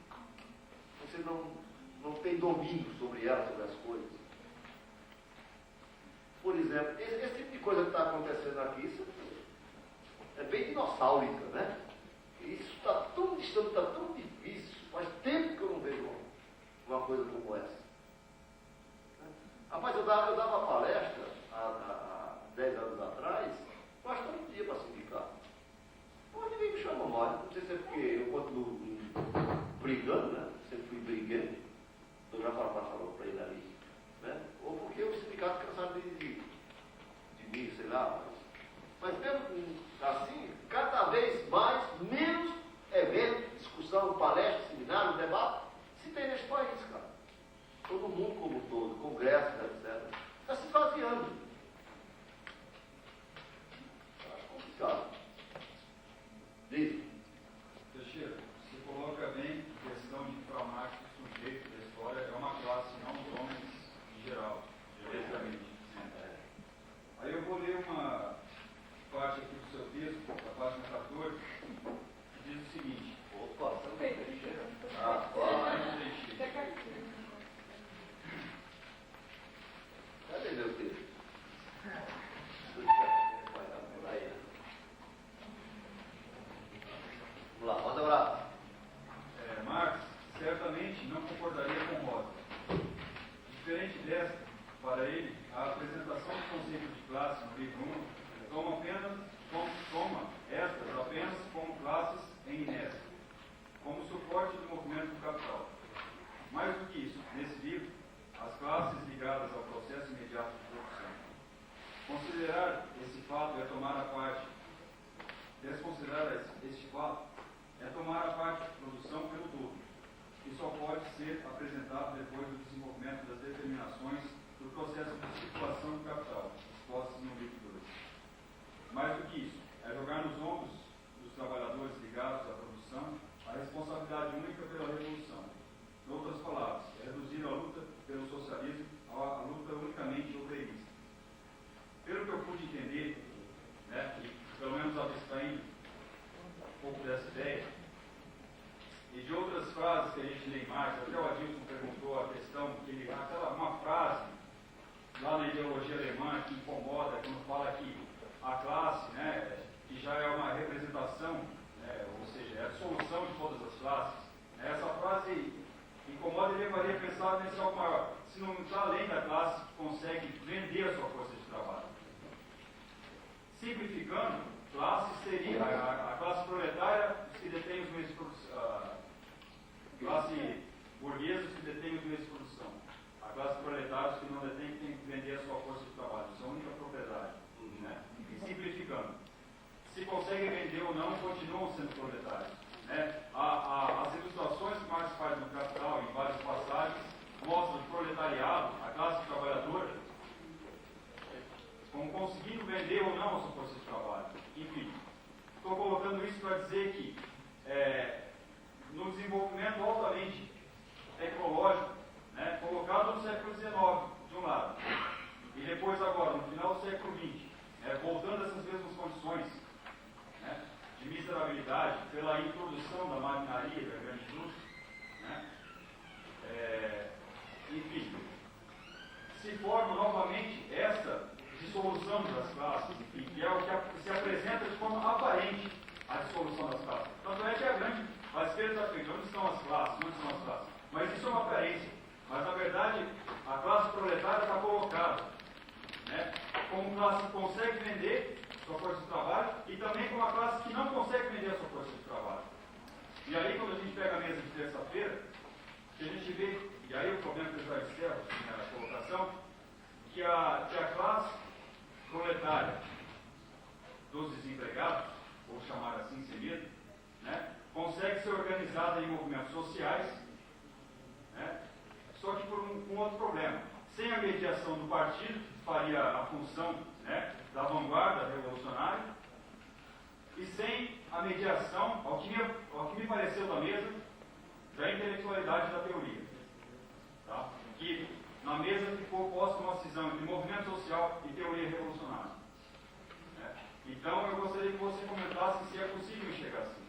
você não tem domínio sobre elas, sobre as coisas. Por exemplo, esse tipo de coisa que está acontecendo aqui, isso é bem dinossaurica, né? Isso está tão distante, está tão difícil, faz tempo que eu não vejo uma coisa como essa. Rapaz, eu dava palestra há 10 anos atrás, mas todo dia para sindicato. Mas ninguém me chama mais, não sei se é porque eu continuo brigando, né? Sempre fui briguento, eu já falou para ele ali, né? Ou porque o sindicato cansado de mim, sei lá. Mas mesmo assim, cada vez mais, menos evento, discussão, palestra, seminário, debate, se tem nesse país, cara. Todo mundo como um todo, congresso, etc. Está se esvaziando. Acho complicado. Diz. Teixeira, você coloca bem a questão de traumático sujeito da história é uma classe, não os homens em geral, diretamente. Aí eu vou ler uma parte aqui do seu texto, da página 14, que diz o seguinte. Opa, você não tem Teixeira? Cadê meu texto? Vamos lá, manda orar. Marx certamente não concordaria com Rosa. Diferente desta, para ele, a apresentação do conceito de classe no livro 1 toma estas apenas como classes em inércia, como suporte do movimento do capital. Mais do que isso, nesse livro, as classes ligadas ao processo imediato de produção. Considerar esse fato é tomar a parte, desconsiderar este fato é tomar a parte de produção pelo todo, que só pode ser apresentado depois do desenvolvimento das determinações do processo de circulação do capital, expostas no livro 2. Mais do que isso, é jogar nos ombros dos trabalhadores ligados à produção a responsabilidade única pela revolução. Em outras palavras, é reduzir a luta pelo socialismo a luta unicamente obreirista. Pelo que eu pude entender, né, e pelo menos abstraindo um pouco dessa ideia, e de outras frases que a gente lê mais, até o Adilson perguntou a questão, que uma frase lá na ideologia alemã que incomoda, quando fala que a classe, né, que já é uma representação, né, ou seja, é a solução de todas as classes, né, essa frase incomoda e levaria a pensar nesse algo maior. Se não está além da classe que consegue vender a sua força de trabalho. Simplificando, classe seria a classe proletária, os que detêm os meios de produção, classe burguesa, os que detêm os meios de produção. A classe proletária, os que não detêm, tem que vender a sua força de trabalho. Isso é a única propriedade. Né? E simplificando, se conseguem vender ou não, continuam sendo proletários. Né? As ilustrações que Marx faz no para dizer que no desenvolvimento altamente tecnológico, né, colocado no século XIX, de um lado, e depois agora, no final do século XX, voltando a essas mesmas condições, né, de miserabilidade, pela introdução da maquinaria, da grande indústria, né, enfim, se forma novamente essa dissolução das classes, enfim, que é o que se apresenta de forma aparente a dissolução das classes. Tanto é que a grande, a esquerda está frente, onde estão as classes, mas isso é uma aparência. Mas na verdade, a classe proletária está colocada, né, como classe que consegue vender sua força de trabalho e também como uma classe que não consegue vender a sua força de trabalho. E aí, quando a gente pega a mesa de terça-feira, que a gente vê, e aí o problema que eu já encerro na colocação, que a classe proletária dos desempregados, vou chamar assim sem medo, né, consegue ser organizada em movimentos sociais, né, só que por um outro problema. Sem a mediação do partido, que faria a função, né, da vanguarda revolucionária, e sem a mediação, ao que me pareceu da mesa, da intelectualidade da teoria. Tá? Que na mesa ficou posta uma cisão entre movimento social e teoria revolucionária. Né? Então eu gostaria que você comentasse se é possível enxergar assim.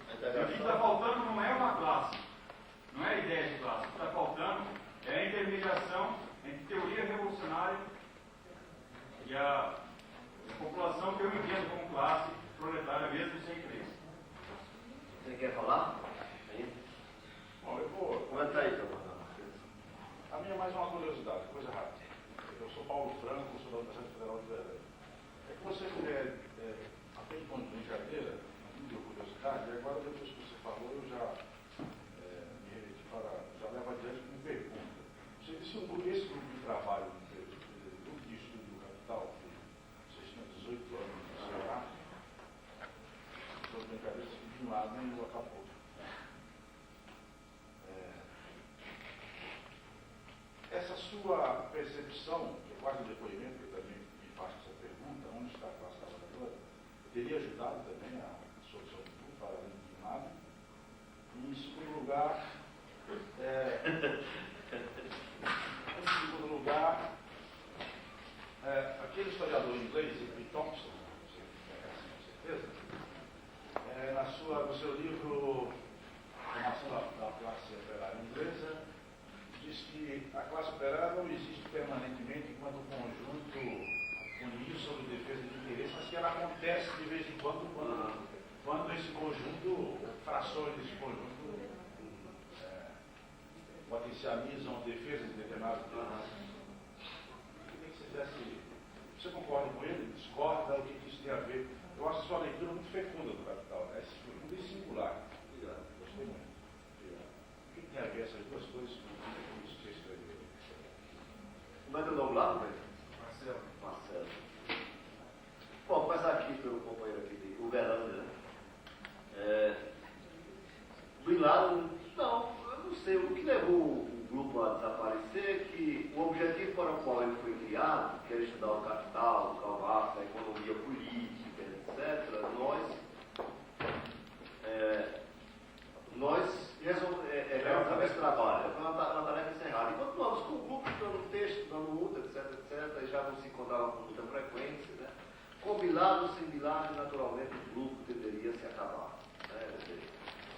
O que está faltando não é uma classe, não é a ideia de classe. O que está faltando é a intermediação entre teoria revolucionária e a população que eu entendo como classe proletária, mesmo sem crença. Você quer falar? Bom, eu vou. Comenta aí, então. A minha é mais uma curiosidade, coisa rápida. Eu sou Paulo Franco, sou da Universidade Federal de Belém. É que você fez um de brincadeira, me deu curiosidade, e agora depois que você falou, eu já me remeti para. Já levo adiante com pergunta. Você disse esse grupo de trabalho, grupo de estudo do capital, que vocês tinham 18 anos no Ceará, sobre brincadeiras de um lado e o acabou. Essa sua percepção, que é quase um depoimento, que eu também me faço essa pergunta, onde está a classe trabalhadora, teria ajudado também a solução do grupo, para além de nada. E em segundo lugar, aquele historiador inglês, E. Thompson, você conhece com certeza, no seu livro Formação da Classe Operária Inglesa, diz que a classe operária não existe permanentemente enquanto conjunto unido sobre defesa de interesse, mas que ela acontece de vez em quando esse conjunto, frações desse conjunto, potencializam a defesa de determinados interesses. Eu queria que você fizesse. Você concorda com ele? Discorda? O que isso tem a ver? Eu acho a sua leitura muito fecunda do Capital, né? Muito singular. Obrigado. Gostei muito. Obrigado. O que tem a ver essas duas coisas com isso que você escreveu? Como é teu nome lá, velho? Marcelo. Marcelo. Bom, começar aqui pelo companheiro aqui de Uberlândia, né? Do lado, não, eu não sei, o que levou o grupo a desaparecer é que o objetivo para o qual ele foi criado, que era estudar o capital, o Karl a economia política, etc., nós realizamos esse trabalho, foi uma tarefa encerrada. E continuamos com o grupo, dando texto, dando luta, etc., e já não se encontrava com muita frequência, né? Com Bilado, sem Bilado, naturalmente o grupo tenderia a se acabar. Né?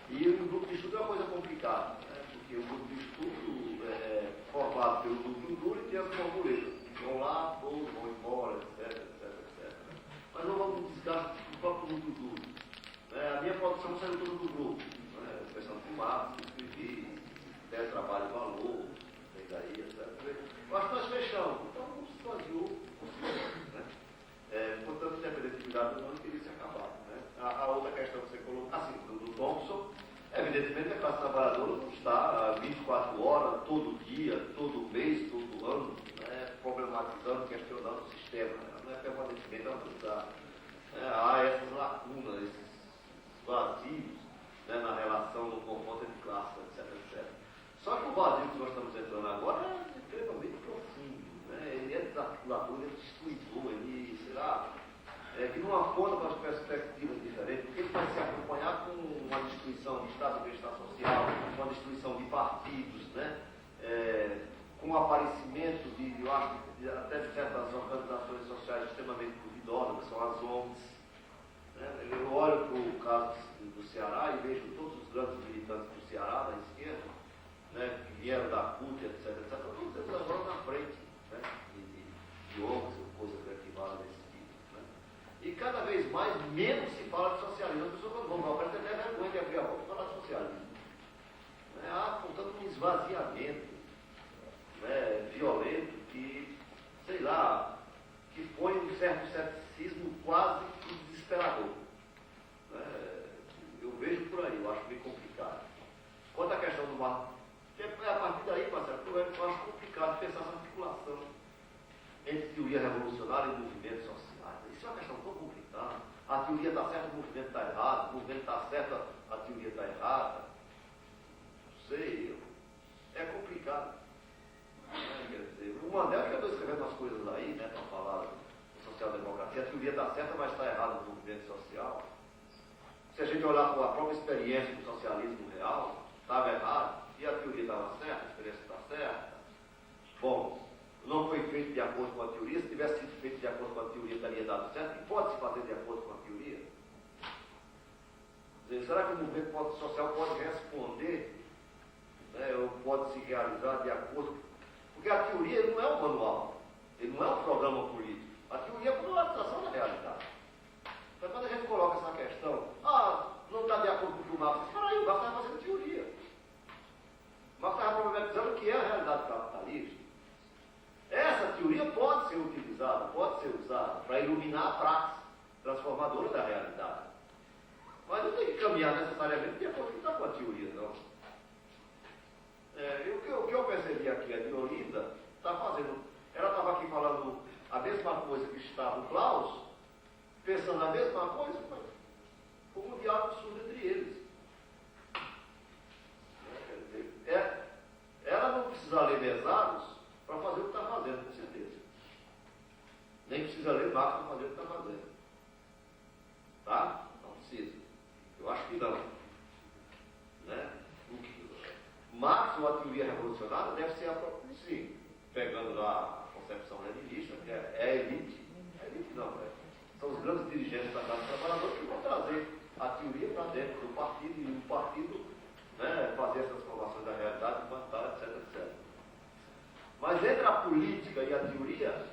E o grupo de estudo é uma coisa complicada, né? Porque o grupo de estudo é formado pelo núcleo duro e tem as borboletas, que vão lá, todos vão embora, etc. Mas não vamos desgastar do próprio núcleo duro. A minha produção saiu toda do grupo, né? Questão de fumaça, escrevi, trabalho de valor, daí, etc. Mas nós fechamos, então o grupo se esvaziou, né? Portanto, independente de cuidado, não teria se acabado. Né? A outra questão que você colocou, assim, do Thompson, evidentemente a classe trabalhadora não está 24 horas, todo dia, todo mês, todo ano, né? Problematizando, questionando o sistema. Né? Não é permanentemente organizado. Há essas lacunas, esses vazios, né, na relação, no confronto entre classes, etc. Só que o vazio que nós estamos entrando agora é extremamente profundo. Né? Ele é desarticulador, ele é destruidor, ele, sei lá, que não aponta para as perspectivas diferentes, porque ele vai com o aparecimento eu acho, até de certas organizações sociais extremamente duvidosas, são as ONGs. Né? Eu olho para o caso do Ceará e vejo todos os grandes militantes do Ceará, da esquerda, né, que vieram da CUT, etc, todos eles agora na frente, né, de ONGs ou coisas que valem desse tipo. Né? E cada vez mais, menos se fala de socialismo. As pessoas vão parece até vergonha de abrir a boca e falar de socialismo. Né? Há, portanto, um esvaziamento, né, violento que, sei lá, que põe um certo ceticismo quase desesperador. Né? Eu vejo por aí, eu acho meio complicado. Quanto à questão do marco, a partir daí, Marcelo, eu acho complicado pensar essa articulação entre teoria revolucionária e movimentos sociais. Isso é uma questão tão complicada. A teoria está certa, o movimento está errado, o movimento está certo, a teoria está errada. Não sei, é complicado. Quer dizer, o Mandela que eu estou escrevendo umas coisas aí, né, para falar de social-democracia, a teoria está certa, mas está errada no movimento social. Se a gente olhar para a própria experiência do socialismo real, estava errado, e a teoria estava certa, a experiência está certa. Bom, não foi feito de acordo com a teoria, se tivesse sido feito de acordo com a teoria, teria dado certo, e pode-se fazer de acordo com a teoria. Quer dizer, será que o movimento social pode responder, né, ou pode se realizar de acordo? Porque a teoria ele não é um manual, ele não é um programa político. A teoria é a polarização da realidade. Então, quando a gente coloca essa questão, não está de acordo com o que o Marx diz, espera aí, o Marx está fazendo teoria. O Marx estava problematizando o que é a realidade capitalista. Essa teoria pode ser utilizada, pode ser usada para iluminar a praxe transformadora da realidade. Mas não tem que caminhar necessariamente de acordo com o que está com a teoria, não. O que eu percebi aqui, a de Olinda está fazendo. Ela estava aqui falando a mesma coisa que estava o Klaus, pensando a mesma coisa, mas como um diálogo surdo entre eles. Quer dizer, ela não precisa ler Mesaros para fazer o que está fazendo, com certeza. Nem precisa ler Marx para fazer o que está fazendo. Tá? Não precisa. Eu acho que não. Né? Marx ou a teoria revolucionária deve ser sim, pegando lá a concepção leninista, que é a elite. A elite não, são os grandes dirigentes da classe trabalhadora que vão trazer a teoria para dentro do partido e o partido, né, fazer essas transformações da realidade, levantar, etc, etc. Mas entre a política e a teoria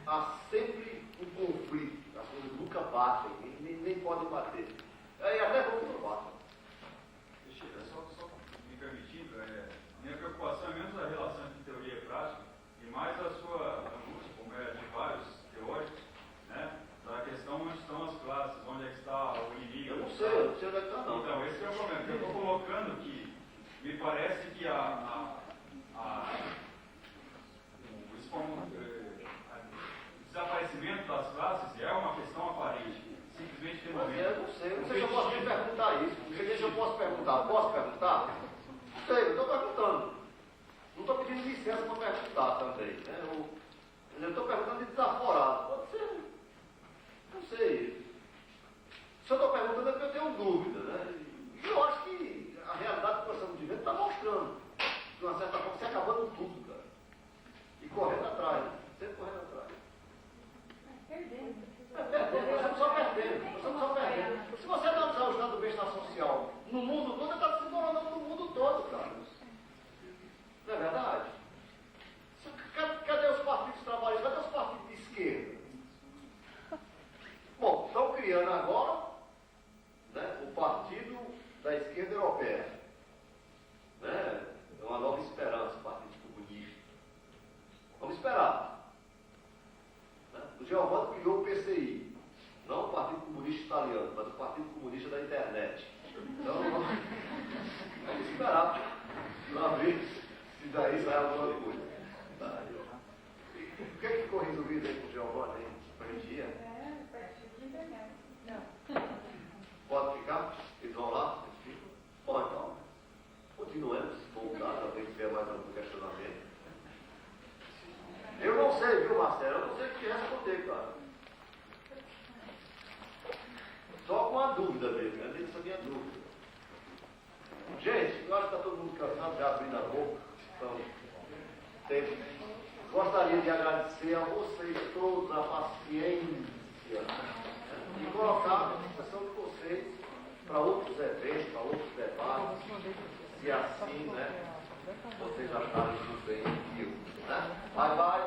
há sempre um conflito. As coisas nunca batem, nem podem bater. E até quando não batem. Só me permitindo, minha preocupação é menos a relação entre teoria e prática e mais a sua angústia, como é de vários teóricos, né, da questão onde estão as classes, onde é que está o inimigo. Eu não sei onde é que está, não. Então, esse é o problema. Eu estou colocando que me parece que o desaparecimento das classes é uma questão aparente, simplesmente de momento. Eu não sei se eu posso me perguntar isso. Não sei se eu posso perguntar. Posso perguntar? Não sei, eu estou perguntando. Não estou pedindo licença para perguntar também. Né? Eu estou perguntando de desaforado. Pode ser. Não sei. Se eu estou perguntando é porque eu tenho dúvida. Né? E eu acho que a realidade que nós estamos vivendo está mostrando. De uma certa forma, você acabando tudo, cara. E correndo atrás. Sempre correndo atrás. Nós estamos só perdendo. Se você analisar o estado do bem-estar social no mundo todo, está se desmoronando no mundo todo, cara. Não é verdade? Cadê os partidos trabalhistas? Cadê os partidos de esquerda? Bom, estão criando agora, né, o Partido da Esquerda Europeia. Né? É uma nova esperança, o Partido Comunista. Vamos esperar. O Giovanni criou o PCI, não o Partido Comunista Italiano, mas o Partido Comunista da Internet. Então, vamos esperar para ver se daí sai alguma coisa. O que ficou resolvido aí com o Giovanni? Para a gente ir? Não. Pode ficar? Eles vão lá? Bom, então, continuemos. Se voltar, talvez tiver mais algum questionamento. Eu não sei, viu, Marcelo? Eu não sei o que responder, cara. Só com a dúvida mesmo, né? Essa é a minha dúvida. Gente, eu acho que está todo mundo cansado de abrir a boca. Então, tempo. Gostaria de agradecer a vocês todos a paciência e colocar a disposição de vocês para outros eventos, para outros debates, se assim, né, vocês acharem tudo bem, né? Mas vai